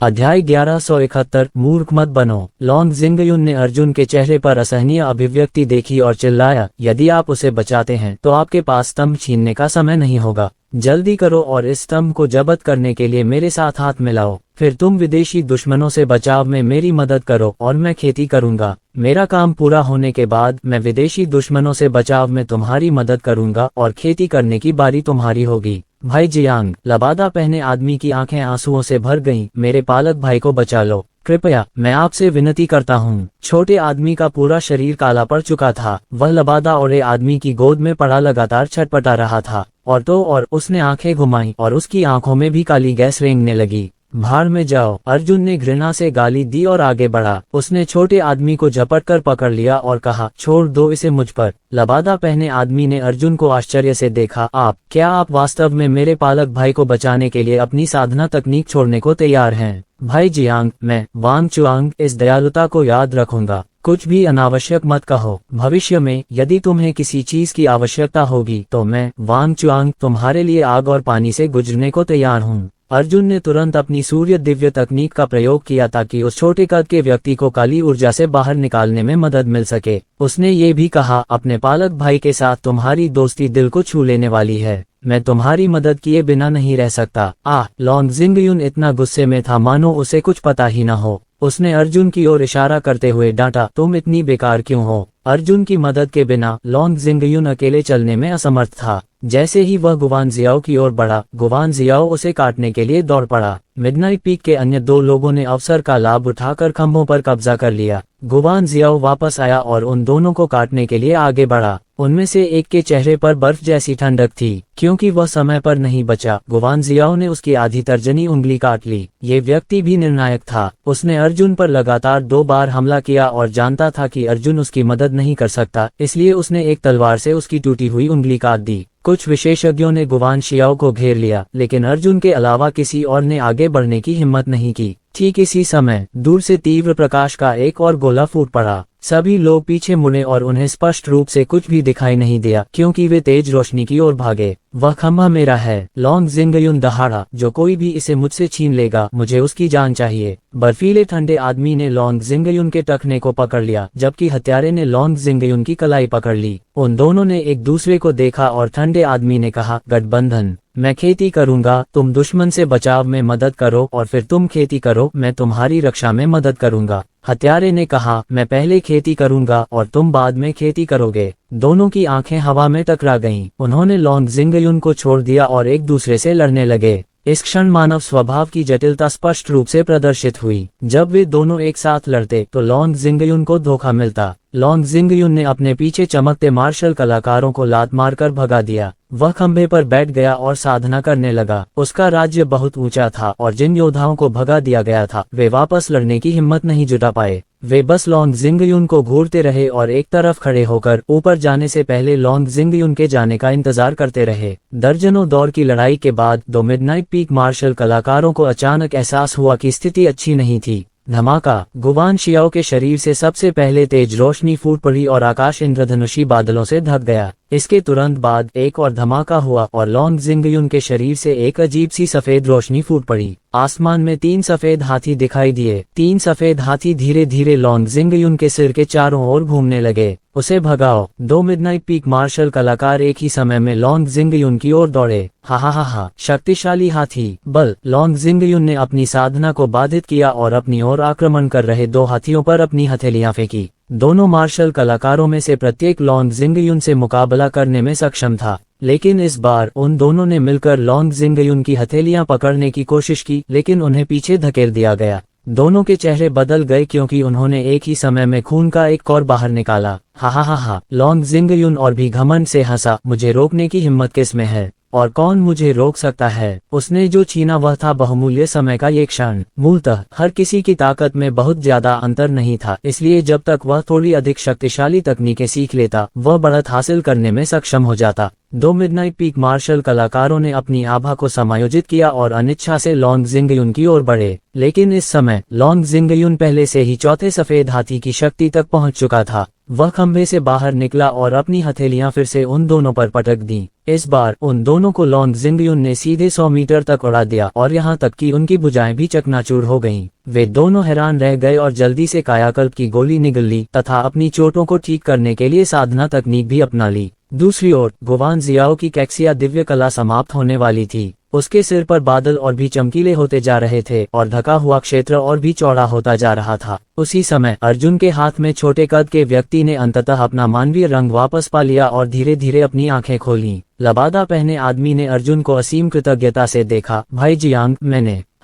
अध्याय 1171 मूर्ख मत बनो। लॉन्ग जिंगयुन ने अर्जुन के चेहरे पर असहनीय अभिव्यक्ति देखी और चिल्लाया, यदि आप उसे बचाते हैं तो आपके पास स्तंभ छीनने का समय नहीं होगा। जल्दी करो और इस स्तंभ को जब्त करने के लिए मेरे साथ हाथ मिलाओ। फिर तुम विदेशी दुश्मनों से बचाव में मेरी मदद करो और मैं खेती करूंगा। मेरा काम पूरा होने के बाद मैं विदेशी दुश्मनों से बचाव में तुम्हारी मदद करूंगा और खेती करने की बारी तुम्हारी होगी। भाई जियांग, लबादा पहने आदमी की आंखें आंसुओं से भर गईं। मेरे पालक भाई को बचा लो, कृपया, मैं आपसे विनती करता हूँ। छोटे आदमी का पूरा शरीर काला पड़ चुका था। वह लबादा और आदमी की गोद में पड़ा लगातार छटपटा रहा था और उसने आंखें घुमाई और उसकी आंखों में भी काली गैस रेंगने लगी। भाड़ में जाओ, अर्जुन ने घृणा से गाली दी और आगे बढ़ा। उसने छोटे आदमी को झपटकर पकड़ लिया और कहा, छोड़ दो इसे मुझ पर। लबादा पहने आदमी ने अर्जुन को आश्चर्य से देखा। क्या आप वास्तव में मेरे पालक भाई को बचाने के लिए अपनी साधना तकनीक छोड़ने को तैयार हैं? भाई जियांग, मैं वांग चुआंग इस दयालुता को याद रखूंगा। कुछ भी अनावश्यक मत कहो। भविष्य में यदि तुम्हें किसी चीज की आवश्यकता होगी तो मैं वांग चुआंग तुम्हारे लिए आग और पानी से गुजरने को तैयार हूँ। अर्जुन ने तुरंत अपनी सूर्य दिव्य तकनीक का प्रयोग किया ताकि उस छोटे कद के व्यक्ति को काली ऊर्जा से बाहर निकालने में मदद मिल सके। उसने ये भी कहा, अपने पालक भाई के साथ तुम्हारी दोस्ती दिल को छू लेने वाली है। मैं तुम्हारी मदद किए बिना नहीं रह सकता। लॉन्ग जिंगयुन इतना गुस्से में था मानो उसे कुछ पता ही न हो। उसने अर्जुन की ओर इशारा करते हुए डांटा, तुम इतनी बेकार क्यों हो? अर्जुन की मदद के बिना लॉन्ग जिंगयुन अकेले चलने में असमर्थ था। जैसे ही वह गुवान जियाओ की ओर बढ़ा, गुवान जियाओ उसे काटने के लिए दौड़ पड़ा। मिडनाइट पीक के अन्य दो लोगों ने अवसर का लाभ उठाकर खंभों पर कब्जा कर लिया। गुवान जियाओ वापस आया और उन दोनों को काटने के लिए आगे बढ़ा। उनमें से एक के चेहरे पर बर्फ जैसी ठंडक थी। क्योंकि वह समय पर नहीं बचा, गुवान जियाओ ने उसकी आधी तर्जनी उंगली काट ली। ये व्यक्ति भी निर्णायक था। उसने अर्जुन पर लगातार 2 बार हमला किया और जानता था कि अर्जुन उसकी मदद नहीं कर सकता, इसलिए उसने एक तलवार से उसकी टूटी हुई उंगली काट दी। कुछ विशेषज्ञों ने गुवान शियाओ को घेर लिया, लेकिन अर्जुन के अलावा किसी और ने आगे बढ़ने की हिम्मत नहीं की। ठीक इसी समय दूर से तीव्र प्रकाश का एक और गोला फूट पड़ा। सभी लोग पीछे मुड़े और उन्हें स्पष्ट रूप से कुछ भी दिखाई नहीं दिया क्योंकि वे तेज रोशनी की ओर भागे। वह खंभा मेरा है, लॉन्ग जिंगयुन दहाड़ा। जो कोई भी इसे मुझसे छीन लेगा, मुझे उसकी जान चाहिए। बर्फीले ठंडे आदमी ने लॉन्ग जिंगयुन के टखने को पकड़ लिया, जबकि हत्यारे ने लॉन्ग जिंगयुन की कलाई पकड़ ली। उन दोनों ने एक दूसरे को देखा और ठंडे आदमी ने कहा, गठबंधन। मैं खेती करूंगा, तुम दुश्मन से बचाव में मदद करो, और फिर तुम खेती करो, मैं तुम्हारी रक्षा में मदद करूंगा। हत्यारे ने कहा, मैं पहले खेती करूंगा और तुम बाद में खेती करोगे। दोनों की आंखें हवा में टकरा गईं। उन्होंने लॉन्ग जिंगयुन को छोड़ दिया और एक दूसरे से लड़ने लगे। इस क्षण मानव स्वभाव की जटिलता स्पष्ट रूप से प्रदर्शित हुई। जब वे दोनों एक साथ लड़ते तो लॉन्ग जिंगयुन को धोखा मिलता। लॉन्ग जिंगयुन ने अपने पीछे चमकते मार्शल कलाकारों को लात मारकर भगा दिया। वह खंभे पर बैठ गया और साधना करने लगा। उसका राज्य बहुत ऊंचा था और जिन योद्धाओं को भगा दिया गया था वे वापस लड़ने की हिम्मत नहीं जुटा पाए। वे बस लॉन्ग जिंगयुन को घूरते रहे और एक तरफ खड़े होकर ऊपर जाने से पहले लॉन्ग जिंगयुन के जाने का इंतजार करते रहे। दर्जनों दौर की लड़ाई के बाद दो मिडनाइट पीक मार्शल कलाकारों को अचानक एहसास हुआ कि स्थिति अच्छी नहीं थी। धमाका! गुवान शियाओ के शरीर से सबसे पहले तेज रोशनी फूट पड़ी और आकाश इंद्रधनुषी बादलों से ढक गया। इसके तुरंत बाद एक और धमाका हुआ और लॉन्ग जिंगयुन के शरीर से एक अजीब सी सफेद रोशनी फूट पड़ी। आसमान में 3 सफेद हाथी दिखाई दिए। 3 सफेद हाथी धीरे धीरे लॉन्ग जिंगयुन के सिर के चारों ओर घूमने लगे। उसे भगाओ! 2 मिडनाइट पीक मार्शल कलाकार एक ही समय में लॉन्ग जिंगयुन की ओर दौड़े। हा, शक्तिशाली हाथी बल! लॉन्ग जिंगयुन ने अपनी साधना को बाधित किया और अपनी ओर आक्रमण कर रहे 2 हाथियों पर अपनी हथेलियां फेंकी। दोनों मार्शल कलाकारों में से प्रत्येक लॉन्ग जिंगयुन से मुकाबला करने में सक्षम था, लेकिन इस बार उन दोनों ने मिलकर लॉन्ग जिंगयुन की हथेलियां पकड़ने की कोशिश की, लेकिन उन्हें पीछे धकेल दिया गया। दोनों के चेहरे बदल गए क्योंकि उन्होंने एक ही समय में खून का एक कौर बाहर निकाला। हा, लॉन्ग जिंगयुन और भी घमंड से हंसा, मुझे रोकने की हिम्मत किसमें है और कौन मुझे रोक सकता है? उसने जो छीना वह था बहुमूल्य समय का ये क्षण। मूलतः हर किसी की ताकत में बहुत ज्यादा अंतर नहीं था, इसलिए जब तक वह थोड़ी अधिक शक्तिशाली तकनीकें सीख लेता, वह बढ़त हासिल करने में सक्षम हो जाता। दो मिडनाइट पीक मार्शल कलाकारों ने अपनी आभा को समायोजित किया और अनिच्छा से लॉन्ग जिंगयुन की ओर बढ़े, लेकिन इस समय लॉन्ग जिंगयुन पहले से ही चौथे सफेद हाथी की शक्ति तक पहुंच चुका था। वह खंभे से बाहर निकला और अपनी हथेलियां फिर से उन दोनों पर पटक दी। इस बार उन दोनों को लॉन्ग जिंगयुन ने सीधे 100 मीटर तक उड़ा दिया और यहाँ तक कि उनकी भुजाएं भी चकनाचूर हो गईं। वे दोनों हैरान रह गए और जल्दी से कायाकल्प की गोली निगल ली तथा अपनी चोटों को ठीक करने के लिए साधना तकनीक भी अपना ली। दूसरी ओर गुवान जियाओ की कैक्सिया दिव्य कला समाप्त होने वाली थी। उसके सिर पर बादल और भी चमकीले होते जा रहे थे और ढका हुआ क्षेत्र और भी चौड़ा होता जा रहा था। उसी समय अर्जुन के हाथ में छोटे कद के व्यक्ति ने अंततः अपना मानवीय रंग वापस पा लिया और धीरे धीरे अपनी आंखें खोलीं। लबादा पहने आदमी ने अर्जुन को असीम कृतज्ञता से देखा। भाई जियांग,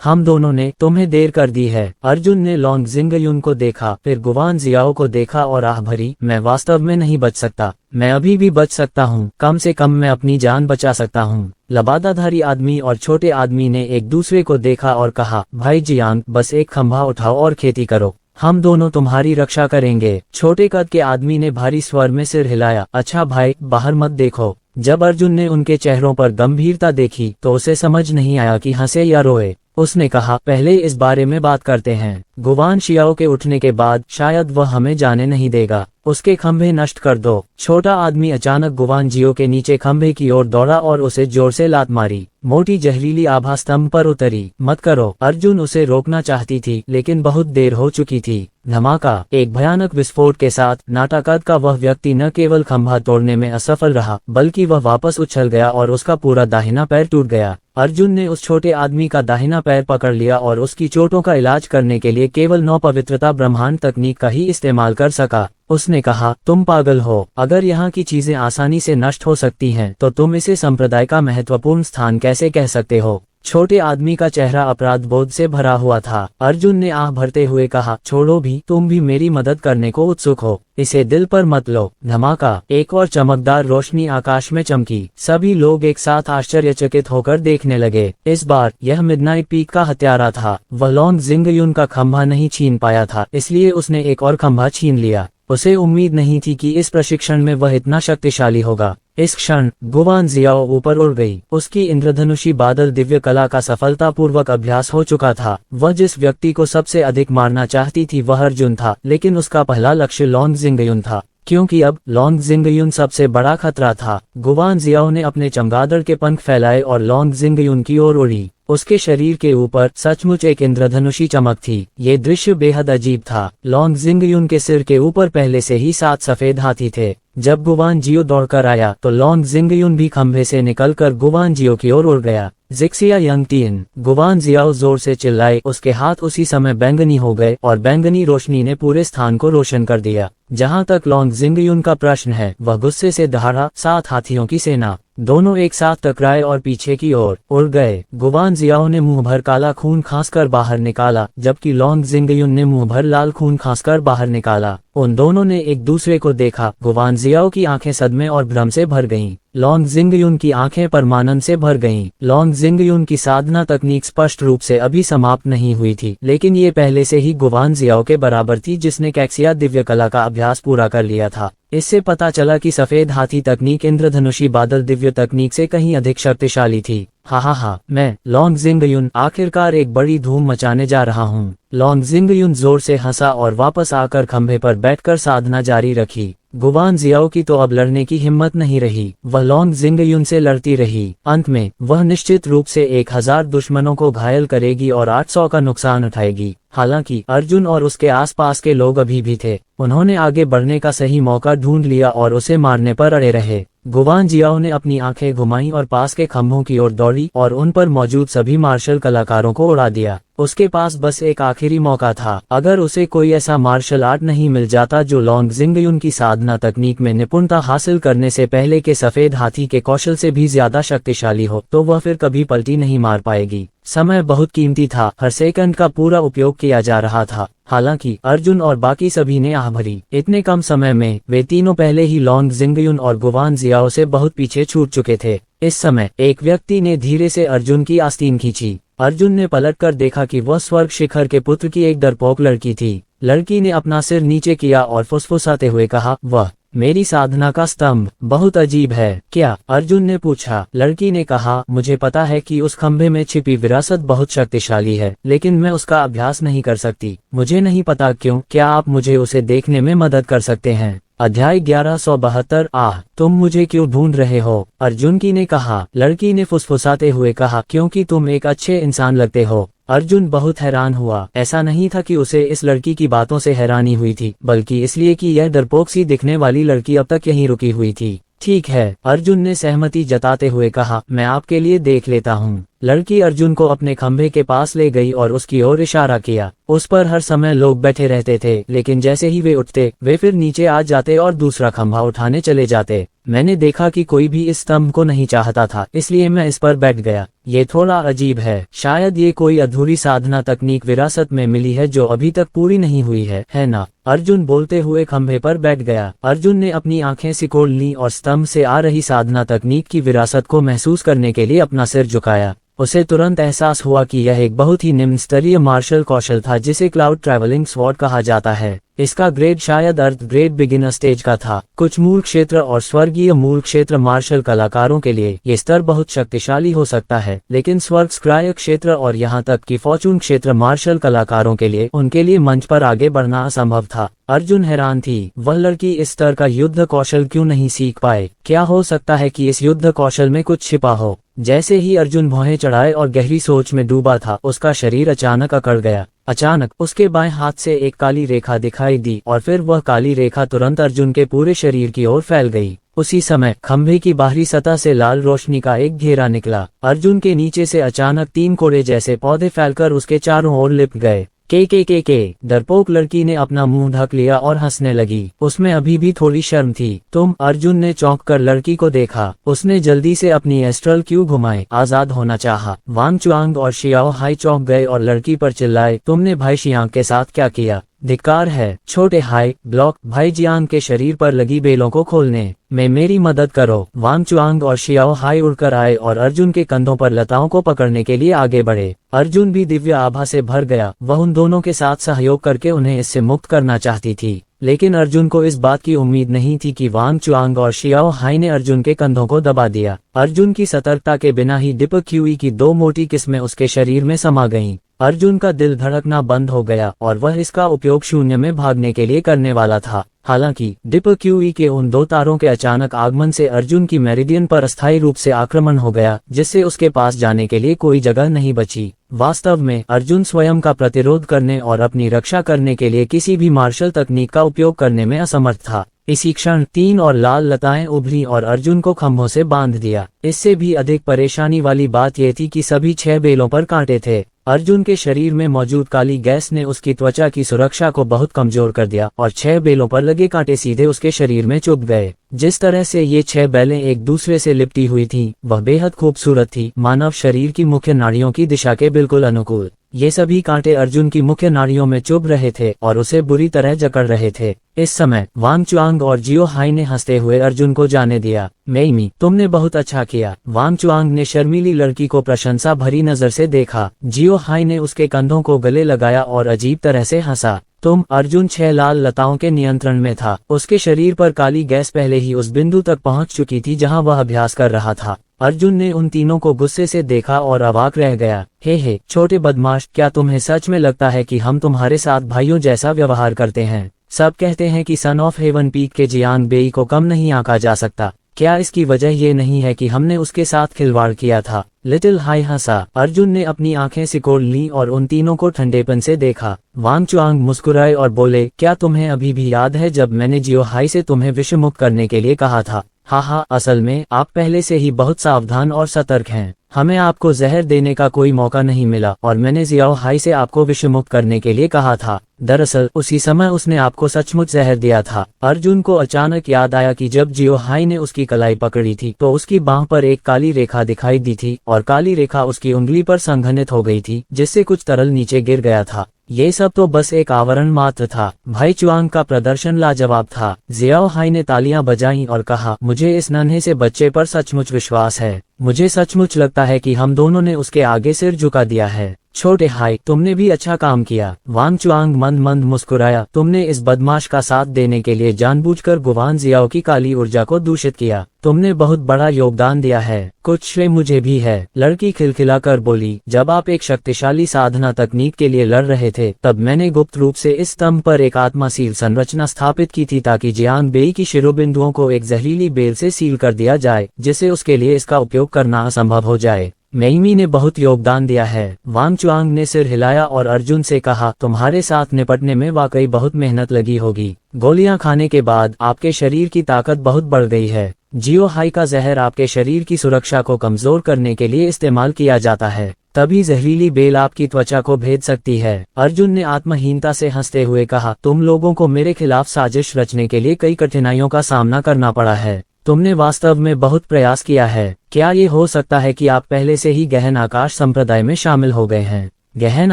हम दोनों ने तुम्हें देर कर दी है। अर्जुन ने लॉन्ग जिंगयुन को देखा, फिर गुवान जियाओ को देखा और आह भरी, मैं वास्तव में नहीं बच सकता। मैं अभी भी बच सकता हूँ, कम से कम मैं अपनी जान बचा सकता हूँ। लबादाधारी आदमी और छोटे आदमी ने एक दूसरे को देखा और कहा, भाई जियांग, बस एक खंभा उठाओ और खेती करो, हम दोनों तुम्हारी रक्षा करेंगे। छोटे कद के आदमी ने भारी स्वर में सिर हिलाया। अच्छा भाई, बाहर मत देखो। जब अर्जुन ने उनके चेहरों पर गंभीरता देखी तो उसे समझ नहीं आया कि हंसे या रोए। उसने कहा, पहले इस बारे में बात करते हैं। गुवान शियाओ के उठने के बाद शायद वह हमें जाने नहीं देगा। उसके खंभे नष्ट कर दो। छोटा आदमी अचानक गुवान जियो के नीचे खंभे की ओर दौड़ा और उसे जोर से लात मारी। मोटी जहरीली आभा स्तंभ पर उतरी। मत करो। अर्जुन उसे रोकना चाहती थी, लेकिन बहुत देर हो चुकी थी। धमाका! एक भयानक विस्फोट के साथ नाटाकद का वह व्यक्ति न केवल खंभा तोड़ने में असफल रहा, बल्कि वह वापस उछल गया और उसका पूरा दाहिना पैर टूट गया। अर्जुन ने उस छोटे आदमी का दाहिना पैर पकड़ लिया और उसकी चोटों का इलाज करने के लिए केवल 9 पवित्रता ब्रह्मांड तकनीक का ही इस्तेमाल कर सका। उसने कहा, तुम पागल हो। अगर यहाँ की चीजें आसानी से नष्ट हो सकती हैं, तो तुम इसे संप्रदाय का महत्वपूर्ण स्थान कैसे कह सकते हो? छोटे आदमी का चेहरा अपराध बोध से भरा हुआ था। अर्जुन ने आह भरते हुए कहा, छोड़ो भी, तुम भी मेरी मदद करने को उत्सुक हो, इसे दिल पर मत लो। धमाका! एक और चमकदार रोशनी आकाश में चमकी। सभी लोग एक साथ आश्चर्यचकित होकर देखने लगे। इस बार यह मिडनाइट पीक का हत्यारा था। वह लॉन्ग जिंगयुन का खंभा नहीं छीन पाया था, इसलिए उसने एक और खंभा छीन लिया। उसे उम्मीद नहीं थी कि इस प्रशिक्षण में वह इतना शक्तिशाली होगा। इस क्षण गुवान जियाओ ऊपर उड़ गई। उसकी इंद्रधनुषी बादल दिव्य कला का सफलतापूर्वक अभ्यास हो चुका था। वह जिस व्यक्ति को सबसे अधिक मारना चाहती थी वह अर्जुन था, लेकिन उसका पहला लक्ष्य लॉन्ग जिंगयुन था, क्योंकि अब लॉन्ग जिंगयुन सबसे बड़ा खतरा था। गुवान जियाओ ने अपने चमगादड़ के पंख फैलाए और लॉन्ग जिंगयुन की ओर उड़ी। उसके शरीर के ऊपर सचमुच एक इंद्रधनुषी चमक थी। ये दृश्य बेहद अजीब था। लॉन्ग जिंगयुन के सिर के ऊपर पहले से ही 7 सफेद हाथी थे। जब गुवान जियो दौड़कर आया तो लॉन्ग जिंगयुन भी खंभे से निकलकर गुवान जियो की ओर उड़ गया। जिक्सिया यंग तीन! गुवान जियाओ जोर से चिल्लाए। उसके हाथ उसी समय बैंगनी हो गए और बैंगनी रोशनी ने पूरे स्थान को रोशन कर दिया। जहां तक लॉन्ग जिंगयुन का प्रश्न है, वह गुस्से से दहाड़ा। 7 हाथियों की सेना, दोनों एक साथ टकराए और पीछे की ओर उड़ गए। गुवान जियाओ ने मुंह भर काला खून खांसकर बाहर निकाला, जबकि लॉन्ग जिंगयुन ने मुंह भर लाल खून खांसकर बाहर निकाला। उन दोनों ने एक दूसरे को देखा। गुवान जियाओ की आंखें सदमे और भ्रम से भर गईं। लॉन्ग जिंगयुन की आंखें परमानंद से भर गईं। लॉन्ग जिंगयुन की साधना तकनीक स्पष्ट रूप से अभी समाप्त नहीं हुई थी, लेकिन ये पहले से ही गुवान जियाओ के बराबर थी, जिसने कैक्सिया दिव्य कला का अभ्यास पूरा कर लिया था। इससे पता चला कि सफेद हाथी तकनीक इंद्रधनुषी बादल दिव्य तकनीक से कहीं अधिक शक्तिशाली थी। हा, मैं लॉन्ग जिंगयुन आखिरकार एक बड़ी धूम मचाने जा रहा हूँ। लॉन्ग जिंगयुन जोर से हंसा और वापस आकर खंभे पर बैठकर साधना जारी रखी। गुवान जियाओ की तो अब लड़ने की हिम्मत नहीं रही। वह लॉन्ग जिंगयुन से लड़ती रही। अंत में वह निश्चित रूप से 1000 दुश्मनों को घायल करेगी और 800 का नुकसान उठाएगी। हालांकि अर्जुन और उसके आसपास के लोग अभी भी थे। उन्होंने आगे बढ़ने का सही मौका ढूंढ लिया और उसे मारने पर अड़े रहे। गुवान जियाओ ने अपनी आंखें घुमाईं और पास के खंभों की ओर दौड़ी और उन पर मौजूद सभी मार्शल कलाकारों को उड़ा दिया। उसके पास बस एक आखिरी मौका था। अगर उसे कोई ऐसा मार्शल आर्ट नहीं मिल जाता जो लॉन्ग जिंगयुन की साधना तकनीक में निपुणता हासिल करने से पहले के सफेद हाथी के कौशल से भी ज्यादा शक्तिशाली हो, तो वह फिर कभी पलटी नहीं मार पाएगी। समय बहुत कीमती था। हर सेकंड का पूरा उपयोग किया जा रहा था। हालांकि अर्जुन और बाकी सभी ने आह भरी। इतने कम समय में वे तीनों पहले ही लॉन्ग जिंगयुन और गुवान जियाओ से बहुत पीछे छूट चुके थे। इस समय एक व्यक्ति ने धीरे से अर्जुन की आस्तीन खींची। अर्जुन ने पलटकर देखा कि वह स्वर्ग शिखर के पुत्र की एक डरपोक लड़की थी। लड़की ने अपना सिर नीचे किया और फुसफुसाते हुए कहा, वह मेरी साधना का स्तंभ बहुत अजीब है क्या? अर्जुन ने पूछा। लड़की ने कहा, मुझे पता है कि उस खंभे में छिपी विरासत बहुत शक्तिशाली है, लेकिन मैं उसका अभ्यास नहीं कर सकती। मुझे नहीं पता क्यों। क्या आप मुझे उसे देखने में मदद कर सकते हैं? अध्याय 1172। तुम मुझे क्यों ढूंढ रहे हो? अर्जुन की ने कहा। लड़की ने फुसफुसाते हुए कहा, क्योंकि तुम एक अच्छे इंसान लगते हो। अर्जुन बहुत हैरान हुआ। ऐसा नहीं था कि उसे इस लड़की की बातों से हैरानी हुई थी, बल्कि इसलिए कि यह डरपोक सी दिखने वाली लड़की अब तक यहीं रुकी हुई थी। ठीक है, अर्जुन ने सहमति जताते हुए कहा, मैं आपके लिए देख लेता हूँ। लड़की अर्जुन को अपने खंभे के पास ले गई और उसकी ओर इशारा किया। उस पर हर समय लोग बैठे रहते थे, लेकिन जैसे ही वे उठते वे फिर नीचे आ जाते और दूसरा खंभा उठाने चले जाते। मैंने देखा कि कोई भी इस स्तंभ को नहीं चाहता था, इसलिए मैं इस पर बैठ गया। ये थोड़ा अजीब है। शायद ये कोई अधूरी साधना तकनीक विरासत में मिली है जो अभी तक पूरी नहीं हुई है ना? अर्जुन बोलते हुए खंभे पर बैठ गया। अर्जुन ने अपनी आंखें सिकोड़ लीं और स्तंभ से आ रही साधना तकनीक की विरासत को महसूस करने के लिए अपना सिर झुकाया। उसे तुरंत एहसास हुआ कि यह एक बहुत ही निम्न स्तरीय मार्शल कौशल था जिसे क्लाउड ट्रैवलिंग स्वॉर्ड कहा जाता है। इसका ग्रेड शायद अर्थ ग्रेड बिगिनर स्टेज का था। कुछ मूल क्षेत्र और स्वर्गीय मूल क्षेत्र मार्शल कलाकारों के लिए ये स्तर बहुत शक्तिशाली हो सकता है, लेकिन स्वर्ग स्क्राय क्षेत्र और यहाँ तक कि फॉर्चून क्षेत्र मार्शल कलाकारों के लिए उनके लिए मंच पर आगे बढ़ना असंभव था। अर्जुन हैरान थी, वह लड़की इस स्तर का युद्ध कौशल क्यों नहीं सीख पाए? क्या हो सकता है कि इस युद्ध कौशल में कुछ छिपा हो? जैसे ही अर्जुन भौहें चढ़ाए और गहरी सोच में डूबा था, उसका शरीर अचानक अकड़ गया। अचानक उसके बाएं हाथ से एक काली रेखा दिखाई दी और फिर वह काली रेखा तुरंत अर्जुन के पूरे शरीर की ओर फैल गई। उसी समय खंभे की बाहरी सतह से लाल रोशनी का एक घेरा निकला। अर्जुन के नीचे से अचानक 3 कोड़े जैसे पौधे फैलकर उसके चारों ओर लिपट गए। के डरपोक लड़की ने अपना मुंह ढक लिया और हंसने लगी। उसमें अभी भी थोड़ी शर्म थी। तुम? अर्जुन ने चौंक कर लड़की को देखा। उसने जल्दी से अपनी एस्ट्रल क्यू घुमाए, आजाद होना चाहा। वांग चुआंग और शियाओ हाई चौंक गए और लड़की पर चिल्लाए, तुमने भाई शियांग के साथ क्या किया? धिक्कार है। छोटे हाई ब्लॉक भाई जियांग के शरीर पर लगी बेलों को खोलने में मेरी मदद करो। वांग चुआंग और शियाओ हाई उड़कर आए और अर्जुन के कंधों पर लताओं को पकड़ने के लिए आगे बढ़े। अर्जुन भी दिव्य आभा से भर गया। वह उन दोनों के साथ सहयोग करके उन्हें इससे मुक्त करना चाहती थी, लेकिन अर्जुन को इस बात की उम्मीद नहीं थी कि वांग चुआंग और शियाओ हाई ने अर्जुन के कंधों को दबा दिया। अर्जुन की सतर्कता के बिना ही डिप क्यूई की 2 मोटी किस्में उसके शरीर में समा गईं। अर्जुन का दिल धड़कना बंद हो गया और वह इसका उपयोग शून्य में भागने के लिए करने वाला था। हालांकि डिप क्यूई के उन 2 तारों के अचानक आगमन से अर्जुन की मेरिडियन पर अस्थायी रूप से आक्रमण हो गया, जिससे उसके पास जाने के लिए कोई जगह नहीं बची। वास्तव में अर्जुन स्वयं का प्रतिरोध करने और अपनी रक्षा करने के लिए किसी भी मार्शल तकनीक का उपयोग करने में असमर्थ था। इसी क्षण 3 और लाल लताएं उभरी और अर्जुन को खंभों से बांध दिया। इससे भी अधिक परेशानी वाली बात यह थी कि सभी 6 बेलों पर कांटे थे। अर्जुन के शरीर में मौजूद काली गैस ने उसकी त्वचा की सुरक्षा को बहुत कमजोर कर दिया और 6 बेलों पर लगे कांटे सीधे उसके शरीर में चुभ गए। जिस तरह से ये 6 बेलें एक दूसरे से लिपटी हुई थीं, वह बेहद खूबसूरत थी, मानव शरीर की मुख्य नाड़ियों की दिशा के बिल्कुल अनुकूल। ये सभी कांटे अर्जुन की मुख्य नाड़ियों में चुभ रहे थे और उसे बुरी तरह जकड़ रहे थे। इस समय वांग चुआंग और जियो हाई ने हंसते हुए अर्जुन को जाने दिया। मेइमी, तुमने बहुत अच्छा किया। वांग चुआंग ने शर्मीली लड़की को प्रशंसा भरी नजर से देखा। जियो हाई ने उसके कंधों को गले लगाया और अजीब तरह से हंसा। तुम? अर्जुन 6 लाल लताओं के नियंत्रण में था। उसके शरीर पर काली गैस पहले ही उस बिंदु तक पहुंच चुकी थी जहां वह अभ्यास कर रहा था। अर्जुन ने उन तीनों को गुस्से से देखा और अवाक रह गया। हे छोटे बदमाश, क्या तुम्हें सच में लगता है कि हम तुम्हारे साथ भाइयों जैसा व्यवहार करते हैं? सब कहते हैं कि सन ऑफ हेवन पीक के जियांग बेई को कम नहीं आंका जा सकता। क्या इसकी वजह ये नहीं है कि हमने उसके साथ खिलवाड़ किया था? लिटिल हाई हंसा। अर्जुन ने अपनी आंखें सिकोड़ लीं और उन तीनों को ठंडेपन से देखा। वांग चुआंग मुस्कुराए और बोले, क्या तुम्हें अभी भी याद है जब मैंने जियो हाई से तुम्हें विषमुक्त करने के लिए कहा था? हाँ, असल में आप पहले से ही बहुत सावधान और सतर्क हैं। हमें आपको जहर देने का कोई मौका नहीं मिला और मैंने जियाओ हाई से आपको विषमुक्त करने के लिए कहा था। दरअसल उसी समय उसने आपको सचमुच जहर दिया था। अर्जुन को अचानक याद आया कि जब जियो हाई ने उसकी कलाई पकड़ी थी तो उसकी बांह पर एक काली रेखा दिखाई दी थी और काली रेखा उसकी उंगली पर संघनित हो गई थी, जिससे कुछ तरल नीचे गिर गया था। ये सब तो बस एक आवरण मात्र था। भाई चुआंग का प्रदर्शन लाजवाब था। जियाओ हाई ने तालियां बजाईं और कहा, मुझे इस नन्हे से बच्चे पर सचमुच विश्वास है। मुझे सचमुच लगता है कि हम दोनों ने उसके आगे सिर झुका दिया है। छोटे हाई, तुमने भी अच्छा काम किया। वांग चुआंग मंद मंद मुस्कुराया, तुमने इस बदमाश का साथ देने के लिए जानबूझकर गुवान जियाओ की काली ऊर्जा को दूषित किया। तुमने बहुत बड़ा योगदान दिया है, कुछ श्रेय मुझे भी है। लड़की खिलखिलाकर बोली, जब आप एक शक्तिशाली साधना तकनीक के लिए लड़ रहे थे, तब मैंने गुप्त रूप से इस स्तंभ पर एक आत्मा सील संरचना स्थापित की थी ताकि जियांग बेई की शिरोबिंदुओं को एक जहरीली बेल से सील कर दिया जाए, जिससे उसके लिए इसका उपयोग करना असंभव हो जाए। मेइमी ने बहुत योगदान दिया है। वांग चुआंग ने सिर हिलाया और अर्जुन से कहा, तुम्हारे साथ निपटने में वाकई बहुत मेहनत लगी होगी। गोलियां खाने के बाद आपके शरीर की ताकत बहुत बढ़ गई है। जियो हाई का जहर आपके शरीर की सुरक्षा को कमजोर करने के लिए इस्तेमाल किया जाता है, तभी जहरीली बेल आपकी त्वचा को भेद सकती है। अर्जुन ने आत्महीनता से हंसते हुए कहा, तुम लोगों को मेरे खिलाफ साजिश रचने के लिए कई कठिनाइयों का सामना करना पड़ा है। तुमने वास्तव में बहुत प्रयास किया है। क्या ये हो सकता है कि आप पहले से ही गहन आकाश संप्रदाय में शामिल हो गए हैं? गहन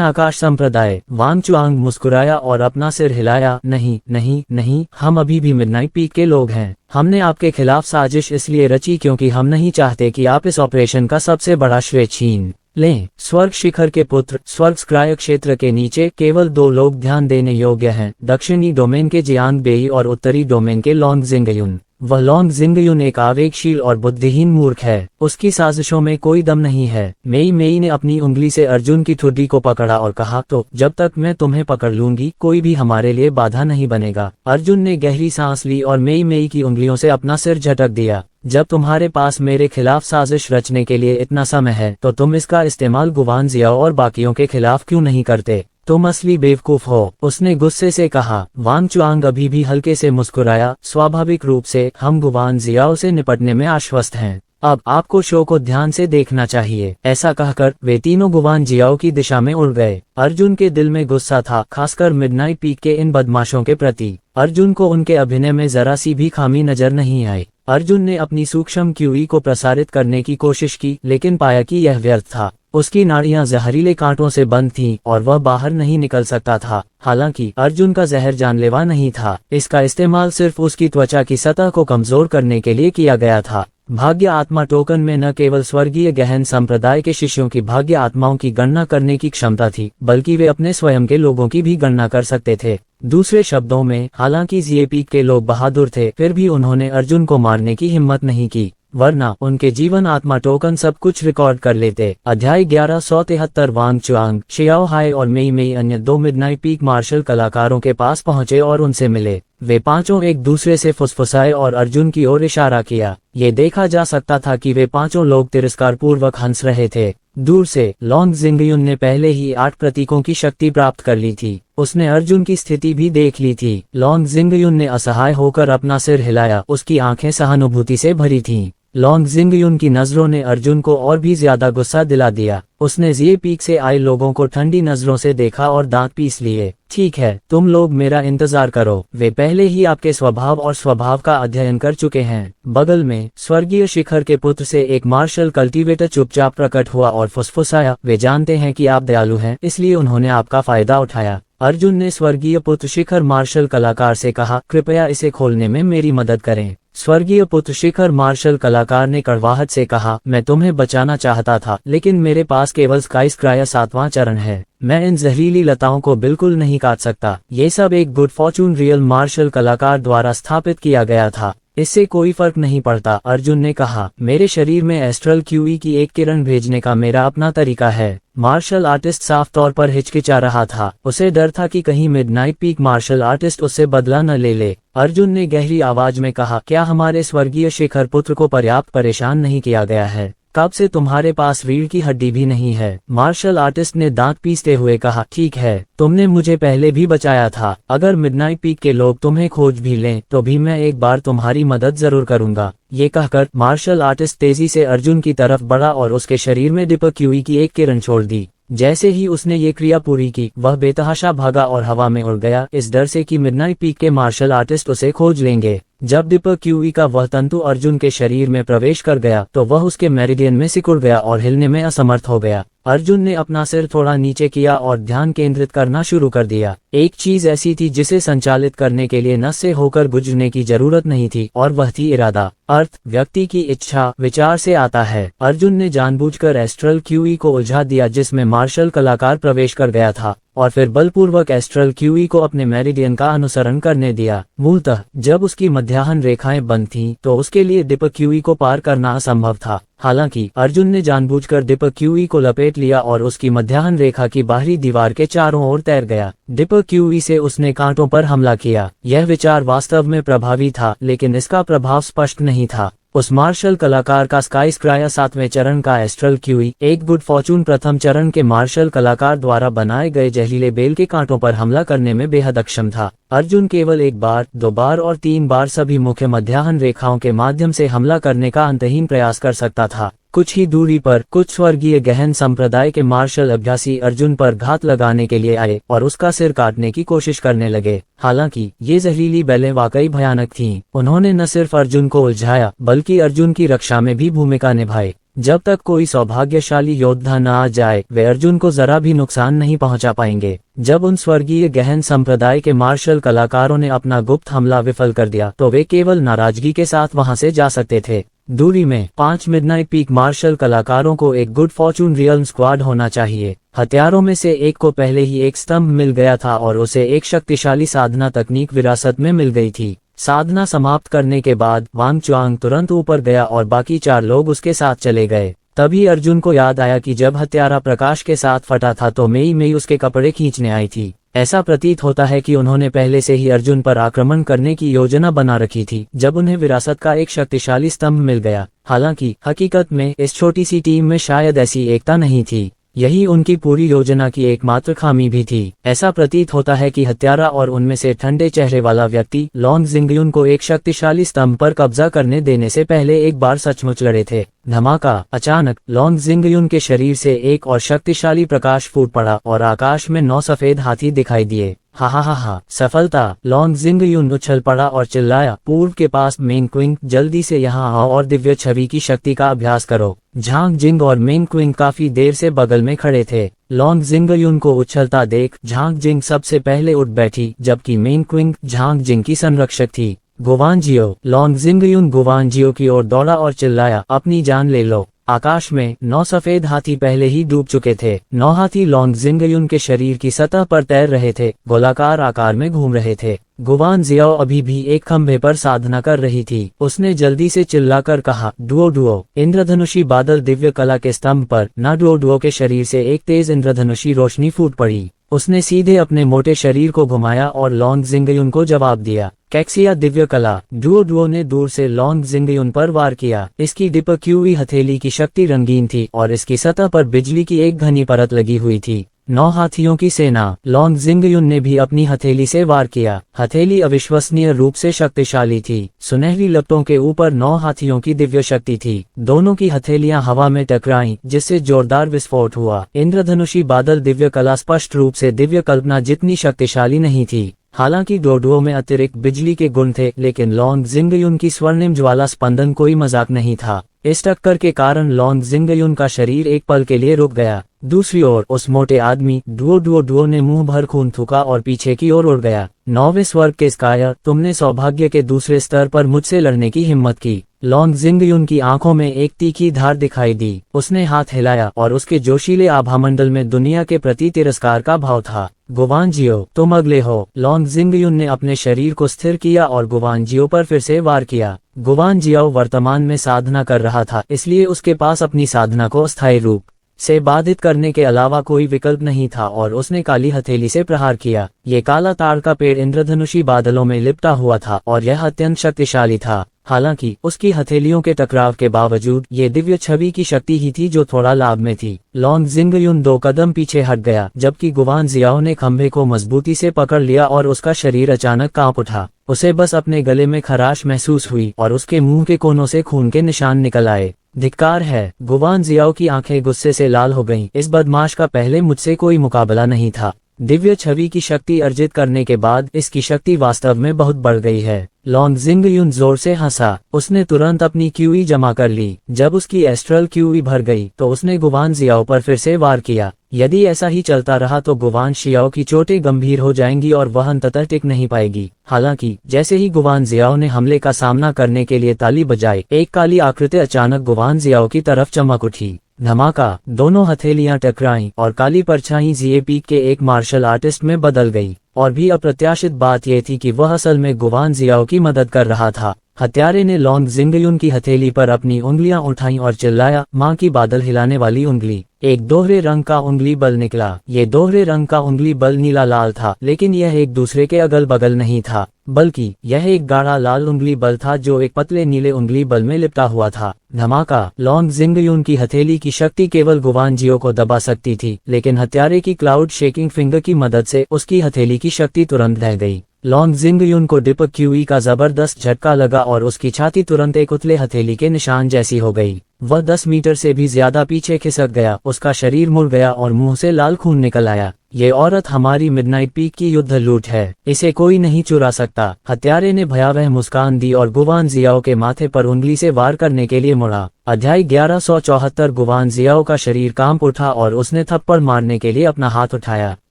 आकाश संप्रदाय? वांग चुआंग मुस्कुराया और अपना सिर हिलाया, नहीं नहीं नहीं, हम अभी भी मिडनाइट पीक के लोग हैं। हमने आपके खिलाफ साजिश इसलिए रची क्योंकि हम नहीं चाहते कि आप इस ऑपरेशन का सबसे बड़ा श्रेय छीन लें। स्वर्ग शिखर के पुत्र, स्वर्ग स्क्राय क्षेत्र के नीचे केवल 2 लोग ध्यान देने योग्य हैं, दक्षिणी डोमेन के जियांग बेई और उत्तरी डोमेन के लॉन्ग जिंगयुन। वह लॉन्ग जिंगयुन एक आवेगशील और बुद्धिहीन मूर्ख है, उसकी साजिशों में कोई दम नहीं है। मेई ने अपनी उंगली से अर्जुन की ठुड्डी को पकड़ा और कहा, तो जब तक मैं तुम्हें पकड़ लूंगी कोई भी हमारे लिए बाधा नहीं बनेगा। अर्जुन ने गहरी सांस ली और मेई की उंगलियों से अपना सिर झटक दिया। जब तुम्हारे पास मेरे खिलाफ साजिश रचने के लिए इतना समय है तो तुम इसका इस्तेमाल गुवान जियाओ और बाकियों के खिलाफ क्यों नहीं करते? तुम असली बेवकूफ हो, उसने गुस्से से कहा। वांग चुआंग अभी भी हल्के से मुस्कुराया, स्वाभाविक रूप से हम गुवान जियाओ से निपटने में आश्वस्त हैं। अब आपको शो को ध्यान से देखना चाहिए। ऐसा कहकर वे तीनों गुवान जियाओ की दिशा में उड़ गए। अर्जुन के दिल में गुस्सा था, खासकर मिडनाइट पीक के इन बदमाशों के प्रति। अर्जुन को उनके अभिनय में जरा सी भी खामी नजर नहीं आई। अर्जुन ने अपनी सूक्ष्म क्यूई को प्रसारित करने की कोशिश की, लेकिन पाया कि यह व्यर्थ था। उसकी नाड़ियां जहरीले कांटों से बंद थीं और वह बाहर नहीं निकल सकता था। हालांकि अर्जुन का जहर जानलेवा नहीं था, इसका इस्तेमाल सिर्फ उसकी त्वचा की सतह को कमजोर करने के लिए किया गया था। भाग्य आत्मा टोकन में न केवल स्वर्गीय गहन संप्रदाय के शिष्यों की भाग्य आत्माओं की गणना करने की क्षमता थी, बल्कि वे अपने स्वयं के लोगों की भी गणना कर सकते थे। दूसरे शब्दों में, हालांकि जिये पीक के लोग बहादुर थे, फिर भी उन्होंने अर्जुन को मारने की हिम्मत नहीं की, वरना उनके जीवन आत्मा टोकन सब कुछ रिकॉर्ड कर लेते। अध्याय 1173। वांग चुआंग, शियाओ हाई और मेई अन्य 2 मिडनाइट पीक मार्शल कलाकारों के पास पहुंचे और उनसे मिले। वे पांचों एक दूसरे से फुसफुसाए और अर्जुन की ओर इशारा किया। ये देखा जा सकता था कि वे पांचों लोग तिरस्कार पूर्वक हंस रहे थे। दूर से लॉन्ग जिंगयुन ने पहले ही 8 प्रतीकों की शक्ति प्राप्त कर ली थी। उसने अर्जुन की स्थिति भी देख ली थी। लॉन्ग जिंगयुन ने असहाय होकर अपना सिर हिलाया, उसकी आंखें सहानुभूति से भरी थीं। लॉन्ग जिंगयुन की नजरों ने अर्जुन को और भी ज्यादा गुस्सा दिला दिया। उसने जिये पीक से आए लोगों को ठंडी नजरों से देखा और दांत पीस लिए। ठीक है, तुम लोग मेरा इंतजार करो, वे पहले ही आपके स्वभाव और स्वभाव का अध्ययन कर चुके हैं। बगल में स्वर्गीय शिखर के पुत्र से एक मार्शल कल्टीवेटर चुपचाप प्रकट हुआ और फुसफुसाया, वे जानते हैं कि आप दयालु हैं, इसलिए उन्होंने आपका फायदा उठाया। अर्जुन ने स्वर्गीय पुत्र शिखर मार्शल कलाकार से कहा, कृपया इसे खोलने में मेरी मदद करें। स्वर्गीय पुत्र शिखर मार्शल कलाकार ने कड़वाहट से कहा, मैं तुम्हें बचाना चाहता था, लेकिन मेरे पास केवल स्काई स्क्राय 7वां चरण है। मैं इन जहरीली लताओं को बिल्कुल नहीं काट सकता। ये सब एक गुड फॉर्चून रियल मार्शल कलाकार द्वारा स्थापित किया गया था, इससे कोई फर्क नहीं पड़ता। अर्जुन ने कहा, मेरे शरीर में एस्ट्रल क्यूई की एक किरण भेजने का मेरा अपना तरीका है। मार्शल आर्टिस्ट साफ तौर पर हिचकिचा रहा था। उसे डर था कि कहीं मिडनाइट पीक मार्शल आर्टिस्ट उससे बदला न ले ले। अर्जुन ने गहरी आवाज में कहा, क्या हमारे स्वर्गीय शिखर पुत्र को पर्याप्त परेशान नहीं किया गया है? कब से तुम्हारे पास रीढ़ की हड्डी भी नहीं है? मार्शल आर्टिस्ट ने दांत पीसते हुए कहा, ठीक है, तुमने मुझे पहले भी बचाया था। अगर मिडनाइट पीक के लोग तुम्हें खोज भी लें तो भी मैं एक बार तुम्हारी मदद जरूर करूंगा। ये कहकर मार्शल आर्टिस्ट तेजी से अर्जुन की तरफ बढ़ा और उसके शरीर में दीपक क्यूई की एक किरण छोड़ दी। जैसे ही उसने ये क्रिया पूरी की, वह बेतहाशा भागा और हवा में उड़ गया, इस डर से कि मिडनाइट पीक के मार्शल आर्टिस्ट उसे खोज लेंगे। जब दीपक क्यूई का वह तंतु अर्जुन के शरीर में प्रवेश कर गया तो वह उसके मेरिडियन में सिकुड़ गया और हिलने में असमर्थ हो गया। अर्जुन ने अपना सिर थोड़ा नीचे किया और ध्यान केंद्रित करना शुरू कर दिया। एक चीज ऐसी थी जिसे संचालित करने के लिए नस से होकर गुजरने की जरूरत नहीं थी, और वह थी इरादा। अर्थ व्यक्ति की इच्छा विचार से आता है। अर्जुन ने जानबूझकर एस्ट्रल क्यूई को उलझा दिया जिसमें मार्शल कलाकार प्रवेश कर गया था, और फिर बलपूर्वक एस्ट्रल क्यूई को अपने मेरिडियन का अनुसरण करने दिया। मूलतः जब उसकी मध्याह्न रेखाएं बंद थीं, तो उसके लिए दीपक क्यूई को पार करना असंभव था। हालांकि अर्जुन ने जानबूझकर दीपक क्यूई को लपेट लिया और उसकी मध्याह्न रेखा की बाहरी दीवार के चारों ओर तैर गया। दीपक क्यूई से उसने कांटों पर हमला किया। यह विचार वास्तव में प्रभावी था, लेकिन इसका प्रभाव स्पष्ट नहीं था। उस मार्शल कलाकार का स्काई स्क्राया 7वें चरण का एस्ट्रल क्यूई एक गुड फॉर्चून प्रथम चरण के मार्शल कलाकार द्वारा बनाए गए जहरीले बेल के कांटों पर हमला करने में बेहद अक्षम था। अर्जुन केवल एक बार, 2 बार और 3 बार सभी मुख्य मध्याह्न रेखाओं के माध्यम से हमला करने का अंतहीन प्रयास कर सकता था। कुछ ही दूरी पर कुछ स्वर्गीय गहन संप्रदाय के मार्शल अभ्यासी अर्जुन पर घात लगाने के लिए आए और उसका सिर काटने की कोशिश करने लगे। हालांकि ये जहरीली बेलें वाकई भयानक थीं। उन्होंने न सिर्फ अर्जुन को उलझाया, बल्कि अर्जुन की रक्षा में भी भूमिका निभाई। जब तक कोई सौभाग्यशाली योद्धा न आ जाए, वे अर्जुन को जरा भी नुकसान नहीं पहुंचा पाएंगे। जब उन स्वर्गीय गहन संप्रदाय के मार्शल कलाकारों ने अपना गुप्त हमला विफल कर दिया, तो वे केवल नाराजगी के साथ वहां से जा सकते थे। दूरी में 5 मिडनाइट पीक मार्शल कलाकारों को एक गुड फॉर्चून रियल्म स्क्वाड होना चाहिए। हथियारों में से एक को पहले ही एक स्तंभ मिल गया था और उसे एक शक्तिशाली साधना तकनीक विरासत में मिल गई थी। साधना समाप्त करने के बाद वांग चुआंग तुरंत ऊपर गया और बाकी 4 लोग उसके साथ चले गए। तभी अर्जुन को याद आया कि जब हत्यारा प्रकाश के साथ फटा था तो मेई उसके कपड़े खींचने आई थी। ऐसा प्रतीत होता है कि उन्होंने पहले से ही अर्जुन पर आक्रमण करने की योजना बना रखी थी जब उन्हें विरासत का एक शक्तिशाली स्तंभ मिल गया। हालांकि हकीकत में इस छोटी सी टीम में शायद ऐसी एकता नहीं थी। यही उनकी पूरी योजना की एकमात्र खामी भी थी। ऐसा प्रतीत होता है कि हत्यारा और उनमें से ठंडे चेहरे वाला व्यक्ति लॉन्ग जिंगयुन को एक शक्तिशाली स्तंभ पर कब्जा करने देने से पहले एक बार सचमुच लड़े थे। धमाका! अचानक लॉन्ग जिंगयुन के शरीर से एक और शक्तिशाली प्रकाश फूट पड़ा और आकाश में 9 सफेद हाथी दिखाई दिए। हा हा हा हा! सफलता! लॉन्ग जिंगयुन उछल पड़ा और चिल्लाया, पूर्व के पास मेंग क्विंग, जल्दी से यहाँ आओ और दिव्य छवि की शक्ति का अभ्यास करो। झांग जिंग और मेंग क्विंग काफी देर से बगल में खड़े थे। लॉन्ग जिंगयुन को उछलता देख झांग जिंग सबसे पहले उठ बैठी, जबकि मेंग क्विंग झांग जिंग की संरक्षक थी। गुवांजियो! लॉन्ग जिंगयुन गुवांजियो की ओर दौड़ा और चिल्लाया, अपनी जान ले लो। आकाश में 9 सफेद हाथी पहले ही डूब चुके थे। 9 हाथी लॉन्ग जिंगयुन के शरीर की सतह पर तैर रहे थे, गोलाकार आकार में घूम रहे थे। गुवान जियाओ अभी भी एक खंभे पर साधना कर रही थी। उसने जल्दी से चिल्लाकर कहा, डुओ डुओ! इंद्रधनुषी बादल दिव्य कला के स्तंभ पर न डुओ डुओ के शरीर से एक तेज इंद्रधनुषी रोशनी फूट पड़ी। उसने सीधे अपने मोटे शरीर को घुमाया और लॉन्ग जिंगयुन को जवाब दिया। कैक्सिया दिव्य कला! डुओ डुओ ने दूर से लॉन्ग जिंगयुन पर वार किया। इसकी दीपक क्यूई हथेली की शक्ति रंगीन थी और इसकी सतह पर बिजली की एक घनी परत लगी हुई थी। 9 हाथियों की सेना! लॉन्ग जिंगयुन ने भी अपनी हथेली से वार किया। हथेली अविश्वसनीय रूप से शक्तिशाली थी। सुनहरी लपटों के ऊपर 9 हाथियों की दिव्य शक्ति थी। दोनों की हथेलियां हवा में टकराईं, जिससे जोरदार विस्फोट हुआ। इंद्रधनुषी बादल दिव्य कला स्पष्ट रूप से दिव्य कल्पना जितनी शक्तिशाली नहीं थी। हालांकि डोडुओ में अतिरिक्त बिजली के गुण थे, लेकिन लॉन्ग जिंगयुन की स्वर्णिम ज्वाला स्पंदन कोई मजाक नहीं था। इस टक्कर के कारण लॉन्ग जिंगयुन का शरीर एक पल के लिए रुक गया। दूसरी ओर उस मोटे आदमी डुओ डुओ डुओ ने मुंह भर खून थूका और पीछे की ओर उड़ गया। 9वें स्वर्ग के स्कायर, तुमने सौभाग्य के दूसरे स्तर पर मुझसे लड़ने की हिम्मत की। लॉन्ग जिंगयुन की आंखों में एक तीखी धार दिखाई दी। उसने हाथ हिलाया और उसके जोशीले आभामंडल में दुनिया के प्रति तिरस्कार का भाव था। गुवांजियो, तुम अगले हो। लॉन्ग जिंगयुन ने अपने शरीर को स्थिर किया और गुवांजियो पर फिर से वार किया। गुवांजियो वर्तमान में साधना कर रहा था, इसलिए उसके पास अपनी साधना को अस्थायी रूप से बाधित करने के अलावा कोई विकल्प नहीं था और उसने काली हथेली से प्रहार किया। ये काला ताड़ का पेड़ इंद्रधनुषी बादलों में लिपटा हुआ था और यह अत्यंत शक्तिशाली था। हालांकि उसकी हथेलियों के टकराव के बावजूद ये दिव्य छवि की शक्ति ही थी जो थोड़ा लाभ में थी। लॉन्ग जिंगयुन 2 कदम पीछे हट गया, जबकि गुवान जियाओ ने खंभे को मजबूती से पकड़ लिया और उसका शरीर अचानक कांप उठा। उसे बस अपने गले में खराश महसूस हुई और उसके मुंह के कोनों से खून के निशान निकल आए। धिक्कार है! गुवान जियाओ की आंखें गुस्से से लाल हो गईं। इस बदमाश का पहले मुझसे कोई मुकाबला नहीं था। दिव्य छवि की शक्ति अर्जित करने के बाद इसकी शक्ति वास्तव में बहुत बढ़ गई है। लॉन्ग जिंगयुन जोर से हंसा। उसने तुरंत अपनी क्यूई जमा कर ली। जब उसकी एस्ट्रल क्यूई भर गई तो उसने गुवान जियाओ पर फिर से वार किया। यदि ऐसा ही चलता रहा तो गुवान शियाओ की चोटें गंभीर हो जाएंगी और वह अंततः टिक नहीं पाएगी। हालांकि जैसे ही गुवान जियाओ ने हमले का सामना करने के लिए ताली बजाई, एक काली आकृति अचानक गुवान जियाओ की तरफ चमक उठी। धमाका, दोनों हथेलियां टकराईं और काली परछाई जिए पीक के एक मार्शल आर्टिस्ट में बदल गई। और भी अप्रत्याशित बात यह थी कि वह असल में गुवान जियाओ की मदद कर रहा था। हत्यारे ने लॉन्ग जिंगयुन की हथेली पर अपनी उंगलियां उठाईं और चिल्लाया, मां की बादल हिलाने वाली उंगली। एक दोहरे रंग का उंगली बल निकला। ये दोहरे रंग का उंगली बल नीला लाल था, लेकिन यह एक दूसरे के अगल बगल नहीं था, बल्कि यह एक गाढ़ा लाल उंगली बल था जो एक पतले नीले उंगली बल में लिपटा हुआ था। धमाका, लॉन्ग जिंगयुन की हथेली की शक्ति केवल गुवान जियो को दबा सकती थी, लेकिन हत्यारे की क्लाउड शेकिंग फिंगर की मदद से उसकी हथेली की शक्ति तुरंत ढह गई। लॉन्ग जिंगयुन को डिप क्यूई का जबरदस्त झटका लगा और उसकी छाती तुरंत एक उतले हथेली के निशान जैसी हो गई। वह 10 मीटर से भी ज्यादा पीछे खिसक गया। उसका शरीर मुड़ गया और मुंह से लाल खून निकल आया। ये औरत हमारी मिडनाइट पीक की युद्ध लूट है, इसे कोई नहीं चुरा सकता। हत्यारे ने भयावह मुस्कान दी और गुवान जियाओ के माथे पर उंगली से वार करने के लिए मुड़ा। अध्याय 1174। गुवान जियाओ का शरीर कांप उठा और उसने थप्पड़ मारने के लिए अपना हाथ उठाया।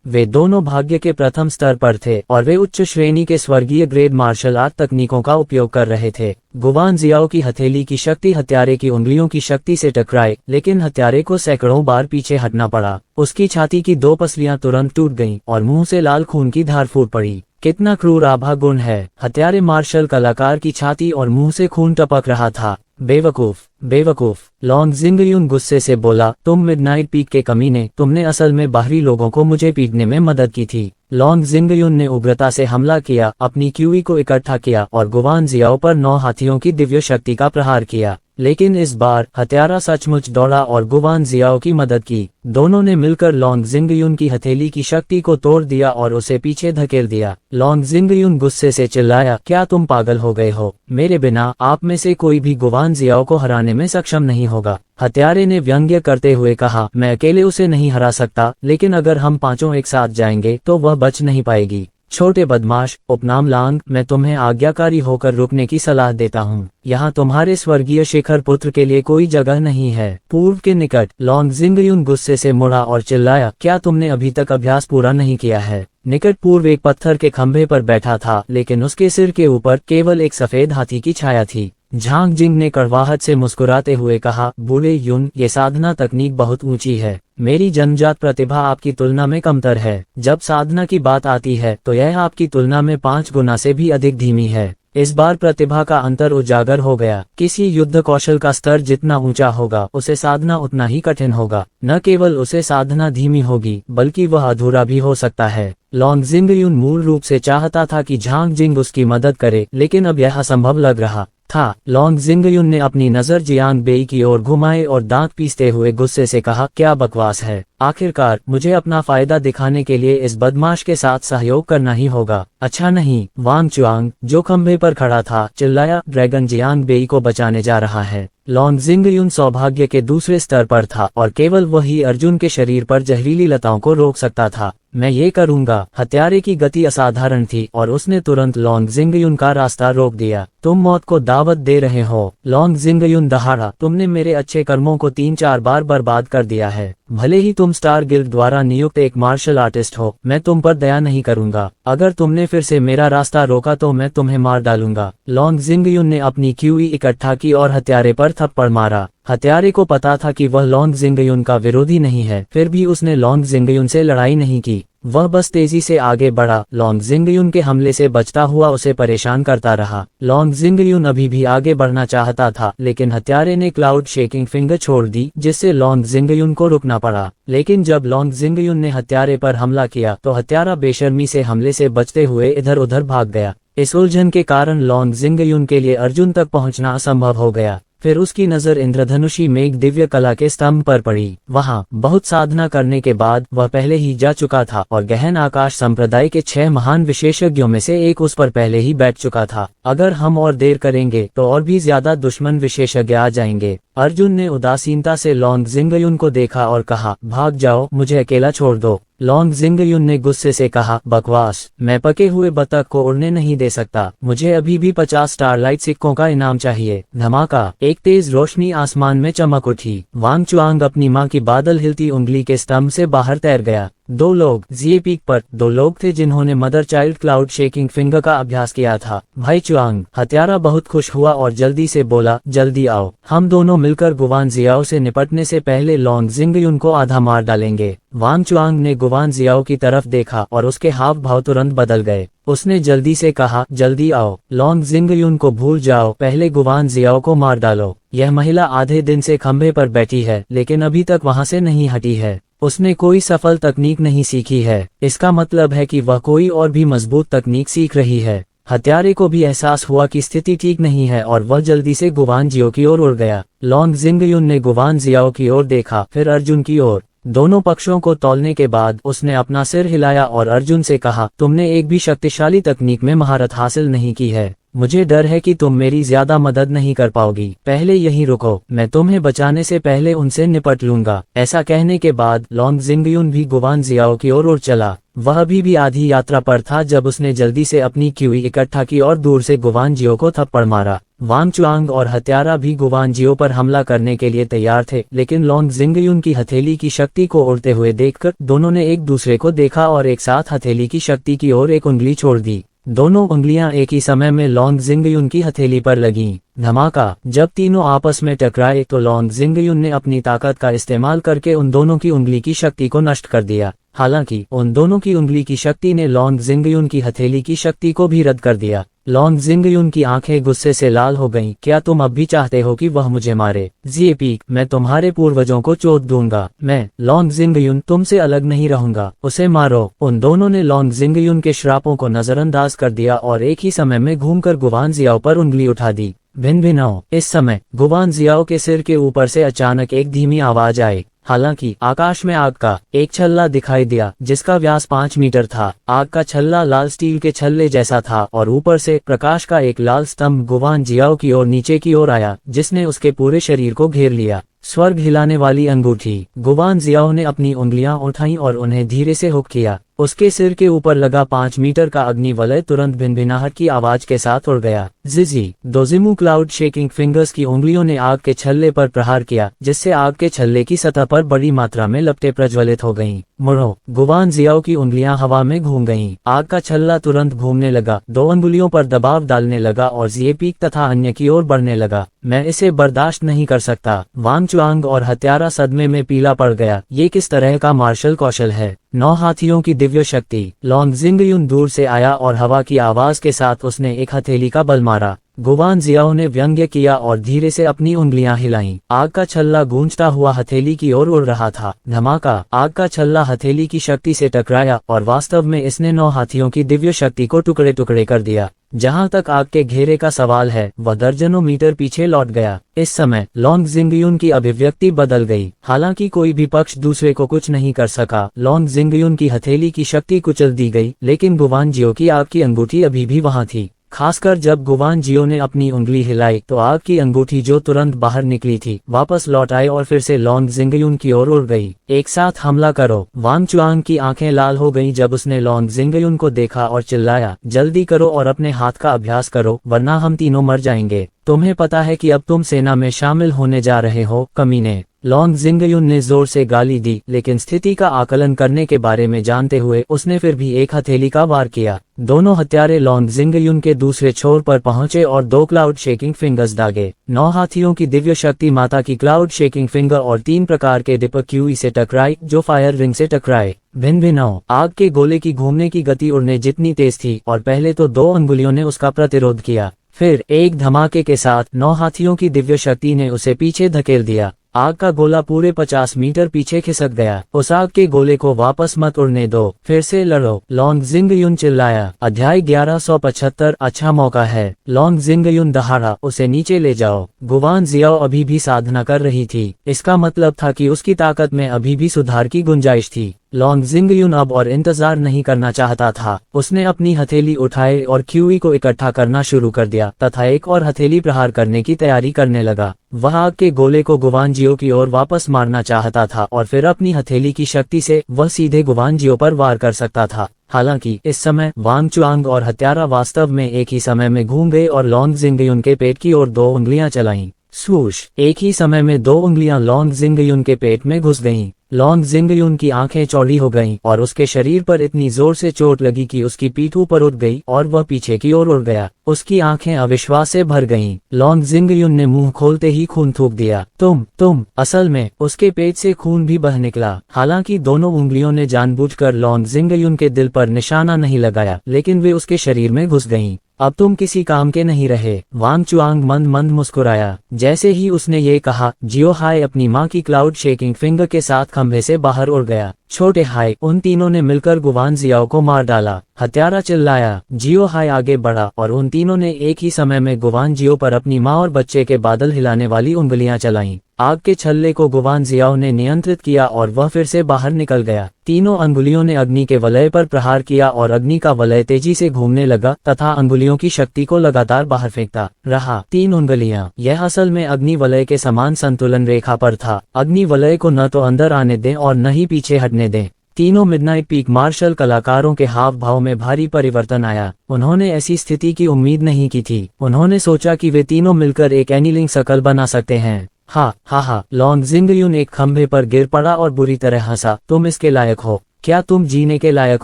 वे दोनों भाग्य के प्रथम स्तर पर थे और वे उच्च श्रेणी के स्वर्गीय ग्रेड मार्शल आर्ट तकनीकों का उपयोग कर रहे थे। गुवान जियाओ की हथेली की शक्ति हत्यारे की उंगलियों की शक्ति से टकराई, लेकिन हत्यारे को सैकड़ों बार पीछे हटना पड़ा। उसकी छाती की 2 पसलियां तुरंत टूट गईं और मुंह से लाल खून की धार फूट पड़ी। कितना क्रूर आभा गुण है। हत्यारे मार्शल कलाकार की छाती और मुंह से खून टपक रहा था। बेवकूफ, बेवकूफ, लॉन्ग जिंगयुन गुस्से से बोला, तुम मिडनाइट पीक के कमीने, तुमने असल में बाहरी लोगों को मुझे पीटने में मदद की थी। लॉन्ग जिंगयुन ने उग्रता से हमला किया, अपनी क्यूई को इकट्ठा किया और गुवान जियाओ पर 9 हाथियों की दिव्य शक्ति का प्रहार किया। लेकिन इस बार हत्यारा सचमुच दौड़ा और गुवान जियाओ की मदद की। दोनों ने मिलकर लॉन्ग जिंगयुन की हथेली की शक्ति को तोड़ दिया और उसे पीछे धकेल दिया। लॉन्ग जिंगयुन गुस्से से चिल्लाया, क्या तुम पागल हो गए हो? मेरे बिना आप में से कोई भी गुवान जियाओ को हराने में सक्षम नहीं होगा। हत्यारे ने व्यंग्य करते हुए कहा, मैं अकेले उसे नहीं हरा सकता, लेकिन अगर हम पांचों एक साथ जाएंगे तो वह बच नहीं पाएगी। छोटे बदमाश, उपनाम लांग, मैं तुम्हें आज्ञाकारी होकर रुकने की सलाह देता हूँ। यहाँ तुम्हारे स्वर्गीय शेखर पुत्र के लिए कोई जगह नहीं है। पूर्व के निकट, लॉन्ग जिंगयुन गुस्से से मुड़ा और चिल्लाया, क्या तुमने अभी तक अभ्यास पूरा नहीं किया है? निकट पूर्व एक पत्थर के खंभे पर बैठा था, लेकिन उसके सिर के ऊपर केवल एक सफेद हाथी की छाया थी। झांग जिंग ने कड़वाहट से मुस्कुराते हुए कहा, बूढ़े युन, ये साधना तकनीक बहुत ऊंची है। मेरी जन्मजात प्रतिभा आपकी तुलना में कमतर है। जब साधना की बात आती है तो यह आपकी तुलना में 5 गुना से भी अधिक धीमी है। इस बार प्रतिभा का अंतर उजागर हो गया। किसी युद्ध कौशल का स्तर जितना ऊंचा होगा, उसे साधना उतना ही कठिन होगा। न केवल उसे साधना धीमी होगी, बल्कि वह अधूरा भी हो सकता है। लॉन्ग जिंगयुन मूल रूप से चाहता था कि झांग जिंग उसकी मदद करे, लेकिन अब यह असंभव लग रहा था। लॉन्ग जिंगयुन ने अपनी नजर जियांग बेई की ओर घुमाए और दांत पीसते हुए गुस्से से कहा, क्या बकवास है। आखिरकार मुझे अपना फायदा दिखाने के लिए इस बदमाश के साथ सहयोग करना ही होगा। अच्छा नहीं। वांग चुआंग, जो खंभे पर खड़ा था, चिल्लाया, ड्रैगन जियांग बेई को बचाने जा रहा है। लॉन्ग जिंगयुन सौभाग्य के दूसरे स्तर पर था और केवल वही अर्जुन के शरीर पर जहरीली लताओं को रोक सकता था। मैं ये करूंगा। हत्यारे की गति असाधारण थी और उसने तुरंत लॉन्ग जिंगयुन का रास्ता रोक दिया। तुम मौत को दावत दे रहे हो। लॉन्ग जिंगयुन दहाड़ा, तुमने मेरे अच्छे कर्मों को 3-4 बार बर्बाद कर दिया है। भले ही तुम स्टार गिल्ड द्वारा नियुक्त एक मार्शल आर्टिस्ट हो, मैं तुम पर दया नहीं करूंगा। अगर तुमने फिर से मेरा रास्ता रोका तो मैं तुम्हें मार डालूंगा। लॉन्ग जिंगयुन ने अपनी क्यूई इकट्ठा की और हत्यारे पर थप्पड़ मारा। हत्यारे को पता था कि वह लॉन्ग जिंगयुन का विरोधी नहीं है, फिर भी उसने लॉन्ग जिंगयुन से लड़ाई नहीं की। वह बस तेजी से आगे बढ़ा। लॉन्ग जिंगयुन के हमले से बचता हुआ उसे परेशान करता रहा। लॉन्ग जिंगयुन अभी भी आगे बढ़ना चाहता था, लेकिन हत्यारे ने क्लाउड शेकिंग फिंगर छोड़ दी, जिससे लॉन्ग जिंगयुन को रुकना पड़ा। लेकिन जब लॉन्ग जिंगयुन ने हत्यारे पर हमला किया तो हत्यारा बेशर्मी से हमले से बचते हुए इधर उधर भाग गया। इस उलझन के कारण लॉन्ग जिंगयुन के लिए अर्जुन तक पहुंचना असंभव हो गया। फिर उसकी नजर इंद्रधनुषी मेघ दिव्य कला के स्तंभ पर पड़ी। वहाँ बहुत साधना करने के बाद वह पहले ही जा चुका था और गहन आकाश संप्रदाय के 6 महान विशेषज्ञों में से एक उस पर पहले ही बैठ चुका था। अगर हम और देर करेंगे तो और भी ज्यादा दुश्मन विशेषज्ञ आ जाएंगे। अर्जुन ने उदासीनता से लॉन्ग जिंगयुन को देखा और कहा, भाग जाओ, मुझे अकेला छोड़ दो। लॉन्ग जिंगयुन ने गुस्से से कहा, बकवास, मैं पके हुए बतख को उड़ने नहीं दे सकता। मुझे अभी भी 50 स्टारलाइट सिक्कों का इनाम चाहिए। धमाका, एक तेज रोशनी आसमान में चमक उठी। वांग चुआंग अपनी माँ की बादल हिलती उंगली के स्तंभ से बाहर तैर गया। 2 लोग जिए पीक पर 2 लोग थे जिन्होंने mother child cloud shaking finger का अभ्यास किया था। भाई चुआंग, हत्यारा बहुत खुश हुआ और जल्दी से बोला, जल्दी आओ, हम दोनों मिलकर गुवान जियाओ से निपटने से पहले लॉन्ग जिंगयुन को आधा मार डालेंगे। वांग चुआंग ने गुवान जियाओ की तरफ देखा और उसके हाव भाव तुरंत बदल गए। उसने जल्दी से कहा, जल्दी आओ, लॉन्ग जिंगयुन को भूल जाओ, पहले गुवान जियाओ को मार डालो। यह महिला आधे दिन से खंभे पर बैठी है लेकिन अभी तक वहां से नहीं हटी है। उसने कोई सफल तकनीक नहीं सीखी है। इसका मतलब है कि वह कोई और भी मजबूत तकनीक सीख रही है। हत्यारे को भी एहसास हुआ कि स्थिति ठीक नहीं है और वह जल्दी से गुवान जियो की ओर उड़ गया। लॉन्ग जिंगयुन ने गुवान जियाओ की ओर देखा, फिर अर्जुन की ओर। दोनों पक्षों को तौलने के बाद उसने अपना सिर हिलाया और अर्जुन से कहा, तुमने एक भी शक्तिशाली तकनीक में महारत हासिल नहीं की है। मुझे डर है कि तुम मेरी ज्यादा मदद नहीं कर पाओगी। पहले यहीं रुको, मैं तुम्हें बचाने से पहले उनसे निपट लूंगा। ऐसा कहने के बाद लॉन्ग जिंगयुन भी गुवान जियाओ की ओर उड़ चला। वह अभी भी आधी यात्रा पर था जब उसने जल्दी से अपनी क्यूई इकट्ठा की और दूर से गुवान जियो को थप्पड़ मारा। वांग चुआंग और हत्यारा भी गुवान जियो पर हमला करने के लिए तैयार थे, लेकिन लॉन्ग जिंगयुन की हथेली की शक्ति को उड़ते हुए देखकर दोनों ने एक दूसरे को देखा और एक साथ हथेली की शक्ति की ओर एक उंगली छोड़ दी। दोनों उंगलियां एक ही समय में लॉन्ग जिंगयुन की हथेली पर लगीं। धमाका, जब तीनों आपस में टकराए तो लॉन्ग जिंगयुन ने अपनी ताकत का इस्तेमाल करके उन दोनों की उंगली की शक्ति को नष्ट कर दिया। हालांकि उन दोनों की उंगली की शक्ति ने लॉन्ग जिंगयुन की हथेली की शक्ति को भी रद्द कर दिया। लॉन्ग जिंगयुन की आंखें गुस्से से लाल हो गईं। क्या तुम अब भी चाहते हो कि वह मुझे मारे? जिए पीक, मैं तुम्हारे पूर्वजों को चोट दूंगा। मैं लॉन्ग जिंगयुन तुमसे अलग नहीं रहूंगा, उसे मारो। उन दोनों ने लॉन्ग जिंगयुन के श्रापों को नजरअंदाज कर दिया और एक ही समय में घूमकर गुवान जियाओ पर उंगली उठा दी। भिन भिनाओ, इस समय गुवान जियाओ के सिर के ऊपर से अचानक एक धीमी आवाज आई। हालांकि आकाश में आग का एक छल्ला दिखाई दिया जिसका व्यास 5 मीटर था। आग का छल्ला लाल स्टील के छल्ले जैसा था और ऊपर से प्रकाश का एक लाल स्तंभ गुवान जियाओ की ओर नीचे की ओर आया, जिसने उसके पूरे शरीर को घेर लिया। स्वर्ग हिलाने वाली अंगूठी। गुवान जियाओ ने अपनी उंगलियां उठाईं और उन्हें धीरे से हुक किया। उसके सिर के ऊपर लगा 5 मीटर का अग्निवलय तुरंत भिनभिनाहट की आवाज के साथ उड़ गया। जिजी दोजिमू क्लाउड शेकिंग फिंगर्स की उंगलियों ने आग के छल्ले पर प्रहार किया, जिससे आग के छल्ले की सतह पर बड़ी मात्रा में लपटें प्रज्वलित हो गईं। मुड़ो, गुवान जियाओ की उंगलियां हवा में घूम गईं। आग का छल्ला तुरंत घूमने लगा, 2 अंगुलियों पर दबाव डालने लगा और जिए पीक तथा अन्य की ओर बढ़ने लगा। मैं इसे बर्दाश्त नहीं कर सकता। वांग चुआंग और हत्यारा सदमे में पीला पड़ गया। ये किस तरह का मार्शल कौशल है? 9 हाथियों की दिव्य शक्ति। लॉन्ग जिंगयुन दूर से आया और हवा की आवाज के साथ उसने एक हथेली का बल मारा। गुवान जियाओ ने व्यंग्य किया और धीरे से अपनी उंगलियां हिलाईं। आग का छल्ला गूंजता हुआ हथेली की ओर उड़ रहा था। धमाका, आग का छल्ला हथेली की शक्ति से टकराया और वास्तव में इसने 9 हाथियों की दिव्य शक्ति को टुकड़े टुकड़े कर दिया। जहां तक आग के घेरे का सवाल है, वह दर्जनों मीटर पीछे लौट गया। इस समय लॉन्ग जिंगयुन की अभिव्यक्ति बदल गई। हालांकि कोई भी पक्ष दूसरे को कुछ नहीं कर सका। लॉन्ग जिंगयुन की हथेली की शक्ति कुचल दी गई, लेकिन गुवान जियो की आग की अंगूठी अभी भी वहां थी। खासकर जब गुवान जियो ने अपनी उंगली हिलाई तो आग की अंगूठी जो तुरंत बाहर निकली थी वापस लौट आई और फिर से लॉन्ग जिंगयुन की ओर उड़ गई। एक साथ हमला करो। वांग चुआंग की आंखें लाल हो गईं जब उसने लॉन्ग जिंगयुन को देखा और चिल्लाया, जल्दी करो और अपने हाथ का अभ्यास करो, वरना हम तीनों मर जाएंगे। तुम्हें पता है कि अब तुम सेना में शामिल होने जा रहे हो, कमीने। लॉन्ग जिंगयुन ने जोर से गाली दी, लेकिन स्थिति का आकलन करने के बारे में जानते हुए उसने फिर भी एक हथेली का वार किया। दोनों हत्यारे लॉन्ग जिंगयुन के दूसरे छोर पर पहुंचे और 2 क्लाउड शेकिंग फिंगर्स दागे। 9 हाथियों की दिव्य शक्ति माता की क्लाउड शेकिंग फिंगर और 3 प्रकार के दीपक क्यूई से टकराई, जो फायर रिंग से टकराए। भिन भिनाओ, आग के गोले की घूमने की गति उड़ने जितनी तेज थी और पहले तो 2 अंगुलियों ने उसका प्रतिरोध किया, फिर एक धमाके के साथ 9 हाथियों की दिव्य शक्ति ने उसे पीछे धकेल दिया। आग का गोला पूरे 50 मीटर पीछे खिसक गया। उस आग के गोले को वापस मत उड़ने दो, फिर से लड़ो, लॉन्ग जिंगयुन चिल्लाया। अध्याय 1175 अच्छा मौका है। लॉन्ग जिंगयुन दहाड़ा, उसे नीचे ले जाओ। गुवान जियाओ अभी भी साधना कर रही थी। इसका मतलब था कि उसकी ताकत में अभी भी सुधार की गुंजाइश थी। लॉन्ग जिंगयुन अब और इंतजार नहीं करना चाहता था। उसने अपनी हथेली उठाई और क्यूई को इकट्ठा करना शुरू कर दिया तथा एक और हथेली प्रहार करने की तैयारी करने लगा। वह आग के गोले को गुवानजियो की ओर वापस मारना चाहता था और फिर अपनी हथेली की शक्ति से वह सीधे गुवानजियो पर वार कर सकता था। हालांकि इस समय वांग चुआंग और हत्यारा वास्तव में एक ही समय में घूम गए और लॉन्ग जिंगयुन के पेट की ओर 2 उंगलियां चलाईं। स्वूश, एक ही समय में 2 उंगलियां लॉन्ग जिंगयुन के पेट में घुस गईं। लॉन्ग जिंगयुन की आंखें चौड़ी हो गईं और उसके शरीर पर इतनी जोर से चोट लगी कि उसकी पीठ ऊपर उठ गई और वह पीछे की ओर उड़ गया। उसकी आंखें अविश्वास से भर गईं। लॉन्ग जिंगयुन ने मुंह खोलते ही खून थूक दिया। तुम असल में उसके पेट से खून भी बह निकला। हालांकि दोनों उंगलियों ने जानबूझकर लॉन्ग जिंगयुन के दिल पर निशाना नहीं लगाया, लेकिन वे उसके शरीर में घुस गईं। अब तुम किसी काम के नहीं रहे। वांग चुआंग मंद मंद मुस्कुराया। जैसे ही उसने ये कहा, जियो हाय अपनी माँ की क्लाउड शेकिंग फिंगर के साथ खंभे से बाहर उड़ गया। छोटे हाय, उन तीनों ने मिलकर गुवान जियाओ को मार डाला। हत्यारा चिल्लाया। जियो हाय आगे बढ़ा और उन तीनों ने एक ही समय में गुवान जियो पर अपनी माँ और बच्चे के बादल हिलाने वाली उंगलियां चलाईं। आग के छल्ले को गुवान जियाओ ने नियंत्रित किया और वह फिर से बाहर निकल गया। तीनों अंगुलियों ने अग्नि के वलय पर प्रहार किया और अग्नि का वलय तेजी से घूमने लगा तथा अंगुलियों की शक्ति को लगातार बाहर फेंकता रहा। 3 उंगलियां, यह असल में अग्नि वलय के समान संतुलन रेखा पर था। अग्नि वलय को न तो अंदर आने दें और न ही पीछे हटने दें। तीनों मिडनाइट पीक मार्शल कलाकारों के हाव भाव में भारी परिवर्तन आया। उन्होंने ऐसी स्थिति की उम्मीद नहीं की थी। उन्होंने सोचा कि वे तीनों मिलकर एक एनीलिंग सर्कल बना सकते हैं। हा, लॉन्ग जिंगयुन एक खंभे पर गिर पड़ा और बुरी तरह हंसा। तुम इसके लायक हो? क्या तुम जीने के लायक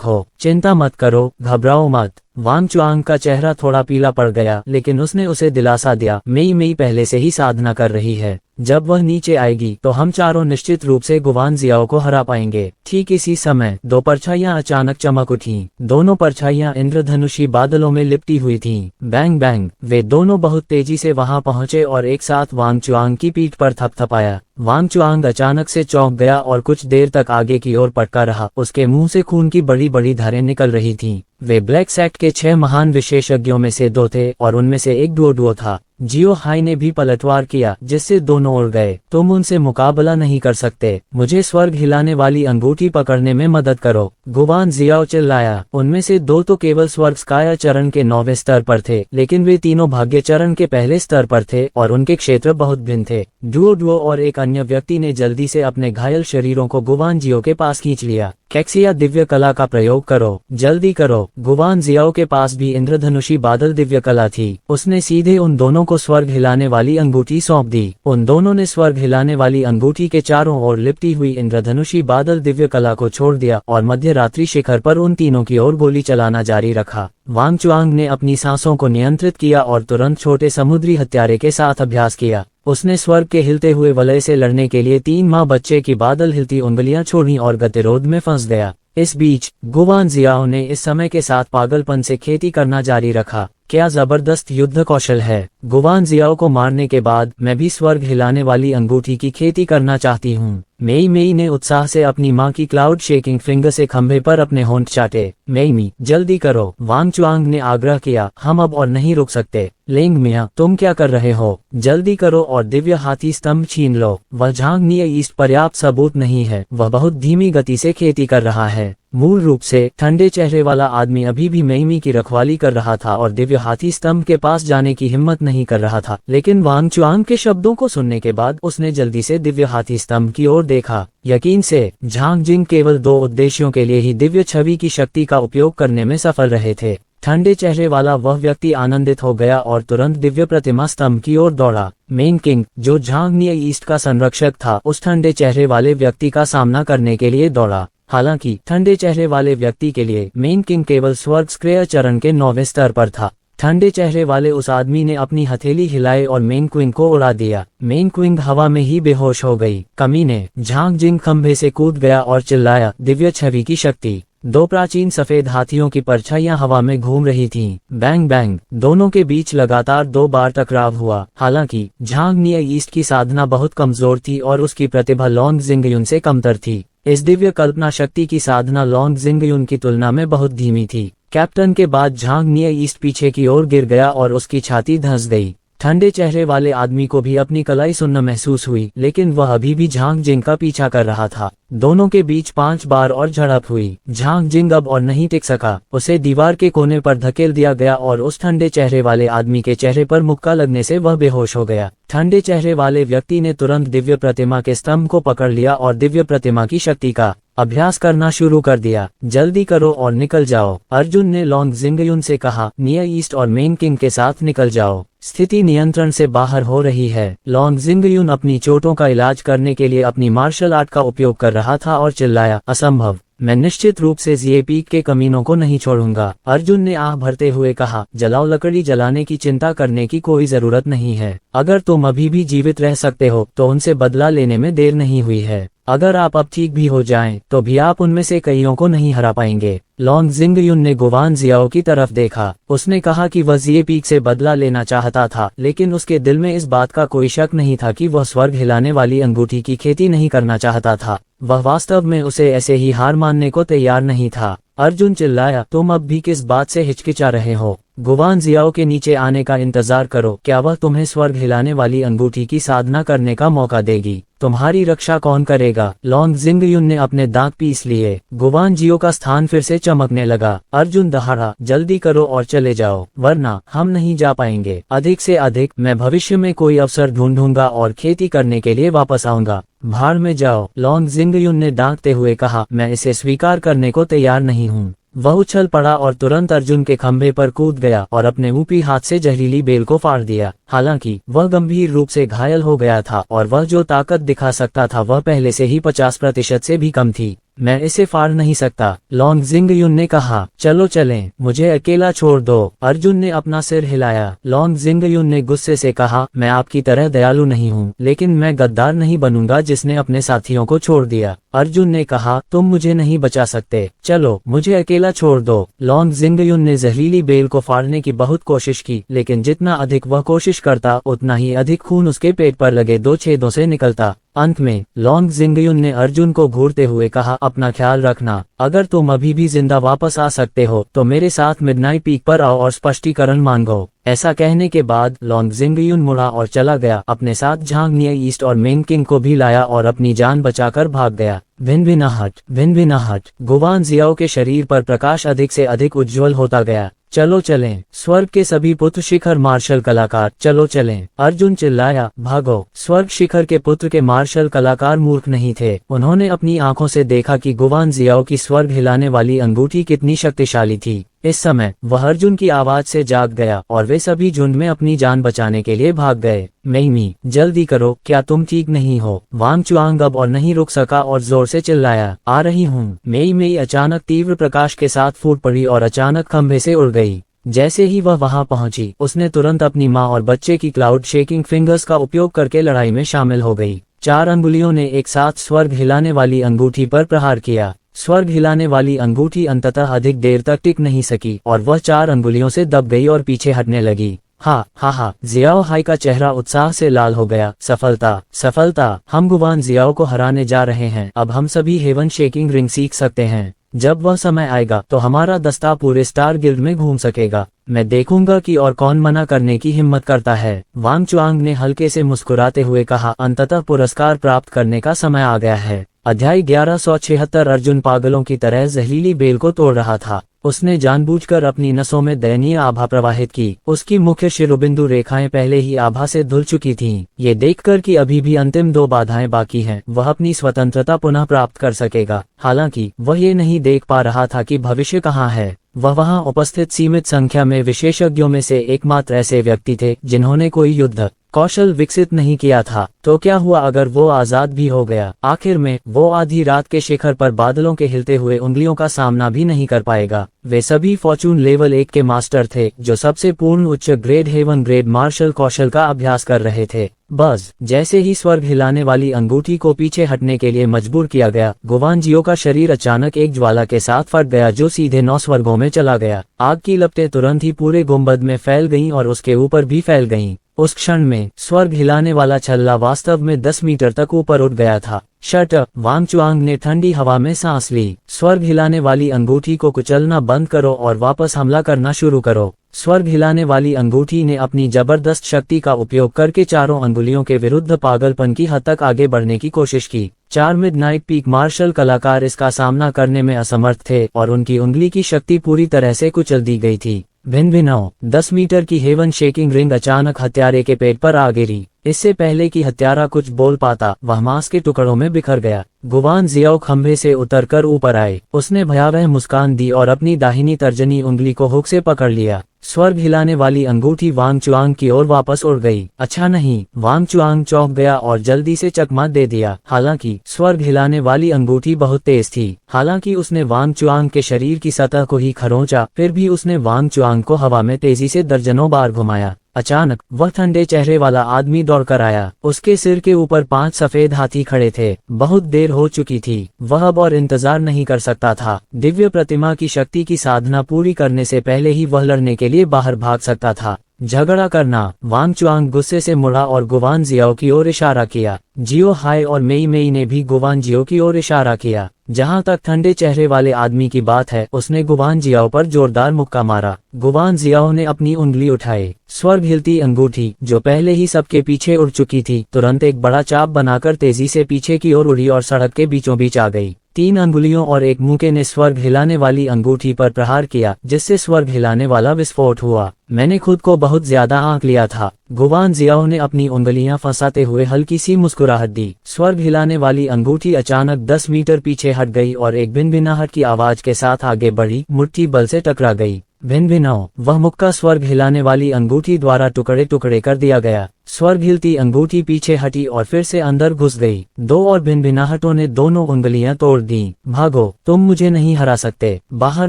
हो? चिंता मत करो, घबराओ मत। वांग चुआंग का चेहरा थोड़ा पीला पड़ गया, लेकिन उसने उसे दिलासा दिया, मेई पहले से ही साधना कर रही है। जब वह नीचे आएगी तो हम चारों निश्चित रूप से गुवान जियाओ को हरा पाएंगे। ठीक इसी समय 2 परछाइयां अचानक चमक उठीं। दोनों परछाइयां इंद्रधनुषी बादलों में लिपटी हुई थीं। बैंग बैंग, वे दोनों बहुत तेजी से वहां पहुंचे और एक साथ वांग चुआंग की पीठ पर थपथपाया। वांग चुआंग अचानक से चौंक गया और कुछ देर तक आगे की ओर पटका रहा। उसके मुंह से खून की बड़ी बड़ी धारें निकल रही थीं। वे ब्लैक सेक्ट के 6 महान विशेषज्ञों में से 2 थे और उनमें से एक डुओ था। जियो हाई ने भी पलटवार किया, जिससे दोनों उड़ गए। तुम उनसे मुकाबला नहीं कर सकते। मुझे स्वर्ग हिलाने वाली अंगूठी पकड़ने में मदद करो, गुवान जियाओ चिल्लाया। उनमें से 2 तो केवल स्वर्गस्काय चरण के 9वें स्तर पर थे, लेकिन वे तीनों भाग्य चरण के पहले स्तर पर थे और उनके क्षेत्र बहुत भिन्न थे। डुओ और एक अन्य व्यक्ति ने जल्दी से अपने घायल शरीरों को गुवान जियो के पास खींच लिया। कैक्सिया दिव्य कला का प्रयोग करो, जल्दी करो। गुवान जियाओ के पास भी इंद्रधनुषी बादल दिव्य कला थी। उसने सीधे उन दोनों को स्वर्ग हिलाने वाली अंगूठी सौंप दी। उन दोनों ने स्वर्ग हिलाने वाली अंगूठी के चारों ओर लिपटी हुई इंद्रधनुषी बादल दिव्य कला को छोड़ दिया और मध्य रात्रि शिखर पर उन तीनों की ओर गोली चलाना जारी रखा। वांग चुआंग ने अपनी सांसों को नियंत्रित किया और तुरंत छोटे समुद्री हत्यारे के साथ अभ्यास किया। उसने स्वर्ग के हिलते हुए वलय से लड़ने के लिए 3 माह बच्चे की बादल हिलती उंगलियां छोड़ी और गतिरोध में फंस गया। इस बीच गुवान जियाओ ने इस समय के साथ पागलपन से खेती करना जारी रखा। क्या जबरदस्त युद्ध कौशल है। गुवान जियाओ को मारने के बाद मैं भी स्वर्ग हिलाने वाली अंगूठी की खेती करना चाहती हूँ। मेई ने उत्साह से अपनी माँ की क्लाउड शेकिंग फिंगर से खंभे पर अपने होंठ चाटे। मेई जल्दी करो, वांग चुआंग ने आग्रह किया। हम अब और नहीं रुक सकते। लेंग मिया, तुम क्या कर रहे हो? जल्दी करो और दिव्य हाथी स्तंभ छीन लो। वह झांग निये ईस्ट पर्याप्त सबूत नहीं है। वह बहुत धीमी गति से खेती कर रहा है। मूल रूप से ठंडे चेहरे वाला आदमी अभी भी मेई की रखवाली कर रहा था और दिव्य हाथी स्तंभ के पास जाने की हिम्मत नहीं कर रहा था। लेकिन वांग चुआंग के शब्दों को सुनने के बाद उसने जल्दी से दिव्य हाथी स्तंभ की ओर देखा। यकीन से झांग जिंग केवल 2 उद्देश्यों के लिए ही दिव्य छवि की शक्ति का उपयोग करने में सफल रहे थे। ठंडे चेहरे वाला वह व्यक्ति आनंदित हो गया और तुरंत दिव्य प्रतिमा स्तंभ की ओर दौड़ा। मेन किंग, जो झांग निये ईस्ट का संरक्षक था, उस ठंडे चेहरे वाले व्यक्ति का सामना करने के लिए दौड़ा। हालांकि ठंडे चेहरे वाले व्यक्ति के लिए मेन किंग केवल स्वर्गस्क्रिय चरण के 9वें स्तर पर था। ठंडे चेहरे वाले उस आदमी ने अपनी हथेली हिलाई और मेन क्विंग को उड़ा दिया। मेन क्विंग हवा में ही बेहोश हो गई। कमीने, झांग जिंग खंभे से कूद गया और चिल्लाया, दिव्य छवि की शक्ति। दो प्राचीन सफेद हाथियों की परछाइयां हवा में घूम रही थीं। बैंग बैंग, दोनों के बीच लगातार 2 बार टकराव हुआ। हालांकि झांग निये ईस्ट की साधना बहुत कमजोर थी और उसकी प्रतिभा लॉन्ग जिंगयुन से कमतर थी। इस दिव्य कल्पना शक्ति की साधना लॉन्ग जिंगयुन की तुलना में बहुत धीमी थी। कैप्टन के बाद झांग निये ईस्ट पीछे की ओर गिर गया और उसकी छाती धंस गई। ठंडे चेहरे वाले आदमी को भी अपनी कलाई सुन्न महसूस हुई, लेकिन वह अभी भी झांग जिंग का पीछा कर रहा था। दोनों के बीच 5 बार और झड़प हुई। झांग जिंग अब और नहीं टिक सका, उसे दीवार के कोने पर धकेल दिया गया और उस ठंडे चेहरे वाले आदमी के चेहरे पर मुक्का लगने से वह बेहोश हो गया। ठंडे चेहरे वाले व्यक्ति ने तुरंत दिव्य प्रतिमा के स्तंभ को पकड़ लिया और दिव्य प्रतिमा की शक्ति का अभ्यास करना शुरू कर दिया। जल्दी करो और निकल जाओ, अर्जुन ने लॉन्ग जिंगयुन से कहा। निये ईस्ट और मेन किंग के साथ निकल जाओ, स्थिति नियंत्रण से बाहर हो रही है। लॉन्ग जिंगयुन अपनी चोटों का इलाज करने के लिए अपनी मार्शल आर्ट का उपयोग कर रहा था और चिल्लाया, असंभव, मैं निश्चित रूप से ज़िए पीक के कमीनों को नहीं छोड़ूंगा। अर्जुन ने आह भरते हुए कहा, जलाओ, लकड़ी जलाने की चिंता करने की कोई जरूरत नहीं है। अगर तुम अभी भी जीवित रह सकते हो तो उनसे बदला लेने में देर नहीं हुई है। अगर आप अब ठीक भी हो जाएं, तो भी आप उनमें से कईयों को नहीं हरा पाएंगे। लॉन्ग जिंगयुन ने गुवान जियाओ की तरफ देखा। उसने कहा कि वह ज़िए पीक से बदला लेना चाहता था, लेकिन उसके दिल में इस बात का कोई शक नहीं था कि वह स्वर्ग हिलाने वाली अंगूठी की खेती नहीं करना चाहता था। वह वास्तव में उसे ऐसे ही हार मानने को तैयार नहीं था। अर्जुन चिल्लाया, तुम अब भी किस बात से हिचकिचा रहे हो? गुवान जियाओ के नीचे आने का इंतजार करो, क्या वह तुम्हें स्वर्ग हिलाने वाली अंगूठी की साधना करने का मौका देगी? तुम्हारी रक्षा कौन करेगा? लॉन्ग जिंगयुन ने अपने दांत पीस लिए। गुवान जियो का स्थान फिर से चमकने लगा। अर्जुन दहाड़ा, जल्दी करो और चले जाओ, वरना हम नहीं जा पाएंगे। अधिक से अधिक, मैं भविष्य में कोई अवसर ढूंढूंगा और खेती करने के लिए वापस आऊंगा। भाड़ में जाओ, लॉन्ग जिंगयुन ने दांतते हुए कहा, मैं इसे स्वीकार करने को तैयार नहीं हूँ। वह उछल पड़ा और तुरंत अर्जुन के खंभे पर कूद गया और अपने ऊपरी हाथ से जहरीली बेल को फाड़ दिया। हालांकि वह गंभीर रूप से घायल हो गया था और वह जो ताकत दिखा सकता था वह पहले से ही 50% से भी कम थी। मैं इसे फाड़ नहीं सकता, लॉन्ग जिंगयुन ने कहा। चलो चलें, मुझे अकेला छोड़ दो। अर्जुन ने अपना सिर हिलाया। लॉन्ग जिंगयुन ने गुस्से से कहा, मैं आपकी तरह दयालु नहीं हूँ, लेकिन मैं गद्दार नहीं बनूंगा जिसने अपने साथियों को छोड़ दिया। अर्जुन ने कहा, तुम मुझे नहीं बचा सकते, चलो मुझे अकेला छोड़ दो। लॉन्ग जिंगयुन ने जहरीली बेल को फाड़ने की बहुत कोशिश की, लेकिन जितना अधिक वह कोशिश करता उतना ही अधिक खून उसके पेट पर लगे 2 छेदों से निकलता। अंत में लॉन्ग जिंगयुन ने अर्जुन को घूरते हुए कहा, अपना ख्याल रखना। अगर तुम अभी भी जिंदा वापस आ सकते हो तो मेरे साथ मिडनाइट पीक पर आओ और स्पष्टीकरण मांगो। ऐसा कहने के बाद लॉन्ग जिंगयुन मुड़ा और चला गया। अपने साथ झांग निये ईस्ट और मेन किंग को भी लाया और अपनी जान बचाकर भाग गया। भिनभिनाहट, गुवान जियाओ के शरीर पर प्रकाश अधिक से अधिक उज्ज्वल होता गया। चलो चलें, स्वर्ग के सभी पुत्र शिखर मार्शल कलाकार, चलो चलें। अर्जुन चिल्लाया, भागो। स्वर्ग शिखर के पुत्र के मार्शल कलाकार मूर्ख नहीं थे। उन्होंने अपनी आंखों से देखा कि गुवान जियाओ की स्वर्ग हिलाने वाली अंगूठी कितनी शक्तिशाली थी। इस समय वह अर्जुन की आवाज से जाग गया और वे सभी झुंड में अपनी जान बचाने के लिए भाग गए। मेइमी, जल्दी करो, क्या तुम ठीक नहीं हो? वांग चुआंग अब और नहीं रुक सका और जोर से चिल्लाया, आ रही हूँ। मेई अचानक तीव्र प्रकाश के साथ फूट पड़ी और अचानक खंभे से उड़ गई। जैसे ही वह वहां पहुंची, उसने तुरंत अपनी माँ और बच्चे की क्लाउड शेकिंग फिंगर्स का उपयोग करके लड़ाई में शामिल हो गई। 4 अंगुलियों ने एक साथ स्वर्ग हिलाने वाली अंगूठी पर प्रहार किया। स्वर्ग हिलाने वाली अंगूठी अंततः अधिक देर तक टिक नहीं सकी और वह 4 अंगुलियों से दब गई और पीछे हटने लगी। हा, जियाओ हाई का चेहरा उत्साह से लाल हो गया। सफलता, हम गुवान जियाओ को हराने जा रहे हैं। अब हम सभी हेवन शेकिंग रिंग सीख सकते हैं। जब वह समय आएगा तो हमारा दस्ता पूरे स्टार गिल्ड में घूम सकेगा। मैं देखूंगा कि और कौन मना करने की हिम्मत करता है। वांग चुआंग ने हल्के से मुस्कुराते हुए कहा, अंततः पुरस्कार प्राप्त करने का समय आ गया है। अध्याय 1176। अर्जुन पागलों की तरह जहरीली बेल को तोड़ रहा था। उसने जानबूझकर अपनी नसों में दयनीय आभा प्रवाहित की। उसकी मुख्य शिरोबिंदु रेखाएं पहले ही आभा से धुल चुकी थीं। ये देखकर कि अभी भी अंतिम 2 बाधाएं बाकी हैं, वह अपनी स्वतंत्रता पुनः प्राप्त कर सकेगा। हालांकि वह ये नहीं देख पा रहा था कि भविष्य कहाँ है। वह वहां उपस्थित सीमित संख्या में विशेषज्ञों में से एकमात्र ऐसे व्यक्ति थे जिन्होंने कोई युद्ध कौशल विकसित नहीं किया था, तो क्या हुआ अगर वो आजाद भी हो गया? आखिर में वो आधी रात के शिखर पर बादलों के हिलते हुए उंगलियों का सामना भी नहीं कर पाएगा। वे सभी फॉर्चून लेवल 1 के मास्टर थे, जो सबसे पूर्ण उच्च ग्रेड हेवन ग्रेड मार्शल कौशल का अभ्यास कर रहे थे। बस जैसे ही स्वर्ग हिलाने वाली अंगूठी को पीछे हटने के लिए मजबूर किया गया, गुवांजियो का शरीर अचानक एक ज्वाला के साथ फट गया, जो सीधे 9 स्वर्गों में चला गया। आग की लपटें तुरंत ही पूरे गुंबद में फैल गईं और उसके ऊपर भी फैल गईं। उस क्षण में स्वर्ग हिलाने वाला छल्ला वास्तव में 10 मीटर तक ऊपर उठ गया था। Shut up! वांगचुआंग ने ठंडी हवा में सांस ली। स्वर्ग हिलाने वाली अंगूठी को कुचलना बंद करो और वापस हमला करना शुरू करो। स्वर्ग हिलाने वाली अंगूठी ने अपनी जबरदस्त शक्ति का उपयोग करके चारों अंगुलियों के विरुद्ध पागलपन की हद तक आगे बढ़ने की कोशिश की। 4 मिडनाइट पीक मार्शल कलाकार इसका सामना करने में असमर्थ थे और उनकी उंगली की शक्ति पूरी तरह से कुचल दी गई थी। भिन्न 10 मीटर की हेवन शेकिंग रिंग अचानक हत्यारे के पेट पर आ गिरी। इससे पहले कि हत्यारा कुछ बोल पाता, वह मांस के टुकड़ों में बिखर गया। गुवांजियो खंभे से उतरकर ऊपर आए। उसने भयावह मुस्कान दी और अपनी दाहिनी तर्जनी उंगली को हुक से पकड़ लिया। स्वर्ग हिलाने वाली अंगूठी वांगचुआंग की ओर वापस उड़ गई। अच्छा नहीं! वांगचुआंग चौंक गया और जल्दी से चकमा दे दिया। हालांकि स्वर्ग हिलाने वाली अंगूठी बहुत तेज थी। हालांकि उसने वांगचुआंग के शरीर की सतह को ही खरोंचा, फिर भी उसने वांगचुआंग को हवा में तेजी से दर्जनों बार घुमाया। अचानक वह ठंडे चेहरे वाला आदमी दौड़कर आया। उसके सिर के ऊपर 5 सफेद हाथी खड़े थे। बहुत देर हो चुकी थी, वह अब और इंतजार नहीं कर सकता था। दिव्य प्रतिमा की शक्ति की साधना पूरी करने से पहले ही वह लड़ने के लिए बाहर भाग सकता था। झगड़ा करना! वांगचुआंग गुस्से से मुड़ा और गुवांजियो की ओर इशारा किया। जियो हाय और मेई मेई ने भी गुवांजियो की ओर इशारा किया। जहां तक ठंडे चेहरे वाले आदमी की बात है, उसने गुवांजियो पर जोरदार मुक्का मारा। गुवांजियो ने अपनी उंगली उठाई। स्वर्ग हिलती अंगूठी, जो पहले ही सबके पीछे उड़ चुकी थी, तुरंत एक बड़ा चाप बनाकर तेजी से पीछे की ओर उड़ी और सड़क के बीचों बीच आ गई। 3 अंगुलियों और एक मुक्के ने स्वर्ग हिलाने वाली अंगूठी पर प्रहार किया, जिससे स्वर्ग हिलाने वाला विस्फोट हुआ। मैंने खुद को बहुत ज्यादा आंक लिया था। गुवांजियो ने अपनी उंगलियां फंसाते हुए हल्की सी मुस्कुराहट दी। स्वर्ग हिलाने वाली अंगूठी अचानक 10 मीटर पीछे हट गई और एक भिनभिनाहट की आवाज के साथ आगे बढ़ी, मुट्ठी बल से टकरा गई। भिनभिनाओ! वह मुक्का स्वर्ग हिलाने वाली अंगूठी द्वारा टुकड़े टुकड़े कर दिया गया। स्वर्ग हिलती अंगूठी पीछे हटी और फिर से अंदर घुस गई। 2 और भिनभिनाहटों ने दोनों उंगलियां तोड़ दी। भागो! तुम मुझे नहीं हरा सकते। बाहर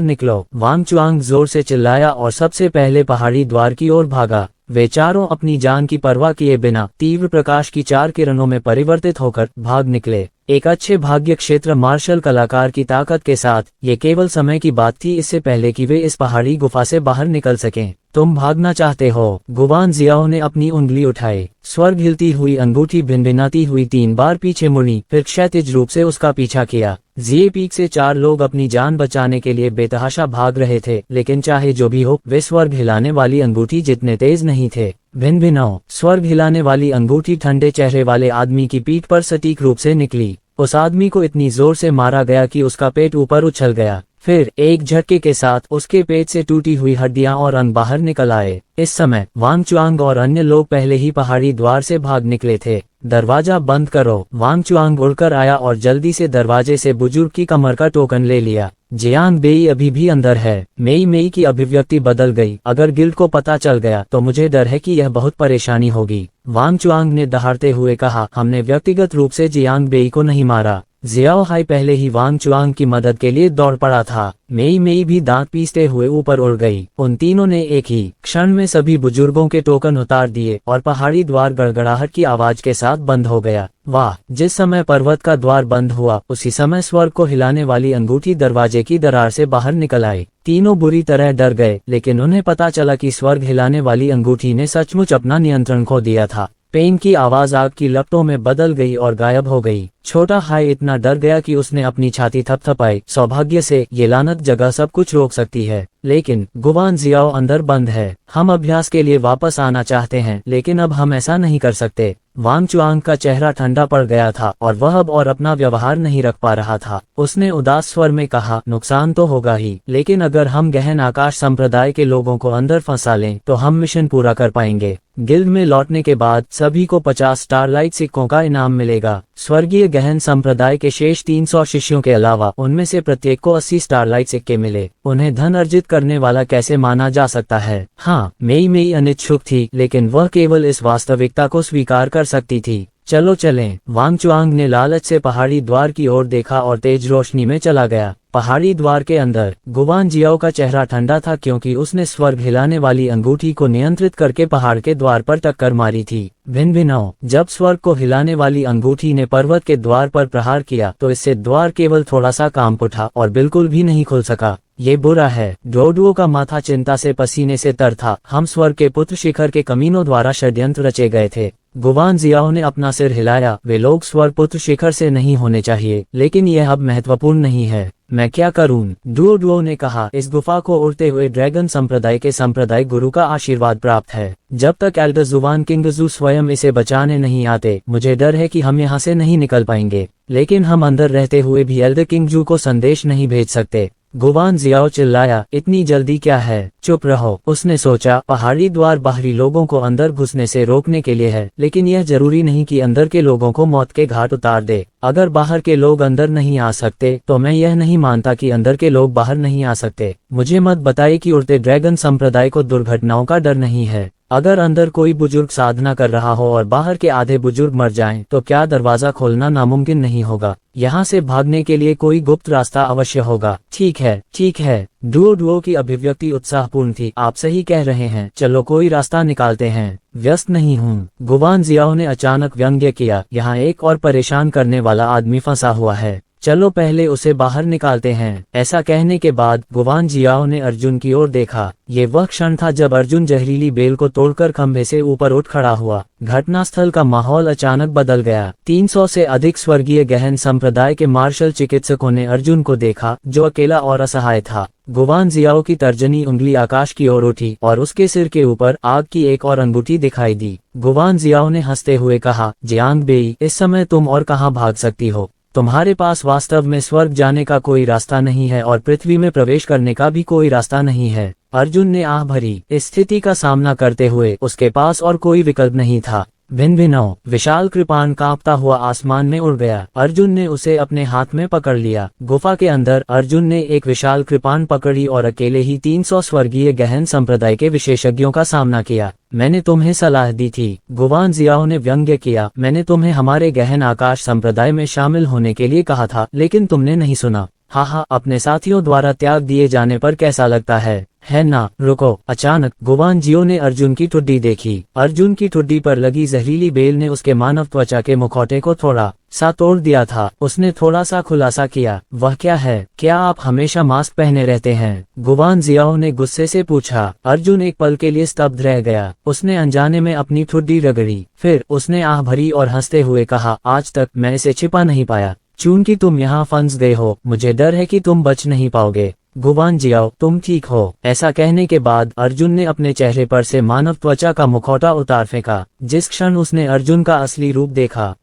निकलो! वांगचुआंग जोर से चिल्लाया और सबसे पहले पहाड़ी द्वार की ओर भागा। वे चारों अपनी जान की परवाह किए बिना तीव्र प्रकाश की 4 किरणों में परिवर्तित होकर भाग निकले। एक अच्छे भाग्य क्षेत्र मार्शल कलाकार की ताकत के साथ ये केवल समय की बात थी, इससे पहले कि वे इस पहाड़ी गुफा से बाहर निकल सकें। तुम भागना चाहते हो? गुवांजियो ने अपनी उंगली उठाई। स्वर्ग हिलती हुई अंगूठी भिनभिनाती हुई 3 बार पीछे मुड़ी, फिर क्षैतिज रूप से उसका पीछा किया। जिए पीक से 4 लोग अपनी जान बचाने के लिए बेतहाशा भाग रहे थे, लेकिन चाहे जो भी हो, वे स्वर्ग हिलाने वाली अंगूठी जितने तेज नहीं थे। भिनभिनाओ! स्वर्ग हिलाने वाली अंगूठी ठंडे चेहरे वाले आदमी की पीठ पर सटीक रूप से निकली। उस आदमी को इतनी जोर से मारा गया कि उसका पेट ऊपर उछल गया। फिर एक झटके के साथ उसके पेट से टूटी हुई हड्डियां और अंग बाहर निकल आए। इस समय वांगचुआंग और अन्य लोग पहले ही पहाड़ी द्वार से भाग निकले थे। दरवाजा बंद करो! वांगचुआंग उड़कर आया और जल्दी से दरवाजे से बुजुर्ग की कमर का टोकन ले लिया। जियांग बेई अभी भी अंदर है। मेई मेई की अभिव्यक्ति बदल गई। अगर गिल्ड को पता चल गया तो मुझे डर है कि यह बहुत परेशानी होगी। वांगचुआंग ने दहाड़ते हुए कहा, हमने व्यक्तिगत रूप से जियांग बेई को नहीं मारा। जियाओ हाई पहले ही वांगचुआंग की मदद के लिए दौड़ पड़ा था। मेई मेई भी दांत पीसते हुए ऊपर उड़ गई। उन तीनों ने एक ही क्षण में सभी बुजुर्गों के टोकन उतार दिए और पहाड़ी द्वार गड़गड़ाहट की आवाज के साथ बंद हो गया। वाह! जिस समय पर्वत का द्वार बंद हुआ, उसी समय स्वर्ग को हिलाने वाली अंगूठी दरवाजे की दरार से बाहर निकल आई। तीनों बुरी तरह डर गए, लेकिन उन्हें पता चला कि स्वर्ग हिलाने वाली अंगूठी ने सचमुच अपना नियंत्रण खो दिया था। पेन की आवाज आग की लपटों में बदल गई और गायब हो गई। छोटा हाई इतना डर गया कि उसने अपनी छाती थपथपाई। सौभाग्य से ये लानत जगह सब कुछ रोक सकती है, लेकिन गुवांजियो अंदर बंद है। हम अभ्यास के लिए वापस आना चाहते हैं, लेकिन अब हम ऐसा नहीं कर सकते। वांगचुआंग का चेहरा ठंडा पड़ गया था और वह अब और अपना व्यवहार नहीं रख पा रहा था। उसने उदास स्वर में कहा, नुकसान तो होगा ही, लेकिन अगर हम गहन आकाश संप्रदाय के लोगों को अंदर फंसा लें तो हम मिशन पूरा कर पाएंगे। गिल्ड में लौटने के बाद सभी को 50 स्टारलाइट सिक्कों का इनाम मिलेगा। स्वर्गीय गहन संप्रदाय के शेष 300 शिष्यों के अलावा उनमें से प्रत्येक को 80 स्टारलाइट सिक्के मिले। उन्हें धन अर्जित करने वाला कैसे माना जा सकता है? हाँ, मेई अनिच्छुक थी, लेकिन वह केवल इस वास्तविकता को स्वीकार कर सकती थी। चलो चलें। वांग चुआंग ने लालच से पहाड़ी द्वार की ओर देखा और तेज रोशनी में चला गया। पहाड़ी द्वार के अंदर गुवान जियाओ का चेहरा ठंडा था, क्योंकि उसने स्वर्ग हिलाने वाली अंगूठी को नियंत्रित करके पहाड़ के द्वार पर टक्कर मारी थी। भिन्न जब स्वर्ग को हिलाने वाली अंगूठी ने पर्वत के द्वार पर प्रहार किया तो इससे द्वार केवल थोड़ा सा कांप उठा और बिल्कुल भी नहीं खुल सका। ये बुरा है। डोडुओ का माथा चिंता से पसीने से तर था। हम स्वर्ग के पुत्र शिखर के कमीनों द्वारा षड्यंत्र रचे गए थे। गुवान जियाओ ने अपना सिर हिलाया। वे लोग स्वर्ग पुत्र शिखर से नहीं होने चाहिए, लेकिन यह अब महत्वपूर्ण नहीं है। मैं क्या करूं? डुओ ने कहा। इस गुफा को उड़ते हुए ड्रैगन संप्रदाय के संप्रदाय गुरु का आशीर्वाद प्राप्त है। जब तक एल्डर जुवान किंगजू स्वयं इसे बचाने नहीं आते, मुझे डर है कि हम यहाँ से नहीं निकल पाएंगे। लेकिन हम अंदर रहते हुए भी एल्डर किंगजू को संदेश नहीं भेज सकते। गुवान जियाओ चिल्लाया, इतनी जल्दी क्या है? चुप रहो। उसने सोचा, पहाड़ी द्वार बाहरी लोगों को अंदर घुसने से रोकने के लिए है, लेकिन यह जरूरी नहीं कि अंदर के लोगों को मौत के घाट उतार दे। अगर बाहर के लोग अंदर नहीं आ सकते तो मैं यह नहीं मानता कि अंदर के लोग बाहर नहीं आ सकते। मुझे मत बताइए कि उड़ते ड्रैगन संप्रदाय को दुर्घटनाओं का डर नहीं है। अगर अंदर कोई बुजुर्ग साधना कर रहा हो और बाहर के आधे बुजुर्ग मर जाएं, तो क्या दरवाजा खोलना नामुमकिन नहीं होगा? यहाँ से भागने के लिए कोई गुप्त रास्ता अवश्य होगा। ठीक है। डुओ की अभिव्यक्ति उत्साहपूर्ण थी। आप सही कह रहे हैं, चलो कोई रास्ता निकालते हैं। व्यस्त नहीं हूँ, गुवान जियाओ ने अचानक व्यंग्य किया। यहाँ एक और परेशान करने वाला आदमी फंसा हुआ है, चलो पहले उसे बाहर निकालते हैं। ऐसा कहने के बाद गुवान जियाओ ने अर्जुन की ओर देखा। ये वह क्षण था जब अर्जुन जहरीली बेल को तोड़कर खंभे से ऊपर उठ खड़ा हुआ। घटनास्थल का माहौल अचानक बदल गया। 300 से अधिक स्वर्गीय गहन संप्रदाय के मार्शल चिकित्सकों ने अर्जुन को देखा, जो अकेला और असहाय था। गुवान जियाओ की तर्जनी उंगली आकाश की ओर उठी और उसके सिर के ऊपर आग की एक और अंगूठी दिखाई दी। गुवान जियाओ ने हंसते हुए कहा, जियांग बेई, इस समय तुम और कहाँ भाग सकती हो? तुम्हारे पास वास्तव में स्वर्ग जाने का कोई रास्ता नहीं है और पृथ्वी में प्रवेश करने का भी कोई रास्ता नहीं है। अर्जुन ने आह भरी। इस स्थिति का सामना करते हुए उसके पास और कोई विकल्प नहीं था। भिन्न विशाल कृपाण कांपता हुआ आसमान में उड़ गया। अर्जुन ने उसे अपने हाथ में पकड़ लिया। गुफा के अंदर अर्जुन ने एक विशाल कृपाण पकड़ी और अकेले ही 300 स्वर्गीय गहन संप्रदाय के विशेषज्ञों का सामना किया। मैंने तुम्हें सलाह दी थी, गुवान जियाओ ने व्यंग्य किया। मैंने तुम्हें हमारे गहन आकाश संप्रदाय में शामिल होने के लिए कहा था, लेकिन तुमने नहीं सुना। हाँ, अपने साथियों द्वारा त्याग दिए जाने पर कैसा लगता है ना? रुको। अचानक गुवान जियो ने अर्जुन की ठुड्डी देखी। अर्जुन की ठुड्डी पर लगी जहरीली बेल ने उसके मानव त्वचा के मुखौटे को थोड़ा सा तोड़ दिया था। उसने थोड़ा सा खुलासा किया। वह क्या है? क्या आप हमेशा मास्क पहने रहते हैं? गुवान जियाओ ने गुस्से से पूछा। अर्जुन एक पल के लिए स्तब्ध रह गया। उसने अनजाने में अपनी ठुड्डी रगड़ी। फिर उसने आह भरी और हंसते हुए कहा, आज तक मैं इसे छिपा नहीं पाया। चूंकि तुम यहाँ फंस गए हो, मुझे डर है कि तुम बच नहीं पाओगे। गुवान जियाओ, तुम ठीक हो? ऐसा कहने के बाद अर्जुन ने अपने चेहरे पर से मानव त्वचा का मुखौटा उतार फेंका। जिस क्षण उसने अर्जुन का असली रूप देखा,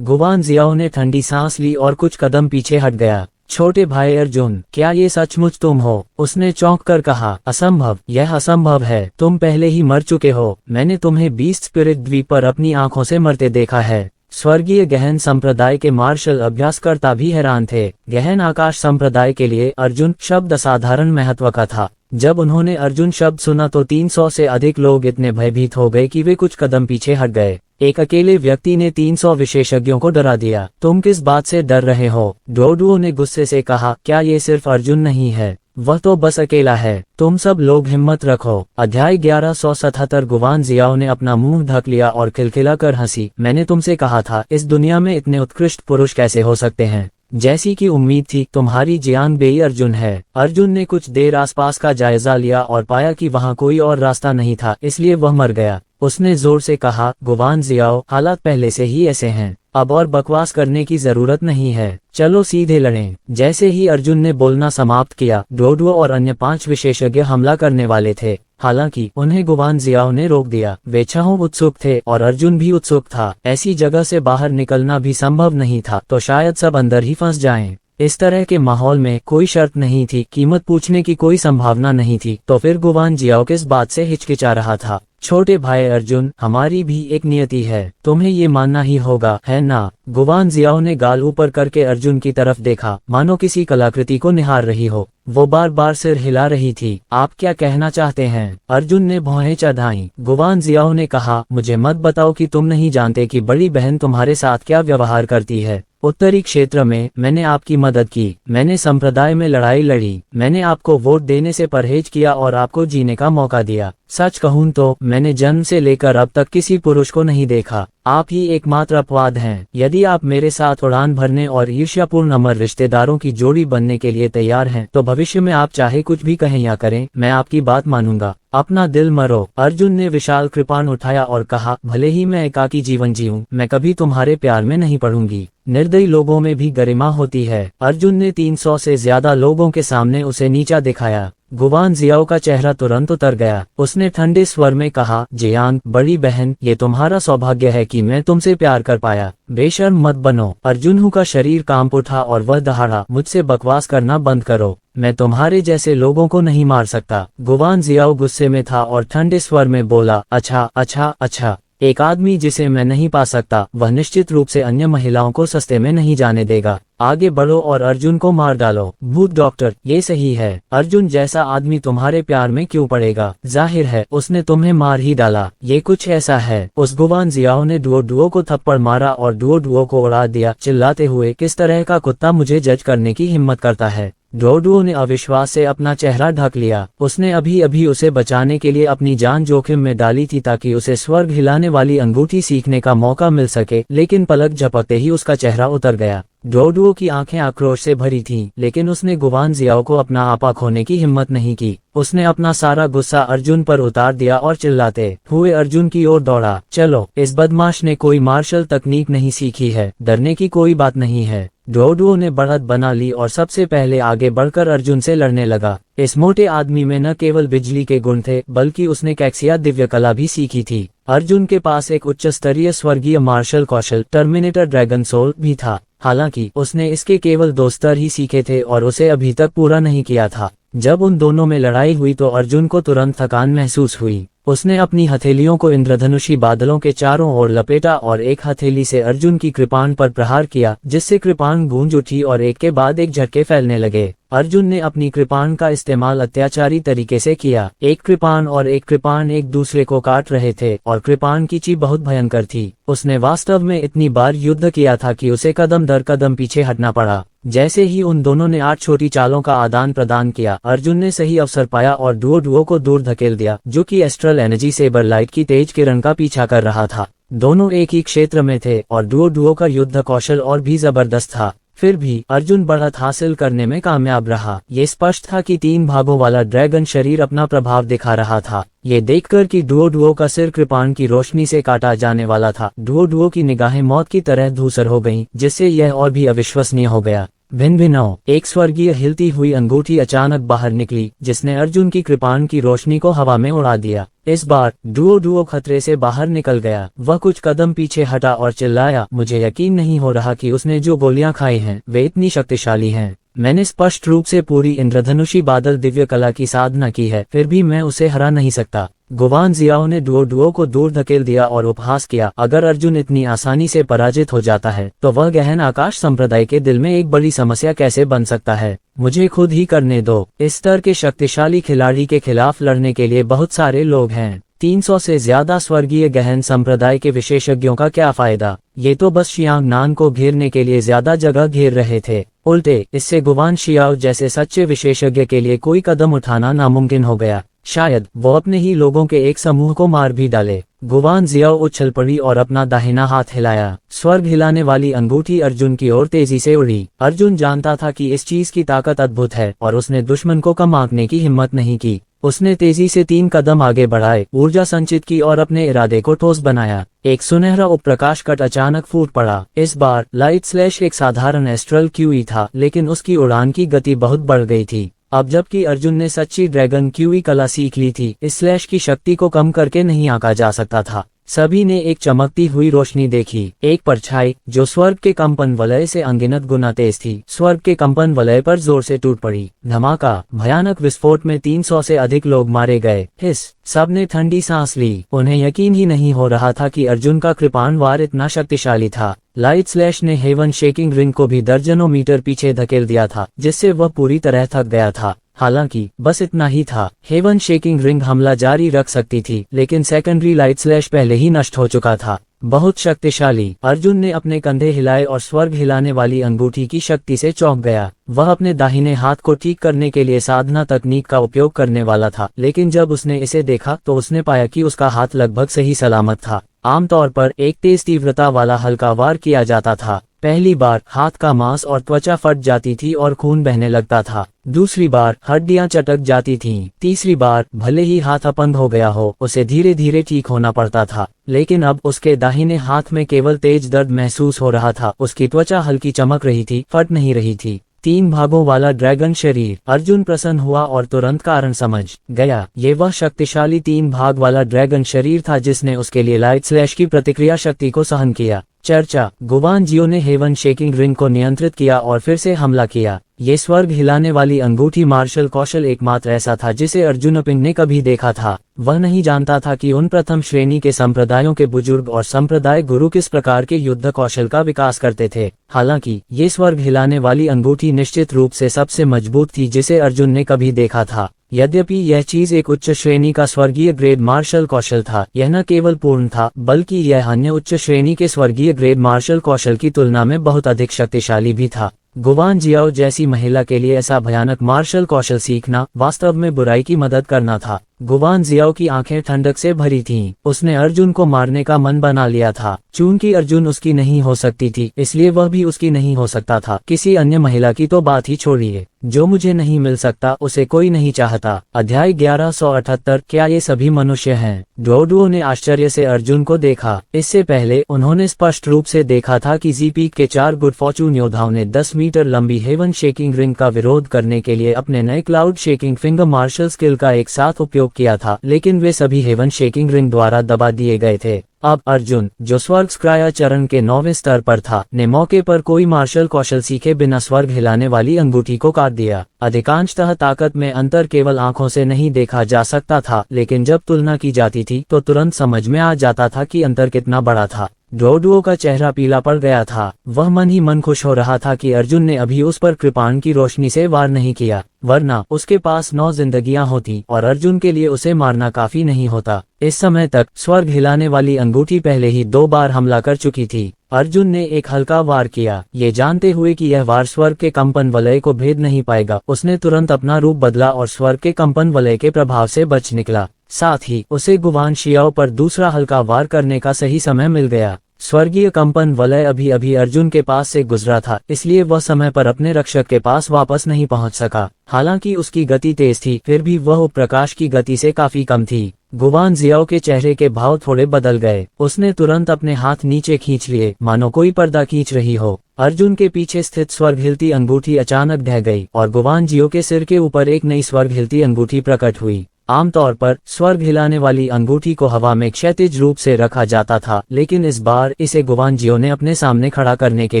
गुवान जियाओ ने ठंडी सांस ली और कुछ कदम पीछे हट गया। छोटे भाई अर्जुन, क्या ये सचमुच तुम हो? उसने चौंक कर कहा। असंभव, यह असंभव है। तुम पहले ही मर चुके हो। मैंने तुम्हें बीस्ट स्पिरिट द्वीप पर अपनी आंखों से मरते देखा है। स्वर्गीय गहन संप्रदाय के मार्शल अभ्यासकर्ता भी हैरान थे। गहन आकाश संप्रदाय के लिए अर्जुन शब्द असाधारण महत्व का था। जब उन्होंने अर्जुन शब्द सुना तो 300 से अधिक लोग इतने भयभीत हो गए कि वे कुछ कदम पीछे हट गए। एक अकेले व्यक्ति ने 300 विशेषज्ञों को डरा दिया। तुम किस बात से डर रहे हो? डोडुओ ने गुस्से से कहा। क्या ये सिर्फ अर्जुन नहीं है? वह तो बस अकेला है। तुम सब लोग हिम्मत रखो। अध्याय 1177। गुवान जियाओ ने अपना मुंह ढक लिया और खिलखिला कर हंसी। मैंने तुमसे कहा था, इस दुनिया में इतने उत्कृष्ट पुरुष कैसे हो सकते हैं? जैसी की उम्मीद थी, तुम्हारी जियांग बेई अर्जुन है। अर्जुन ने कुछ देर आसपास का जायजा लिया और पाया कि वहाँ कोई और रास्ता नहीं था, इसलिए वह मर गया। उसने जोर से कहा, गुवान जियाओ, हालात पहले से ही ऐसे हैं। अब और बकवास करने की जरूरत नहीं है। चलो सीधे लड़ें। जैसे ही अर्जुन ने बोलना समाप्त किया, डोडुओ और अन्य 5 विशेषज्ञ हमला करने वाले थे। हालांकि उन्हें गुवान जियाओ ने रोक दिया। वे छहों उत्सुक थे और अर्जुन भी उत्सुक था। ऐसी जगह से बाहर निकलना भी संभव नहीं था, तो शायद सब अंदर ही फंस जाएं। इस तरह के माहौल में कोई शर्त नहीं थी, कीमत पूछने की कोई संभावना नहीं थी, तो फिर गुवान जियाओ किस बात से हिचकिचा रहा था? छोटे भाई अर्जुन, हमारी भी एक नियति है, तुम्हें ये मानना ही होगा, है ना? गुवान जियाओ ने गाल ऊपर करके अर्जुन की तरफ देखा, मानो किसी कलाकृति को निहार रही हो। वो बार बार सिर हिला रही थी। आप क्या कहना चाहते हैं? अर्जुन ने भौहें चढ़ाईं। गुवान जियाओ ने कहा, मुझे मत बताओ कि तुम नहीं जानते कि बड़ी बहन तुम्हारे साथ क्या व्यवहार करती है। उत्तरी क्षेत्र में मैंने आपकी मदद की, मैंने संप्रदाय में लड़ाई लड़ी, मैंने आपको वोट देने से परहेज किया और आपको जीने का मौका दिया। सच कहूं तो मैंने जन्म से लेकर अब तक किसी पुरुष को नहीं देखा। आप ही एकमात्र अपवाद हैं। यदि आप मेरे साथ उड़ान भरने और ईर्ष्यापूर्ण अमर रिश्तेदारों की जोड़ी बनने के लिए तैयार हैं, तो भविष्य में आप चाहे कुछ भी कहें या करें, मैं आपकी बात मानूंगा। अपना दिल मरो। अर्जुन ने विशाल कृपाण उठाया और कहा, भले ही मैं एकाकी जीवन जीऊं, मैं कभी तुम्हारे प्यार में नहीं पड़ूंगी। निर्दयी लोगों में भी गरिमा होती है। अर्जुन ने 300 से ज्यादा लोगों के सामने उसे नीचा दिखाया। गुवान जियाओ का चेहरा तुरंत उतर गया। उसने ठंडे स्वर में कहा, जियांग, बड़ी बहन, ये तुम्हारा सौभाग्य है कि मैं तुमसे प्यार कर पाया। बेशर्म मत बनो। अर्जुन का शरीर कांप उठा और वह दहाड़ा, मुझसे बकवास करना बंद करो, मैं तुम्हारे जैसे लोगों को नहीं मार सकता। गुवान जियाओ गुस्से में था और ठंडे स्वर में बोला, अच्छा, एक आदमी जिसे मैं नहीं पा सकता, वह निश्चित रूप से अन्य महिलाओं को सस्ते में नहीं जाने देगा। आगे बढ़ो और अर्जुन को मार डालो। भूत डॉक्टर, ये सही है। अर्जुन जैसा आदमी तुम्हारे प्यार में क्यों पड़ेगा? जाहिर है उसने तुम्हें मार ही डाला। ये कुछ ऐसा है। उस गुवान जियाओ ने डुओ को थप्पड़ मारा और डुओ को उड़ा दिया, चिल्लाते हुए, किस तरह का कुत्ता मुझे जज करने की हिम्मत करता है? डुओ ने अविश्वास से अपना चेहरा ढक लिया। उसने अभी अभी उसे बचाने के लिए अपनी जान जोखिम में डाली थी ताकि उसे स्वर्ग हिलाने वाली अंगूठी सीखने का मौका मिल सके, लेकिन पलक झपकते ही उसका चेहरा उतर गया। डुओ की आंखें आक्रोश से भरी थीं, लेकिन उसने गुवान जियाओ को अपना आपा खोने की हिम्मत नहीं की। उसने अपना सारा गुस्सा अर्जुन पर उतार दिया और चिल्लाते हुए अर्जुन की ओर दौड़ा। चलो, इस बदमाश ने कोई मार्शल तकनीक नहीं सीखी है, डरने की कोई बात नहीं है। डुओ ने बढ़त बना ली और सबसे पहले आगे बढ़कर अर्जुन से लड़ने लगा। इस मोटे आदमी में न केवल बिजली के गुण थे, बल्कि उसने कैक्सिया दिव्य कला भी सीखी थी। अर्जुन के पास एक उच्च स्तरीय स्वर्गीय मार्शल कौशल, टर्मिनेटर ड्रैगन सोल, भी था। हालांकि उसने इसके केवल 2 स्तर ही सीखे थे और उसे अभी तक पूरा नहीं किया था। जब उन दोनों में लड़ाई हुई तो अर्जुन को तुरंत थकान महसूस हुई। उसने अपनी हथेलियों को इंद्रधनुषी बादलों के चारों ओर लपेटा और एक हथेली से अर्जुन की कृपाण पर प्रहार किया, जिससे कृपाण गूंज उठी और एक के बाद एक झटके फैलने लगे। अर्जुन ने अपनी कृपाण का इस्तेमाल अत्याचारी तरीके से किया। एक कृपाण एक दूसरे को काट रहे थे और कृपाण की चीख बहुत भयंकर थी। उसने वास्तव में इतनी बार युद्ध किया था कि उसे कदम दर कदम पीछे हटना पड़ा। जैसे ही उन दोनों ने 8 छोटी चालों का आदान प्रदान किया, अर्जुन ने सही अवसर पाया और डुओ को दूर धकेल दिया, जो कि एस्ट्रल एनर्जी सेबर लाइट की तेज किरण का पीछा कर रहा था। दोनों एक ही क्षेत्र में थे और डुओ का युद्ध कौशल और भी जबरदस्त था। फिर भी अर्जुन बढ़त हासिल करने में कामयाब रहा। ये स्पष्ट था कि 3 भागों वाला ड्रैगन शरीर अपना प्रभाव दिखा रहा था। ये देखकर कि डुओ का सिर कृपाण की रोशनी से काटा जाने वाला था, डुओ की निगाहें मौत की तरह धूसर हो गईं, जिससे यह और भी अविश्वसनीय हो गया। भिन्न एक स्वर्गीय हिलती हुई अंगूठी अचानक बाहर निकली, जिसने अर्जुन की कृपाण की रोशनी को हवा में उड़ा दिया। इस बार डुओ खतरे से बाहर निकल गया। वह कुछ कदम पीछे हटा और चिल्लाया, मुझे यकीन नहीं हो रहा कि उसने जो गोलियां खाई हैं वे इतनी शक्तिशाली हैं। मैंने स्पष्ट रूप से पूरी इंद्रधनुषी बादल दिव्य कला की साधना की है, फिर भी मैं उसे हरा नहीं सकता। गुवान जियाओ ने डुओ को दूर धकेल दिया और उपहास किया, अगर अर्जुन इतनी आसानी से पराजित हो जाता है तो वह गहन आकाश संप्रदाय के दिल में एक बड़ी समस्या कैसे बन सकता है? मुझे खुद ही करने दो। इस स्तर के शक्तिशाली खिलाड़ी के खिलाफ लड़ने के लिए बहुत सारे लोग हैं। 300 से ज्यादा स्वर्गीय गहन संप्रदाय के विशेषज्ञों का क्या फायदा? ये तो बस शियांग नान को घेरने के लिए ज्यादा जगह घेर रहे थे। उल्टे इससे गुवान शियाओ जैसे सच्चे विशेषज्ञ के लिए कोई कदम उठाना नामुमकिन हो गया। शायद वो अपने ही लोगों के एक समूह को मार भी डाले। गुवान जियाओ उछल पड़ी और अपना दाहिना हाथ हिलाया। स्वर्ग हिलाने वाली अंगूठी अर्जुन की ओर तेजी से उड़ी। अर्जुन जानता था कि इस चीज की ताकत अद्भुत है और उसने दुश्मन को कम आंकने की हिम्मत नहीं की। उसने तेजी से 3 कदम आगे बढ़ाए, ऊर्जा संचित की और अपने इरादे को ठोस बनाया। एक सुनहरा उपप्रकाश कट अचानक फूट पड़ा। इस बार लाइट स्लैश एक साधारण एस्ट्रल क्यूई था, लेकिन उसकी उड़ान की गति बहुत बढ़ गई थी। अब जबकि अर्जुन ने सच्ची ड्रैगन क्यूई कला सीख ली थी, इस स्लैश की शक्ति को कम करके नहीं आंका जा सकता था। सभी ने एक चमकती हुई रोशनी देखी, एक परछाई जो स्वर्ग के कंपन वलय से अनगिनत गुना तेज थी, स्वर्ग के कंपन वलय पर जोर से टूट पड़ी। धमाका, भयानक विस्फोट में 300 से अधिक लोग मारे गए। हिस, सबने ठंडी सांस ली। उन्हें यकीन ही नहीं हो रहा था कि अर्जुन का कृपाण वार इतना शक्तिशाली था। लाइट स्लैश ने हेवन शेकिंग रिंग को भी दर्जनों मीटर पीछे धकेल दिया था, जिससे वह पूरी तरह थक गया था। हालांकि बस इतना ही था। हेवन शेकिंग रिंग हमला जारी रख सकती थी, लेकिन सेकेंडरी लाइट स्लैश पहले ही नष्ट हो चुका था। बहुत शक्तिशाली। अर्जुन ने अपने कंधे हिलाए और स्वर्ग हिलाने वाली अंगूठी की शक्ति से चौंक गया। वह अपने दाहिने हाथ को ठीक करने के लिए साधना तकनीक का उपयोग करने वाला था, लेकिन जब उसने इसे देखा तो उसने पाया कि उसका हाथ लगभग सही सलामत था। आमतौर पर एक तेज तीव्रता वाला हल्का वार किया जाता था। पहली बार हाथ का मांस और त्वचा फट जाती थी और खून बहने लगता था। दूसरी बार हड्डियां चटक जाती थीं। तीसरी बार भले ही हाथ अपंग हो गया हो, उसे धीरे धीरे ठीक होना पड़ता था। लेकिन अब उसके दाहिने हाथ में केवल तेज दर्द महसूस हो रहा था। उसकी त्वचा हल्की चमक रही थी, फट नहीं रही थी। 3 भागों वाला ड्रैगन शरीर। अर्जुन प्रसन्न हुआ और तुरंत कारण समझ गया। ये वह शक्तिशाली 3 भाग वाला ड्रैगन शरीर था जिसने उसके लिए लाइट स्लैश की प्रतिक्रिया शक्ति को सहन किया। चर्चा, गुवान जियो ने हेवन शेकिंग रिंग को नियंत्रित किया और फिर से हमला किया। ये स्वर्ग हिलाने वाली अंगूठी मार्शल कौशल एकमात्र ऐसा था जिसे अर्जुन अपिंग ने कभी देखा था। वह नहीं जानता था कि उन प्रथम श्रेणी के संप्रदायों के बुजुर्ग और संप्रदाय गुरु किस प्रकार के युद्ध कौशल का विकास करते थे। हालांकि ये स्वर्ग हिलाने वाली अंगूठी निश्चित रूप से सबसे मजबूत थी जिसे अर्जुन ने कभी देखा था। यद्यपि यह चीज एक उच्च श्रेणी का स्वर्गीय ग्रेड मार्शल कौशल था, यह न केवल पूर्ण था बल्कि यह अन्य उच्च श्रेणी के स्वर्गीय ग्रेड मार्शल कौशल की तुलना में बहुत अधिक शक्तिशाली भी था। गुवान जियाओ जैसी महिला के लिए ऐसा भयानक मार्शल कौशल सीखना वास्तव में बुराई की मदद करना था। गुवान जियाओ की आंखें ठंडक से भरी थीं। उसने अर्जुन को मारने का मन बना लिया था। चूंकि अर्जुन उसकी नहीं हो सकती थी, इसलिए वह भी उसकी नहीं हो सकता था। किसी अन्य महिला की तो बात ही छोड़िए। जो मुझे नहीं मिल सकता उसे कोई नहीं चाहता। अध्याय 1178। क्या ये सभी मनुष्य हैं? डोडुओ ने आश्चर्य से अर्जुन को देखा। इससे पहले उन्होंने स्पष्ट रूप से देखा था कि जीपीक के 4 गुड फॉर्चून योद्धाओं ने 10 मीटर लंबी हेवन शेकिंग रिंग का विरोध करने के लिए अपने नए cloud shaking finger martial skill का एक साथ उपयोग किया था, लेकिन वे सभी हेवन शेकिंग रिंग द्वारा दबा दिए गए थे। अब अर्जुन, जो स्वर्ग स्क्राया चरण के 9वें स्तर पर था, ने मौके पर कोई मार्शल कौशल सीखे बिना स्वर्ग हिलाने वाली अंगूठी को काट दिया। अधिकांशतः ताकत में अंतर केवल आंखों से नहीं देखा जा सकता था, लेकिन जब तुलना की जाती थी तो तुरंत समझ में आ जाता था कि अंतर कितना बड़ा था। डोडुओ का चेहरा पीला पड़ गया था। वह मन ही मन खुश हो रहा था कि अर्जुन ने अभी उस पर कृपाण की रोशनी से वार नहीं किया, वरना उसके पास 9 जिंदगियां होती और अर्जुन के लिए उसे मारना काफी नहीं होता। इस समय तक स्वर्ग हिलाने वाली अंगूठी पहले ही 2 बार हमला कर चुकी थी। अर्जुन ने एक हल्का वार किया, ये जानते हुए कि यह वार स्वर्ग के कंपन वलय को भेद नहीं पाएगा। उसने तुरंत अपना रूप बदला और स्वर्ग के कंपन वलय के प्रभाव से बच निकला। साथ ही उसे गुवान शियाओ पर दूसरा हल्का वार करने का सही समय मिल गया। स्वर्गीय कंपन वलय अभी अभी अर्जुन के पास से गुजरा था, इसलिए वह समय पर अपने रक्षक के पास वापस नहीं पहुंच सका। हालांकि उसकी गति तेज थी, फिर भी वह प्रकाश की गति से काफी कम थी। गुवान जियाओ के चेहरे के भाव थोड़े बदल गए। उसने तुरंत अपने हाथ नीचे खींच लिए, मानो कोई पर्दा खींच रही हो। अर्जुन के पीछे स्थित स्वर्ग हिलती अंगूठी अचानक ढह गई और गुवान जियो के सिर के ऊपर एक नई स्वर्ग हिलती अंगूठी प्रकट हुई। आमतौर पर स्वर्ग हिलाने वाली अंगूठी को हवा में क्षैतिज रूप से रखा जाता था, लेकिन इस बार इसे गुवान जियो ने अपने सामने खड़ा करने के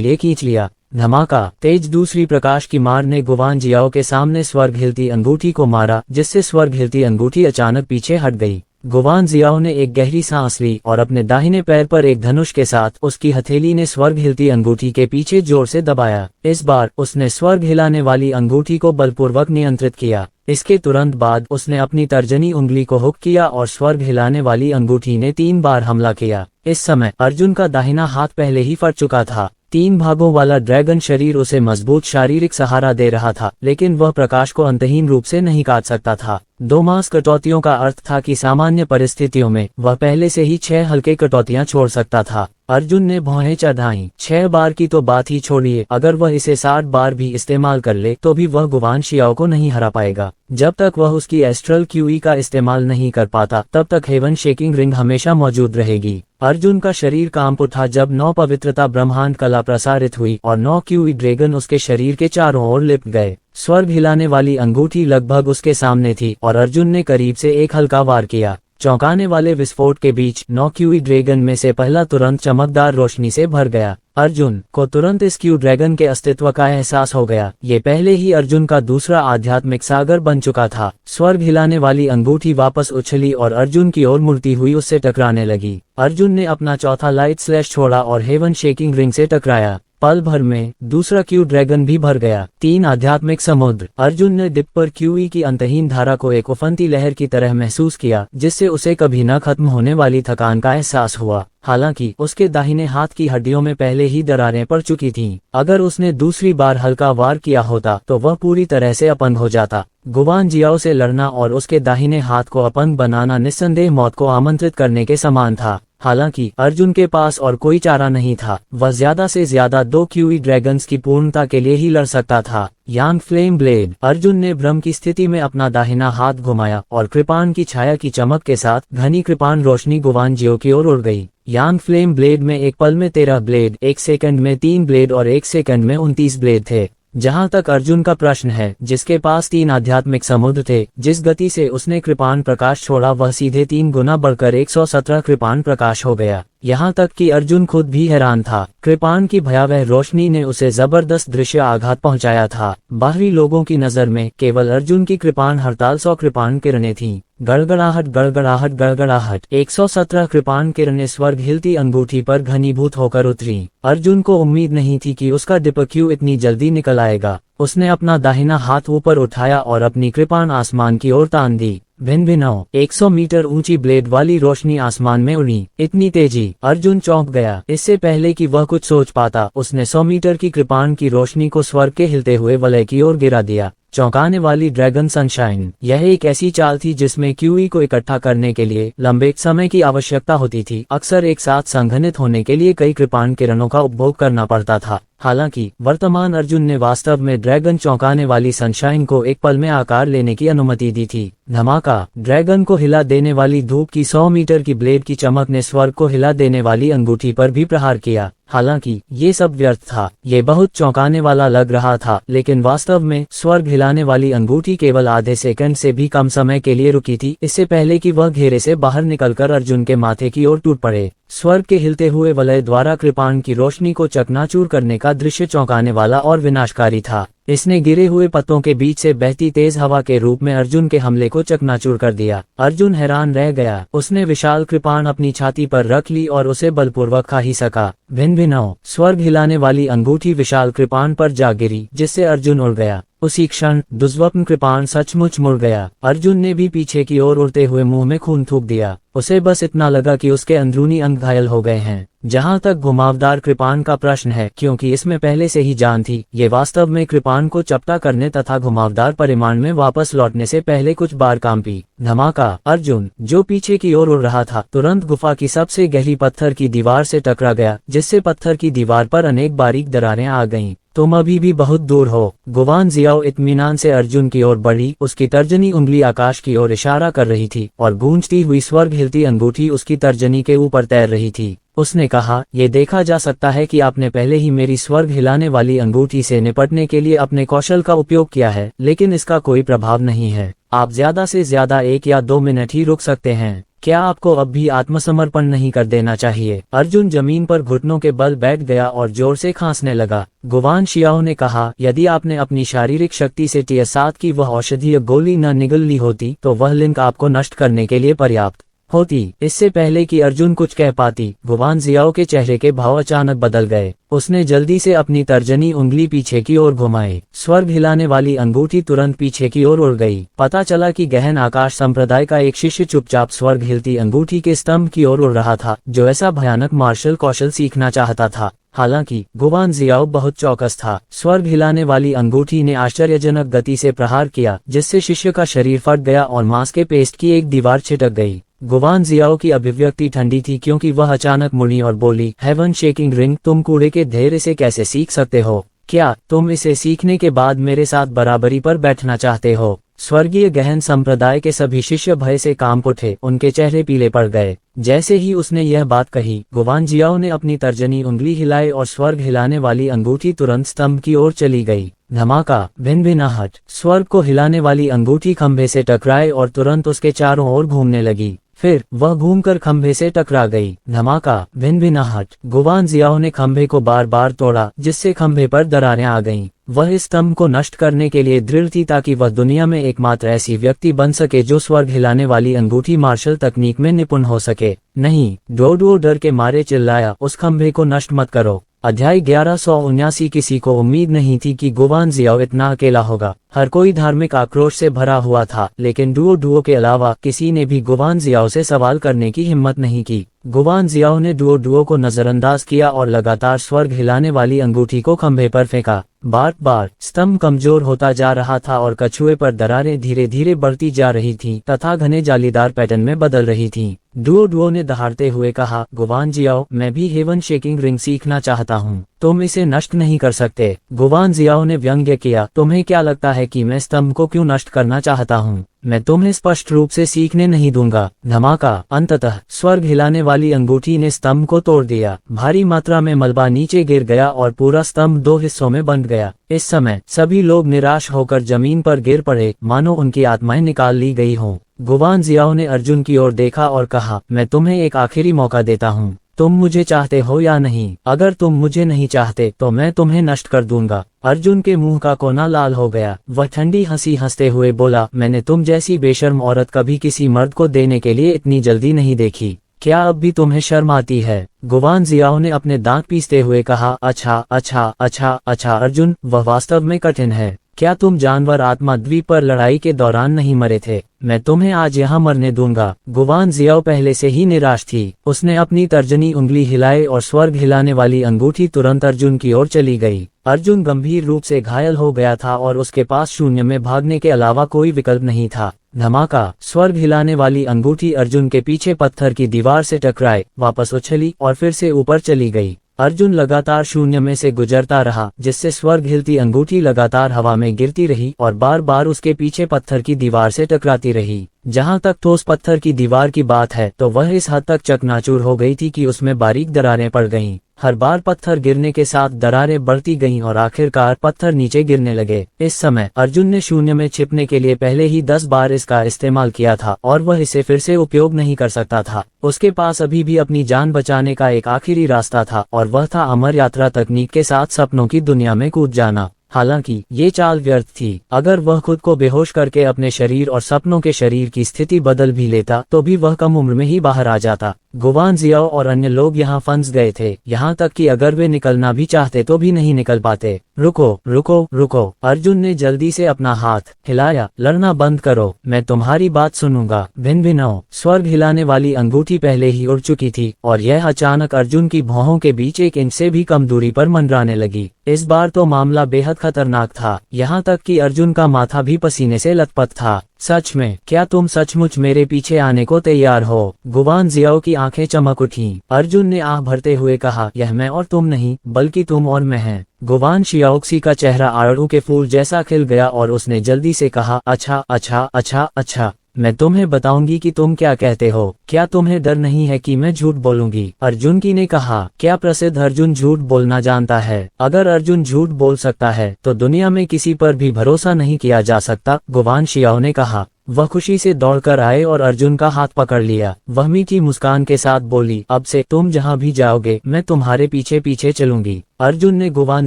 लिए खींच लिया। धमाका, तेज दूसरी प्रकाश की मार ने गुवान जियाओ के सामने स्वर्ग हिलती अंगूठी को मारा, जिससे स्वर्ग हिलती अंगूठी अचानक पीछे हट गई। गुवान जियाओ ने एक गहरी सांस ली और अपने दाहिने पैर पर एक धनुष के साथ उसकी हथेली ने स्वर्ग हिलती अंगूठी के पीछे जोर से दबाया। इस बार उसने स्वर्ग हिलाने वाली अंगूठी को बलपूर्वक नियंत्रित किया। इसके तुरंत बाद उसने अपनी तर्जनी उंगली को हुक किया और स्वर्ग हिलाने वाली अंगूठी ने 3 बार हमला किया। इस समय अर्जुन का दाहिना हाथ पहले ही फट चुका था। 3 भागों वाला ड्रैगन शरीर उसे मजबूत शारीरिक सहारा दे रहा था, लेकिन वह प्रकाश को अंतहीन रूप से नहीं काट सकता था। 2 मास कटौतियों का अर्थ था कि सामान्य परिस्थितियों में वह पहले से ही 6 हल्के कटौतियां छोड़ सकता था। अर्जुन ने भौहें चढ़ाईं। 6 बार की तो बात ही छोड़िए, अगर वह इसे 60 बार भी इस्तेमाल कर ले तो भी वह गुवान शियाओ को नहीं हरा पाएगा। जब तक वह उसकी एस्ट्रल क्यूई का इस्तेमाल नहीं कर पाता, तब तक हेवन शेकिंग रिंग हमेशा मौजूद रहेगी। अर्जुन का शरीर कांप उठा जब 9 पवित्रता ब्रह्मांड कला प्रसारित हुई और 9 क्यूई ड्रैगन उसके शरीर के चारों ओर लिपट गए। स्वर्ग हिलाने वाली अंगूठी लगभग उसके सामने थी और अर्जुन ने करीब से एक हल्का वार किया। चौंकाने वाले विस्फोट के बीच 9 क्यूई ड्रैगन में से पहला तुरंत चमकदार रोशनी से भर गया। अर्जुन को तुरंत इस क्यू ड्रैगन के अस्तित्व का एहसास हो गया। ये पहले ही अर्जुन का दूसरा आध्यात्मिक सागर बन चुका था। स्वर्ग हिलाने वाली अंगूठी वापस उछली और अर्जुन की ओर मुड़ती हुई उससे टकराने लगी। अर्जुन ने अपना चौथा लाइट स्लैश छोड़ा और हेवन शेकिंग रिंग से टकराया। पल भर में दूसरा क्यू ड्रैगन भी भर गया। 3 आध्यात्मिक समुद्र। अर्जुन ने डिप पर क्यूई की अंतहीन धारा को एक उफनती लहर की तरह महसूस किया, जिससे उसे कभी न खत्म होने वाली थकान का एहसास हुआ। हालांकि उसके दाहिने हाथ की हड्डियों में पहले ही दरारें पड़ चुकी थीं। अगर उसने दूसरी बार हल्का वार किया होता तो वह पूरी तरह से अपंग हो जाता। गुवान जियाओ से लड़ना और उसके दाहिने हाथ को अपंग बनाना निस्संदेह मौत को आमंत्रित करने के समान था। हालांकि अर्जुन के पास और कोई चारा नहीं था। वह ज्यादा से ज्यादा 2 क्यूई ड्रैगन्स की पूर्णता के लिए ही लड़ सकता था। यांग फ्लेम ब्लेड। अर्जुन ने भ्रम की स्थिति में अपना दाहिना हाथ घुमाया और कृपाण की छाया की चमक के साथ घनी कृपाण रोशनी गुवान जियो की ओर उड़ गई। यांग फ्लेम ब्लेड में एक पल में 13 ब्लेड, 1 सेकंड में 3 ब्लेड और 1 सेकंड में 29 ब्लेड थे। जहां तक अर्जुन का प्रश्न है, जिसके पास 3 आध्यात्मिक समुद्र थे, जिस गति से उसने कृपाण प्रकाश छोड़ा वह सीधे 3 गुना बढ़कर 117 कृपाण प्रकाश हो गया। यहाँ तक कि अर्जुन खुद भी हैरान था। कृपाण की भयावह रोशनी ने उसे जबरदस्त दृश्य आघात पहुंचाया था। बाहरी लोगों की नजर में केवल अर्जुन की कृपाण हड़ताल 100 कृपाण किरणें थीं। गड़गड़ाहट गड़गड़ाहट गड़गड़ाहट। 117 कृपाण किरणें स्वर्ग हिलती अंगूठी पर घनीभूत होकर उतरी। अर्जुन को उम्मीद नहीं थी कि उसका डिपक्यू इतनी जल्दी निकल आएगा। उसने अपना दाहिना हाथ ऊपर उठाया और अपनी कृपाण आसमान की ओर तान दी। भिन्न भिन्न 100 मीटर ऊंची ब्लेड वाली रोशनी आसमान में उड़ी। इतनी तेजी! अर्जुन चौंक गया। इससे पहले कि वह कुछ सोच पाता, उसने 100 मीटर की कृपाण की रोशनी को स्वर्ग के हिलते हुए वलय की ओर गिरा दिया। चौंकाने वाली ड्रैगन सनशाइन। यह एक ऐसी चाल थी जिसमें क्यूई को इकट्ठा करने के लिए लंबे समय की आवश्यकता होती थी। अक्सर एक साथ संघनित होने के लिए कई कृपाण किरणों का उपभोग करना पड़ता था। हालांकि वर्तमान अर्जुन ने वास्तव में ड्रैगन चौंकाने वाली सनशाइन को एक पल में आकार लेने की अनुमति दी थी। धमाका! ड्रैगन को हिला देने वाली धूप की 100 मीटर की ब्लेड की चमक ने स्वर्ग को हिला देने वाली अंगूठी पर भी प्रहार किया। हालांकि ये सब व्यर्थ था। ये बहुत चौंकाने वाला लग रहा था, लेकिन वास्तव में स्वर्ग हिलाने वाली अंगूठी केवल आधे सेकंड से भी कम समय के लिए रुकी थी, इससे पहले कि वह घेरे से बाहर निकलकर अर्जुन के माथे की ओर टूट पड़े। स्वर्ग के हिलते हुए वलय द्वारा कृपाण की रोशनी को चकनाचूर करने का दृश्य चौंकाने वाला और विनाशकारी था। इसने गिरे हुए पत्तों के बीच से बहती तेज हवा के रूप में अर्जुन के हमले को चकनाचूर कर दिया। अर्जुन हैरान रह गया। उसने विशाल कृपाण अपनी छाती पर रख ली और उसे बलपूर्वक खा ही सका। भिन्न भिन्न स्वर्ग हिलाने वाली अंगूठी विशाल कृपाण पर जा गिरी, जिससे अर्जुन उड़ गया। उसी क्षण दुष्वप्न कृपाण सचमुच मुड़ गया। अर्जुन ने भी पीछे की ओर उड़ते हुए मुंह में खून थूक दिया। उसे बस इतना लगा कि उसके अंदरूनी अंग घायल हो गए हैं। जहां तक घुमावदार कृपाण का प्रश्न है, क्योंकि इसमें पहले से ही जान थी, ये वास्तव में कृपाण को चपटा करने तथा घुमावदार परिमाण में वापस लौटने से पहले कुछ बार कांपी। धमाका! अर्जुन, जो पीछे की ओर उड़ रहा था, तुरंत गुफा की सबसे गहरी पत्थर की दीवार से टकरा गया, जिससे पत्थर की दीवार पर अनेक बारीक दरारें आ गईं। तुम अभी भी बहुत दूर हो। गुवान जियाओ इत्मीनान से अर्जुन की ओर बढ़ी। उसकी तर्जनी उंगली आकाश की ओर इशारा कर रही थी और गूंजती हुई स्वर्ग हिलती अंगूठी उसकी तर्जनी के ऊपर तैर रही थी। उसने कहा, ये देखा जा सकता है कि आपने पहले ही मेरी स्वर्ग हिलाने वाली अंगूठी से निपटने के लिए अपने कौशल का उपयोग किया है, लेकिन इसका कोई प्रभाव नहीं है। आप ज्यादा से ज्यादा 1 या 2 मिनट ही रुक सकते हैं। क्या आपको अब भी आत्मसमर्पण नहीं कर देना चाहिए? अर्जुन जमीन पर घुटनों के बल बैठ गया और जोर से खांसने लगा। गुवान शियाओ ने कहा, यदि आपने अपनी शारीरिक शक्ति से टियर-7 की वह औषधीय गोली न निगल ली होती तो वह लिंक आपको नष्ट करने के लिए पर्याप्त होती। इससे पहले कि अर्जुन कुछ कह पाती, गुवान जियाओ के चेहरे के भाव अचानक बदल गए। उसने जल्दी से अपनी तर्जनी उंगली पीछे की ओर घुमाई। स्वर्ग हिलाने वाली अंगूठी तुरंत पीछे की ओर उड़ गई। पता चला कि गहन आकाश संप्रदाय का एक शिष्य चुपचाप स्वर्ग हिलती अंगूठी के स्तंभ की ओर उड़ रहा था, जो ऐसा भयानक मार्शल कौशल सीखना चाहता था। हालांकि गुवान जियाओ बहुत चौकस था। स्वर्ग हिलाने वाली अंगूठी ने आश्चर्यजनक गति से प्रहार किया, जिससे शिष्य का शरीर फट गया और मांस के पेस्ट की एक दीवार छिटक गई। गुवान जियाओ की अभिव्यक्ति ठंडी थी, क्योंकि वह अचानक मुड़ी और बोली, हेवन शेकिंग रिंग, तुम कूड़े के ढेर से कैसे सीख सकते हो? क्या तुम इसे सीखने के बाद मेरे साथ बराबरी पर बैठना चाहते हो? स्वर्गीय गहन संप्रदाय के सभी शिष्य भय से कांप उठे। उनके चेहरे पीले पड़ गए। जैसे ही उसने यह बात कही, गुवान जियाओ ने अपनी तर्जनी उंगली हिलाई और स्वर्ग हिलाने वाली अंगूठी तुरंत स्तंभ की ओर चली गई। धमाका! भिन्न-भिन्नाहट! स्वर्ग को हिलाने वाली अंगूठी खंभे से टकराए और तुरंत उसके चारों ओर घूमने लगी। फिर वह घूमकर खंभे से टकरा गई। धमाका, भिनभिनाहट। गुवान जियाओ ने खंभे को बार बार तोड़ा, जिससे खंभे पर दरारें आ गईं। वह इस स्तंभ को नष्ट करने के लिए दृढ़ थी ताकि वह दुनिया में एकमात्र ऐसी व्यक्ति बन सके जो स्वर्ग हिलाने वाली अंगूठी मार्शल तकनीक में निपुण हो सके। नहीं, डोडो डर के मारे चिल्लाया, उस खंभे को नष्ट मत करो। अध्याय 1179। किसी को उम्मीद नहीं थी कि गुवान जियाओ इतना अकेला होगा। हर कोई धार्मिक आक्रोश से भरा हुआ था, लेकिन डुओ के अलावा किसी ने भी गुवान जियाओ से सवाल करने की हिम्मत नहीं की। गुवान जियाओ ने डुओ को नजरअंदाज किया और लगातार स्वर्ग हिलाने वाली अंगूठी को खंभे पर फेंका। बार बार स्तंभ कमजोर होता जा रहा था और कछुए पर दरारें धीरे धीरे बढ़ती जा रही थीं तथा घने जालीदार पैटर्न में बदल रही थीं। डुओ ने दहाड़ते हुए कहा, गुवान जियाओ, मैं भी हेवन शेकिंग रिंग सीखना चाहता हूँ। तुम इसे नष्ट नहीं कर सकते। गुवान जियाओ ने व्यंग्य किया, तुम्हें क्या लगता है कि मैं स्तंभ को क्यों नष्ट करना चाहता हूँ? मैं तुम्हें स्पष्ट रूप से सीखने नहीं दूंगा। धमाका, अंततः स्वर्ग हिलाने वाली अंगूठी ने स्तंभ को तोड़ दिया। भारी मात्रा में मलबा नीचे गिर गया और पूरा स्तंभ 2 हिस्सों में बंट गया। इस समय सभी लोग निराश होकर जमीन पर गिर पड़े, मानो उनकी आत्माएं निकाल ली गई हों। गुवान जियाओ ने अर्जुन की ओर देखा और कहा, मैं तुम्हें एक आखिरी मौका देता हूँ। तुम मुझे चाहते हो या नहीं? अगर तुम मुझे नहीं चाहते तो मैं तुम्हें नष्ट कर दूंगा। अर्जुन के मुंह का कोना लाल हो गया। वह ठंडी हंसी हंसते हुए बोला, मैंने तुम जैसी बेशर्म औरत कभी किसी मर्द को देने के लिए इतनी जल्दी नहीं देखी। क्या अब भी तुम्हें शर्म आती है? गुवान जियाओ ने अपने दांत पीसते हुए कहा, अच्छा अर्जुन, वह वास्तव में कठिन है। क्या तुम जानवर आत्मा द्वीप पर लड़ाई के दौरान नहीं मरे थे? मैं तुम्हें आज यहाँ मरने दूंगा। गुवान जियाओ पहले से ही निराश थी। उसने अपनी तर्जनी उंगली हिलाई और स्वर्ग हिलाने वाली अंगूठी तुरंत अर्जुन की ओर चली गई। अर्जुन गंभीर रूप से घायल हो गया था और उसके पास शून्य में भागने के अलावा कोई विकल्प नहीं था। धमाका, स्वर्ग हिलाने वाली अंगूठी अर्जुन के पीछे पत्थर की दीवार से टकराए, वापस उछली और फिर से ऊपर चली गई। अर्जुन लगातार शून्य में से गुजरता रहा, जिससे स्वर्ग हिलती अंगूठी लगातार हवा में गिरती रही और बार बार उसके पीछे पत्थर की दीवार से टकराती रही। जहां तक ठोस पत्थर की दीवार की बात है तो वह इस हद तक चकनाचूर हो गई थी कि उसमें बारीक दरारें पड़ गईं। हर बार पत्थर गिरने के साथ दरारें बढ़ती गईं और आखिरकार पत्थर नीचे गिरने लगे। इस समय अर्जुन ने शून्य में छिपने के लिए पहले ही 10 बार इसका इस्तेमाल किया था और वह इसे फिर से उपयोग नहीं कर सकता था। उसके पास अभी भी अपनी जान बचाने का एक आखिरी रास्ता था और वह था अमर यात्रा तकनीक के साथ सपनों की दुनिया में कूद जाना। हालांकि ये चाल व्यर्थ थी। अगर वह खुद को बेहोश करके अपने शरीर और सपनों के शरीर की स्थिति बदल भी लेता तो भी वह कम उम्र में ही बाहर आ जाता। गुवान जियाओ और अन्य लोग यहाँ फंस गए थे, यहाँ तक कि अगर वे निकलना भी चाहते तो भी नहीं निकल पाते। रुको। अर्जुन ने जल्दी से अपना हाथ हिलाया। लड़ना बंद करो, मैं तुम्हारी बात सुनूंगा। भिनभिनाओ। स्वर्ग हिलाने वाली अंगूठी पहले ही उड़ चुकी थी और यह अचानक अर्जुन की भौहों के बीच 1 इंच से भी कम दूरी पर मंडराने लगी। इस बार तो मामला बेहद खतरनाक था, यहाँ तक कि अर्जुन का माथा भी पसीने से लथपथ था। सच में, क्या तुम सचमुच मेरे पीछे आने को तैयार हो? गुवान जियाओ की आंखें चमक उठीं। अर्जुन ने आह भरते हुए कहा, यह मैं और तुम नहीं, बल्कि तुम और मैं हैं। गुवान शियाओक्सी का चेहरा आड़ू के फूल जैसा खिल गया और उसने जल्दी से कहा, अच्छा, मैं तुम्हें बताऊंगी कि तुम क्या कहते हो। क्या तुम्हें डर नहीं है कि मैं झूठ बोलूंगी? अर्जुन की ने कहा। क्या प्रसिद्ध अर्जुन झूठ बोलना जानता है? अगर अर्जुन झूठ बोल सकता है तो दुनिया में किसी पर भी भरोसा नहीं किया जा सकता, गुवान शियाओ ने कहा। वह खुशी से दौड़कर आए और अर्जुन का हाथ पकड़ लिया। वह मीठी मुस्कान के साथ बोली, अब से तुम जहाँ भी जाओगे मैं तुम्हारे पीछे पीछे चलूंगी। अर्जुन ने गुवान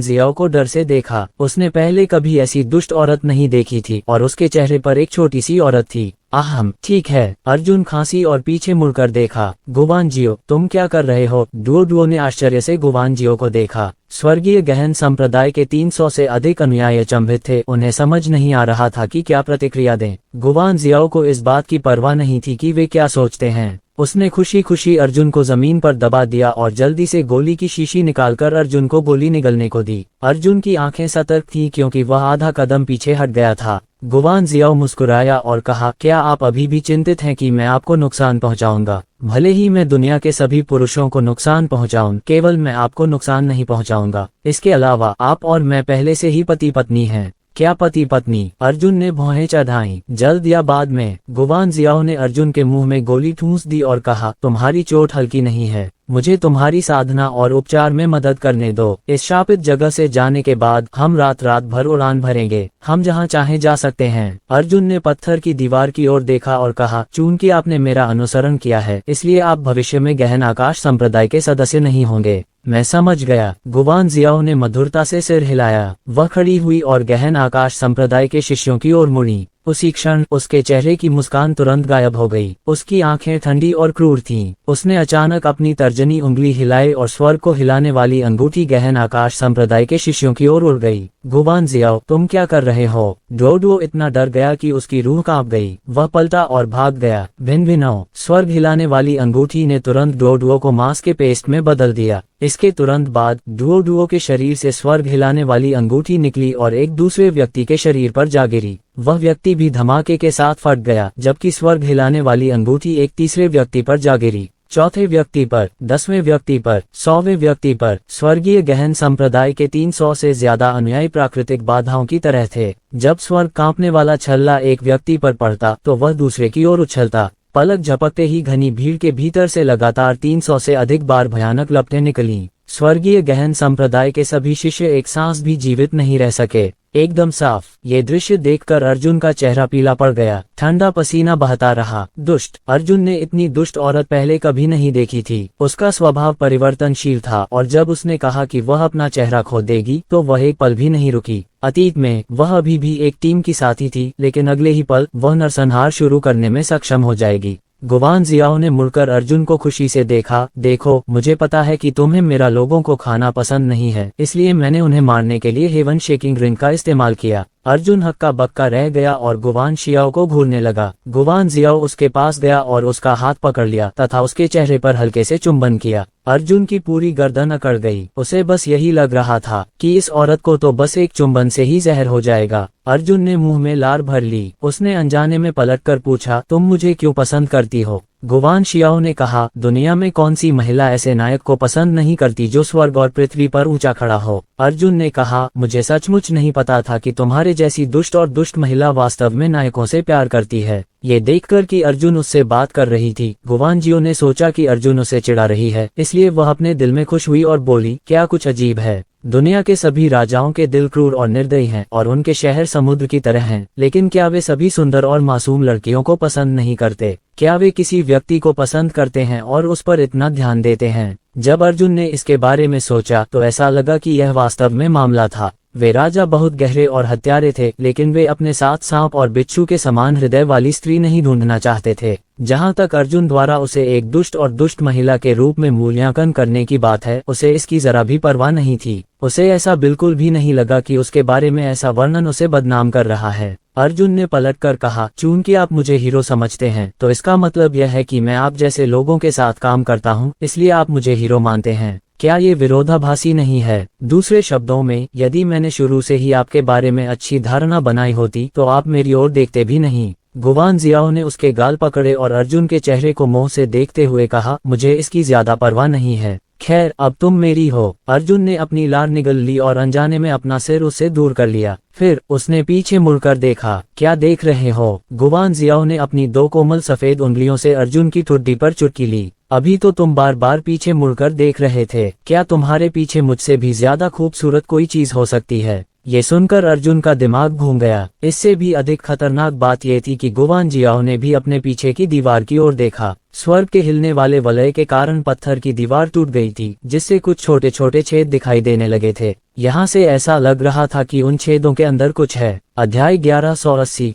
जियाओ को डर से देखा। उसने पहले कभी ऐसी दुष्ट औरत नहीं देखी थी और उसके चेहरे पर एक छोटी सी औरत थी। आहम, ठीक है। अर्जुन खांसी और पीछे मुड़कर देखा। गुवान जियो, तुम क्या कर रहे हो? डुओ ने आश्चर्य से गुवान जियो को देखा। स्वर्गीय गहन संप्रदाय के 300 से अधिक अनुयायी अचंभित थे। उन्हें समझ नहीं आ रहा था कि क्या प्रतिक्रिया दें। गुवान जियाओ को इस बात की परवाह नहीं थी कि वे क्या सोचते हैं। उसने खुशी खुशी अर्जुन को जमीन पर दबा दिया और जल्दी से गोली की शीशी निकालकर अर्जुन को गोली निगलने को दी। अर्जुन की आंखें सतर्क थीं क्योंकि वह आधा कदम पीछे हट गया था। गुवान जियाओ मुस्कुराया और कहा, क्या आप अभी भी चिंतित हैं कि मैं आपको नुकसान पहुंचाऊंगा? भले ही मैं दुनिया के सभी पुरुषों को नुकसान पहुंचाऊं, केवल मैं आपको नुकसान नहीं पहुंचाऊंगा। इसके अलावा आप और मैं पहले से ही पति पत्नी हैं। क्या पति पत्नी? अर्जुन ने भौहें चढ़ाईं। जल्द या बाद में। गुवान जियाओ ने अर्जुन के मुंह में गोली ठूंस दी और कहा, तुम्हारी चोट हल्की नहीं है, मुझे तुम्हारी साधना और उपचार में मदद करने दो। इस शापित जगह से जाने के बाद हम रात रात भर उड़ान भरेंगे, हम जहाँ चाहे जा सकते हैं। अर्जुन ने पत्थर की दीवार की ओर देखा और कहा, चूंकि आपने मेरा अनुसरण किया है, इसलिए आप भविष्य में गहन आकाश संप्रदाय के सदस्य नहीं होंगे। मैं समझ गया। गुवान जियाओ ने मधुरता से सिर हिलाया। वह खड़ी हुई और गहन आकाश संप्रदाय के शिष्यों की ओर मुड़ी। उसी क्षण उसके चेहरे की मुस्कान तुरंत गायब हो गई। उसकी आंखें ठंडी और क्रूर थीं। उसने अचानक अपनी तर्जनी उंगली हिलाई और स्वर्ग को हिलाने वाली अंगूठी गहन आकाश संप्रदाय के शिष्यों की ओर उड़ गई। गुवान जियाओ, तुम क्या कर रहे हो? डोडो इतना डर गया कि उसकी रूह कांप गई। वह पलटा और भाग गया। भिन भिनो। स्वर्ग हिलाने वाली अंगूठी ने तुरंत डोडो को मांस के पेस्ट में बदल दिया। इसके तुरंत बाद डुओ के शरीर से स्वर्ग हिलाने वाली अंगूठी निकली और एक दूसरे व्यक्ति के शरीर पर जा गिरी। वह व्यक्ति भी धमाके के साथ फट गया, जबकि स्वर्ग हिलाने वाली अंगूठी एक तीसरे व्यक्ति पर जा गिरी, चौथे व्यक्ति पर, 10वें व्यक्ति पर, 100वें व्यक्ति पर। स्वर्गीय गहन संप्रदाय के 300 से ज्यादा अनुयायी प्राकृतिक बाधाओं की तरह थे। जब स्वर्ग कांपने वाला छल्ला एक व्यक्ति पर पड़ता तो वह दूसरे की ओर उछलता। पलक झपकते ही घनी भीड़ के भीतर से लगातार 300 से अधिक बार भयानक लपटें निकलीं। स्वर्गीय गहन संप्रदाय के सभी शिष्य एक सांस भी जीवित नहीं रह सके। एकदम साफ। ये दृश्य देखकर अर्जुन का चेहरा पीला पड़ गया। ठंडा पसीना बहता रहा। दुष्ट। अर्जुन ने इतनी दुष्ट औरत पहले कभी नहीं देखी थी। उसका स्वभाव परिवर्तनशील था और जब उसने कहा कि वह अपना चेहरा खो देगी तो वह एक पल भी नहीं रुकी। अतीत में वह अभी भी एक टीम की साथी थी, लेकिन अगले ही पल वह नरसंहार शुरू करने में सक्षम हो जाएगी। गुवान जियाओ ने मुड़कर अर्जुन को खुशी से देखा। देखो, मुझे पता है कि तुम्हें मेरा लोगों को खाना पसंद नहीं है, इसलिए मैंने उन्हें मारने के लिए हेवन शेकिंग रिंग का इस्तेमाल किया। अर्जुन हक्का बक्का रह गया और गुवान जियाओ को घूरने लगा। गुवान जियाओ उसके पास गया और उसका हाथ पकड़ लिया तथा उसके चेहरे पर हल्के से चुंबन किया। अर्जुन की पूरी गर्दन अकड़ गई। उसे बस यही लग रहा था कि इस औरत को तो बस एक चुंबन से ही जहर हो जाएगा। अर्जुन ने मुंह में लार भर ली। उसने अनजाने में पलटकर पूछा, तुम मुझे क्यों पसंद करती हो? गुवान जियाओ ने कहा, दुनिया में कौन सी महिला ऐसे नायक को पसंद नहीं करती जो स्वर्ग और पृथ्वी पर ऊंचा खड़ा हो? अर्जुन ने कहा, मुझे सचमुच नहीं पता था कि तुम्हारे जैसी दुष्ट और दुष्ट महिला वास्तव में नायकों से प्यार करती है। ये देखकर कि अर्जुन उससे बात कर रही थी, गुवान जियाओ ने सोचा कि अर्जुन उसे चिढ़ा रही है, इसलिए वह अपने दिल में खुश हुई और बोली, क्या कुछ अजीब है। दुनिया के सभी राजाओं के दिल क्रूर और निर्दयी हैं और उनके शहर समुद्र की तरह हैं, लेकिन क्या वे सभी सुंदर और मासूम लड़कियों को पसंद नहीं करते? क्या वे किसी व्यक्ति को पसंद करते हैं और उस पर इतना ध्यान देते हैं? जब अर्जुन ने इसके बारे में सोचा तो ऐसा लगा कि यह वास्तव में मामला था। वे राजा बहुत गहरे और हत्यारे थे, लेकिन वे अपने साथ सांप और बिच्छू के समान हृदय वाली स्त्री नहीं ढूंढना चाहते थे। जहां तक अर्जुन द्वारा उसे एक दुष्ट और दुष्ट महिला के रूप में मूल्यांकन करने की बात है, उसे इसकी जरा भी परवाह नहीं थी। उसे ऐसा बिल्कुल भी नहीं लगा कि उसके बारे में ऐसा वर्णन उसे बदनाम कर रहा है। अर्जुन ने पलटकर कहा, चूंकि आप मुझे हीरो समझते हैं तो इसका मतलब यह है कि मैं आप जैसे लोगों के साथ काम करता हूं, इसलिए आप मुझे हीरो मानते हैं। क्या ये विरोधाभासी नहीं है? दूसरे शब्दों में, यदि मैंने शुरू से ही आपके बारे में अच्छी धारणा बनाई होती तो आप मेरी ओर देखते भी नहीं। गुवान जियाओ ने उसके गाल पकड़े और अर्जुन के चेहरे को मुंह से देखते हुए कहा, मुझे इसकी ज्यादा परवाह नहीं है। खैर, अब तुम मेरी हो। अर्जुन ने अपनी लार निगल ली और अनजाने में अपना सिर उससे दूर कर लिया। फिर उसने पीछे मुड़कर देखा। क्या देख रहे हो? गुवान जियाओ ने अपनी 2 कोमल सफेद उंगलियों से अर्जुन की ठुड्डी पर चुटकी ली। अभी तो तुम बार बार पीछे मुड़कर देख रहे थे। क्या तुम्हारे पीछे मुझसे भी ज्यादा खूबसूरत कोई चीज हो सकती है? ये सुनकर अर्जुन का दिमाग घूम गया। इससे भी अधिक खतरनाक बात यह थी कि गुवान जियाओ ने भी अपने पीछे की दीवार की ओर देखा। स्वर्ग के हिलने वाले वलय के कारण पत्थर की दीवार टूट गई थी, जिससे कुछ छोटे छोटे छेद दिखाई देने लगे थे। यहाँ से ऐसा लग रहा था कि उन छेदों के अंदर कुछ है। अध्याय 1180।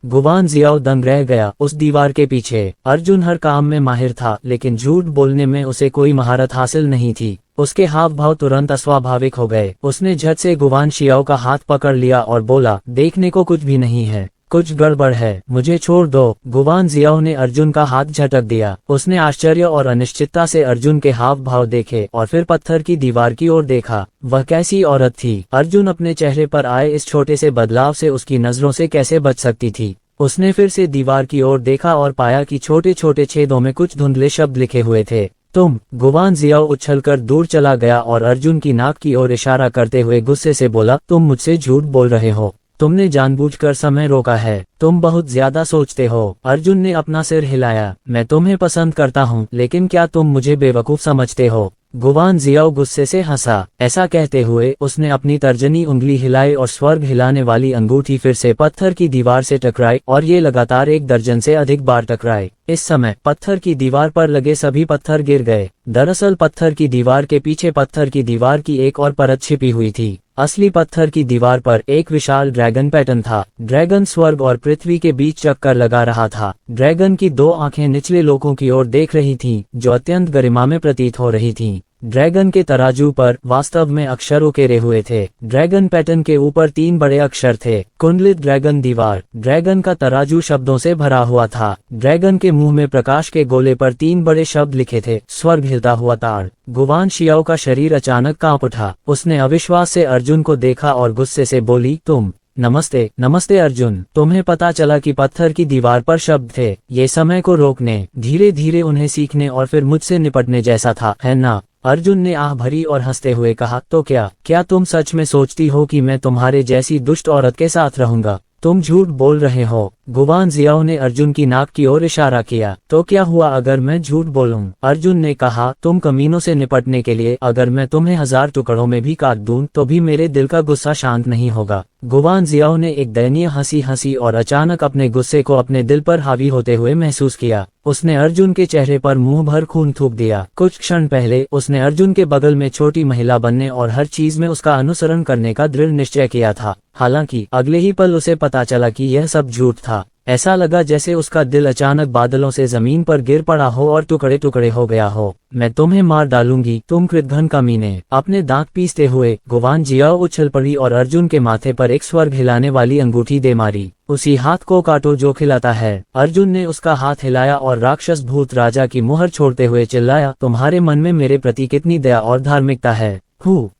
गुवान जियाओ दंग रह गया। उस दीवार के पीछे अर्जुन हर काम में माहिर था, लेकिन झूठ बोलने में उसे कोई महारत हासिल नहीं थी। उसके हाव भाव तुरंत अस्वाभाविक हो गए। उसने झट से गुवान जियाओ का हाथ पकड़ लिया और बोला, देखने को कुछ भी नहीं है, कुछ गड़बड़ है, मुझे छोड़ दो। गुवान जियाओ ने अर्जुन का हाथ झटक दिया। उसने आश्चर्य और अनिश्चितता से अर्जुन के हाव भाव देखे और फिर पत्थर की दीवार की ओर देखा। वह कैसी औरत थी? अर्जुन अपने चेहरे पर आए इस छोटे से बदलाव से उसकी नजरों से कैसे बच सकती थी? उसने फिर से दीवार की ओर देखा और पाया कि छोटे छोटे छेदों में कुछ धुंधले शब्द लिखे हुए थे। तुम। गुवान जियाओ उछलकर दूर चला गया और अर्जुन की नाक की ओर इशारा करते हुए गुस्से से बोला, तुम मुझसे झूठ बोल रहे हो। तुमने जानबूझकर समय रोका है, तुम बहुत ज्यादा सोचते हो। अर्जुन ने अपना सिर हिलाया। मैं तुम्हें पसंद करता हूँ, लेकिन क्या तुम मुझे बेवकूफ समझते हो? गुवान जियाओ गुस्से से हंसा। ऐसा कहते हुए उसने अपनी तर्जनी उंगली हिलाई और स्वर्ग हिलाने वाली अंगूठी फिर से पत्थर की दीवार से टकराई और ये लगातार 1 दर्जन से अधिक बार टकराए। इस समय पत्थर की दीवार पर लगे सभी पत्थर गिर गए। दरअसल पत्थर की दीवार के पीछे पत्थर की दीवार की एक और परत छिपी हुई थी। असली पत्थर की दीवार पर एक विशाल ड्रैगन पैटर्न था। ड्रैगन स्वर्ग और पृथ्वी के बीच चक्कर लगा रहा था। ड्रैगन की 2 आंखें निचले लोकों की ओर देख रही थीं, जो अत्यंत गरिमा में प्रतीत हो रही थीं। ड्रैगन के तराजू पर वास्तव में अक्षर उकेरे हुए थे। ड्रैगन पैटर्न के ऊपर 3 बड़े अक्षर थे, कुंडलित ड्रैगन दीवार। ड्रैगन का तराजू शब्दों से भरा हुआ था। ड्रैगन के मुंह में प्रकाश के गोले पर 3 बड़े शब्द लिखे थे, स्वर्ग हिलता हुआ ताड़। गुवान शियाओ का शरीर अचानक कांप उठा। उसने अविश्वास से अर्जुन को देखा और गुस्से से बोली, तुम। नमस्ते। नमस्ते अर्जुन, तुम्हें पता चला कि पत्थर की दीवार पर शब्द थे। ये समय को रोकने, धीरे धीरे उन्हें सीखने और फिर मुझसे निपटने जैसा था, है ना? अर्जुन ने आह भरी और हंसते हुए कहा, तो क्या तुम सच में सोचती हो कि मैं तुम्हारे जैसी दुष्ट औरत के साथ रहूंगा? तुम झूठ बोल रहे हो। गुवान जियाओ ने अर्जुन की नाक की ओर इशारा किया। तो क्या हुआ अगर मैं झूठ बोलूं? अर्जुन ने कहा, तुम कमीनों से निपटने के लिए अगर मैं तुम्हें 1000 टुकड़ों में भी काट दूं तो भी मेरे दिल का गुस्सा शांत नहीं होगा। गुवान जियाओ ने एक दयनीय हंसी हंसी और अचानक अपने गुस्से को अपने दिल पर हावी होते हुए महसूस किया। उसने अर्जुन के चेहरे पर मुंह भर खून थूक दिया। कुछ क्षण पहले उसने अर्जुन के बगल में छोटी महिला बनने और हर चीज में उसका अनुसरण करने का दृढ़ निश्चय किया था। हालांकि अगले ही पल उसे पता चला कि यह सब झूठ था। ऐसा लगा जैसे उसका दिल अचानक बादलों से जमीन पर गिर पड़ा हो और टुकड़े टुकड़े हो गया हो। मैं तुम्हें मार डालूंगी, तुम कृतघ्न कमीने। अपने दांत पीसते हुए गुवान जियाओ उछल पड़ी और अर्जुन के माथे पर एक स्वर्ग हिलाने वाली अंगूठी दे मारी। उसी हाथ को काटो जो खिलाता है। अर्जुन ने उसका हाथ हिलाया और राक्षस भूत राजा की मुहर छोड़ते हुए चिल्लाया, तुम्हारे मन में मेरे प्रति कितनी दया और धार्मिकता है।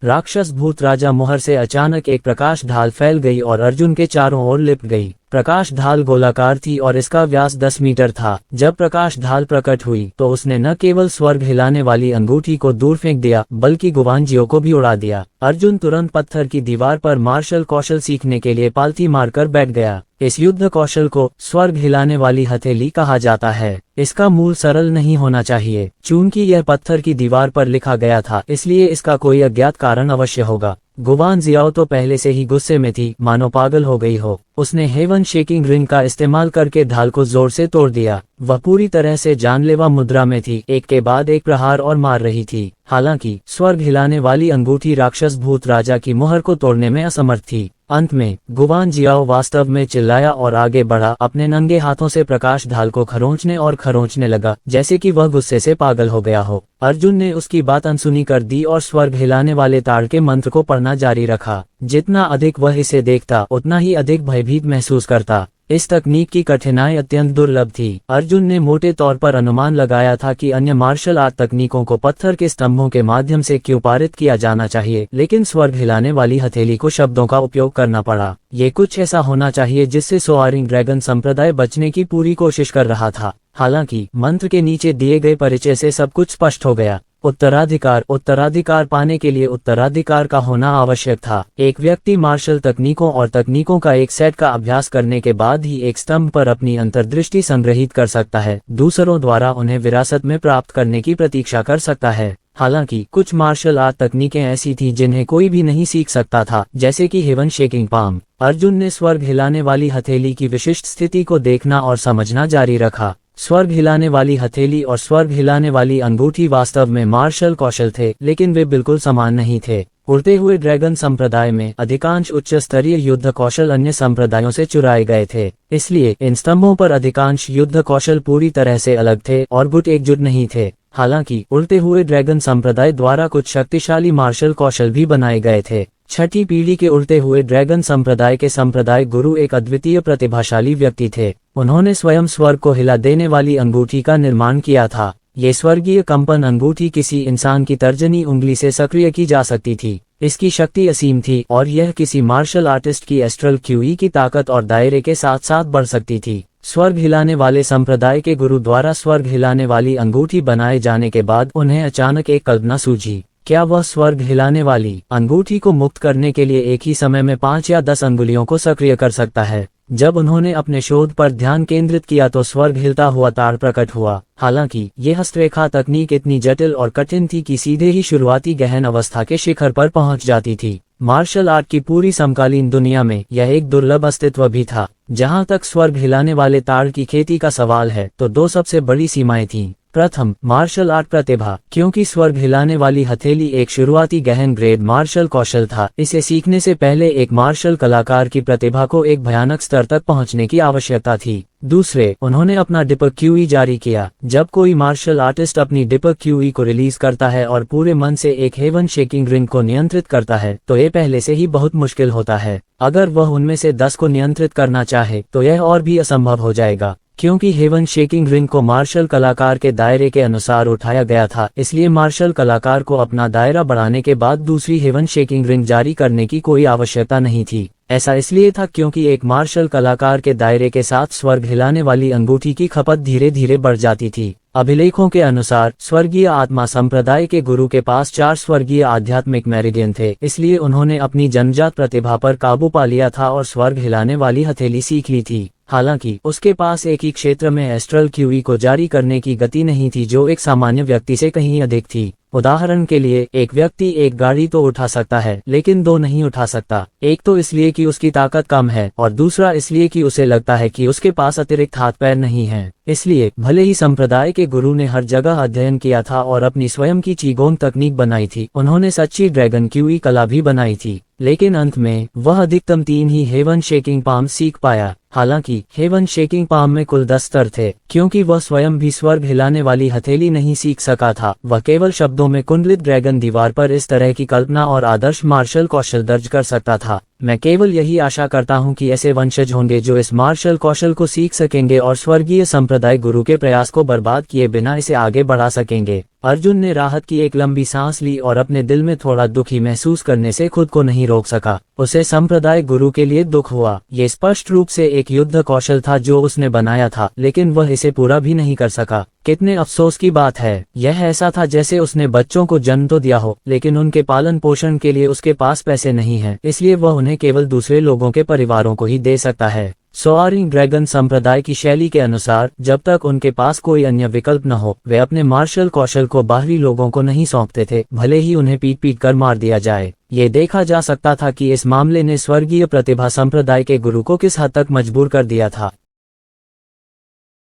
राक्षस भूत राजा मुहर से अचानक एक प्रकाश ढाल फैल गई और अर्जुन के चारों ओर लिपट गई। प्रकाश ढाल गोलाकार थी और इसका व्यास 10 मीटर था। जब प्रकाश ढाल प्रकट हुई तो उसने न केवल स्वर्ग हिलाने वाली अंगूठी को दूर फेंक दिया बल्कि गुवान जियाओ को भी उड़ा दिया। अर्जुन तुरंत पत्थर की दीवार पर मार्शल कौशल सीखने के लिए पालथी मारकर बैठ गया। इस युद्ध कौशल को स्वर्ग हिलाने वाली हथेली कहा जाता है। इसका मूल सरल नहीं होना चाहिए। चूंकि यह पत्थर की दीवार पर लिखा गया था, इसलिए इसका कोई अज्ञात कारण अवश्य होगा। गुवान जियाओ तो पहले से ही गुस्से में थी, मानो पागल हो गई हो। उसने हेवन शेकिंग रिंग का इस्तेमाल करके ढाल को जोर से तोड़ दिया। वह पूरी तरह से जानलेवा मुद्रा में थी, एक के बाद एक प्रहार और मार रही थी। हालांकि स्वर्ग हिलाने वाली अंगूठी राक्षस भूत राजा की मुहर को तोड़ने में असमर्थ थी। अंत में गुवान जियाओ वास्तव में चिल्लाया और आगे बढ़ा, अपने नंगे हाथों से प्रकाश ढाल को खरोंचने लगा, जैसे कि वह गुस्से से पागल हो गया हो। अर्जुन ने उसकी बात अनसुनी कर दी और स्वर्ग हिलाने वाले ताड़ के मंत्र को पढ़ना जारी रखा। जितना अधिक वह इसे देखता, उतना ही अधिक भयभीत महसूस करता। इस तकनीक की कठिनाई अत्यंत दुर्लभ थी। अर्जुन ने मोटे तौर पर अनुमान लगाया था कि अन्य मार्शल आर्ट तकनीकों को पत्थर के स्तंभों के माध्यम से क्यों पारित किया जाना चाहिए, लेकिन स्वर्ग हिलाने वाली हथेली को शब्दों का उपयोग करना पड़ा। ये कुछ ऐसा होना चाहिए जिससे सोआरिंग ड्रैगन संप्रदाय बचने की पूरी कोशिश कर रहा था। हालांकि मंत्र के नीचे दिए गए परिचय से सब कुछ स्पष्ट हो गया। उत्तराधिकार पाने के लिए उत्तराधिकार का होना आवश्यक था। एक व्यक्ति मार्शल तकनीकों और तकनीकों का एक सेट का अभ्यास करने के बाद ही एक स्तंभ पर अपनी अंतर्दृष्टि संग्रहित कर सकता है, दूसरों द्वारा उन्हें विरासत में प्राप्त करने की प्रतीक्षा कर सकता है। हालांकि कुछ मार्शल आर्ट तकनीकें ऐसी थीं जिन्हें कोई भी नहीं सीख सकता था, जैसे कि हेवन शेकिंग पाम। अर्जुन ने स्वर्ग हिलाने वाली हथेली की विशिष्ट स्थिति को देखना और समझना जारी रखा। स्वर्ग हिलाने वाली हथेली और स्वर्ग हिलाने वाली अंगूठी वास्तव में मार्शल कौशल थे, लेकिन वे बिल्कुल समान नहीं थे। उड़ते हुए ड्रैगन संप्रदाय में अधिकांश उच्च स्तरीय युद्ध कौशल अन्य संप्रदायों से चुराए गए थे, इसलिए इन स्तंभों पर अधिकांश युद्ध कौशल पूरी तरह से अलग थे और गुट एकजुट नहीं थे। हालांकि उड़ते हुए ड्रैगन संप्रदाय द्वारा कुछ शक्तिशाली मार्शल कौशल भी बनाए गए थे। छठी पीढ़ी के उड़ते हुए ड्रैगन संप्रदाय के संप्रदाय गुरु एक अद्वितीय प्रतिभाशाली व्यक्ति थे। उन्होंने स्वयं स्वर्ग को हिला देने वाली अंगूठी का निर्माण किया था। ये स्वर्गीय कंपन अंगूठी किसी इंसान की तर्जनी उंगली से सक्रिय की जा सकती थी। इसकी शक्ति असीम थी और यह किसी मार्शल आर्टिस्ट की एस्ट्रल क्यूई की ताकत और दायरे के साथ साथ बढ़ सकती थी। स्वर्ग हिलाने वाले संप्रदाय के गुरु द्वारा स्वर्ग हिलाने वाली अंगूठी बनाए जाने के बाद उन्हें अचानक एक कल्पना सूझी। क्या वह स्वर्ग हिलाने वाली अंगूठी को मुक्त करने के लिए एक ही समय में 5 या 10 अंगुलियों को सक्रिय कर सकता है? जब उन्होंने अपने शोध पर ध्यान केंद्रित किया तो स्वर्ग हिलता हुआ तार प्रकट हुआ। हालांकि ये हस्तरेखा तकनीक इतनी जटिल और कठिन थी कि सीधे ही शुरुआती गहन अवस्था के शिखर पर पहुंच जाती थी। मार्शल आर्ट की पूरी समकालीन दुनिया में यह एक दुर्लभ अस्तित्व भी था। जहां तक स्वर्ग हिलाने वाले तार की खेती का सवाल है तो दो सबसे बड़ी सीमाएं थीं। प्रथम, मार्शल आर्ट प्रतिभा। क्योंकि स्वर्ग हिलाने वाली हथेली एक शुरुआती गहन ग्रेड मार्शल कौशल था, इसे सीखने से पहले एक मार्शल कलाकार की प्रतिभा को एक भयानक स्तर तक पहुंचने की आवश्यकता थी। दूसरे, उन्होंने अपना डिपक क्यूई जारी किया। जब कोई मार्शल आर्टिस्ट अपनी डिपक क्यूई को रिलीज करता है और पूरे मन से एक हेवन शेकिंग रिंग को नियंत्रित करता है तो ये पहले से ही बहुत मुश्किल होता है। अगर वह उनमें से 10 को नियंत्रित करना चाहे तो यह और भी असंभव हो जाएगा। क्योंकि हेवन शेकिंग रिंग को मार्शल कलाकार के दायरे के अनुसार उठाया गया था, इसलिए मार्शल कलाकार को अपना दायरा बढ़ाने के बाद दूसरी हेवन शेकिंग रिंग जारी करने की कोई आवश्यकता नहीं थी। ऐसा इसलिए था क्योंकि एक मार्शल कलाकार के दायरे के साथ स्वर्ग हिलाने वाली अंगूठी की खपत धीरे धीरे बढ़ जाती थी। अभिलेखों के अनुसार स्वर्गीय आत्मा संप्रदाय के गुरु के पास 4 स्वर्गीय आध्यात्मिक मेरिडियन थे, इसलिए उन्होंने अपनी जन्मजात प्रतिभा पर काबू पा लिया था और स्वर्ग हिलाने वाली हथेली सीख ली थी। हालांकि उसके पास एक ही क्षेत्र में एस्ट्रल क्यूई को जारी करने की गति नहीं थी जो एक सामान्य व्यक्ति से कहीं अधिक थी। उदाहरण के लिए, एक व्यक्ति एक गाड़ी तो उठा सकता है लेकिन 2 नहीं उठा सकता। एक तो इसलिए कि उसकी ताकत कम है और दूसरा इसलिए कि उसे लगता है कि उसके पास अतिरिक्त हाथ पैर नहीं है। इसलिए भले ही संप्रदाय के गुरु ने हर जगह अध्ययन किया था और अपनी स्वयं की चीगोंग तकनीक बनाई थी, उन्होंने सच्ची ड्रैगन क्यूई कला भी बनाई थी, लेकिन अंत में वह अधिकतम 3 ही हेवन शेकिंग पाम सीख पाया। हालांकि हेवन शेकिंग पाम में कुल 10 स्तर थे। क्योंकि वह स्वयं भी स्वर्ग हिलाने वाली हथेली नहीं सीख सका था, वह केवल शब्दों में कुंडलित ड्रैगन दीवार पर इस तरह की कल्पना और आदर्श मार्शल कौशल दर्ज कर सकता था। मैं केवल यही आशा करता हूं कि ऐसे वंशज होंगे जो इस मार्शल कौशल को सीख सकेंगे और स्वर्गीय संप्रदाय गुरु के प्रयास को बर्बाद किए बिना इसे आगे बढ़ा सकेंगे। अर्जुन ने राहत की एक लंबी सांस ली और अपने दिल में थोड़ा दुखी महसूस करने से खुद को नहीं रोक सका। उसे संप्रदाय गुरु के लिए दुख हुआ। ये स्पष्ट रूप से एक युद्ध कौशल था जो उसने बनाया था, लेकिन वह इसे पूरा भी नहीं कर सका। कितने अफसोस की बात है। यह ऐसा था जैसे उसने बच्चों को जन्म तो दिया हो, लेकिन उनके पालन पोषण के लिए उसके पास पैसे नहीं हैं, इसलिए वह उन्हें केवल दूसरे लोगों के परिवारों को ही दे सकता है। सोआरिंग ड्रैगन संप्रदाय की शैली के अनुसार जब तक उनके पास कोई अन्य विकल्प न हो, वे अपने मार्शल कौशल को बाहरी लोगों को नहीं सौंपते थे, भले ही उन्हें पीट पीट कर मार दिया जाए। ये देखा जा सकता था कि इस मामले ने स्वर्गीय प्रतिभा संप्रदाय के गुरु को किस हद तक मजबूर कर दिया था।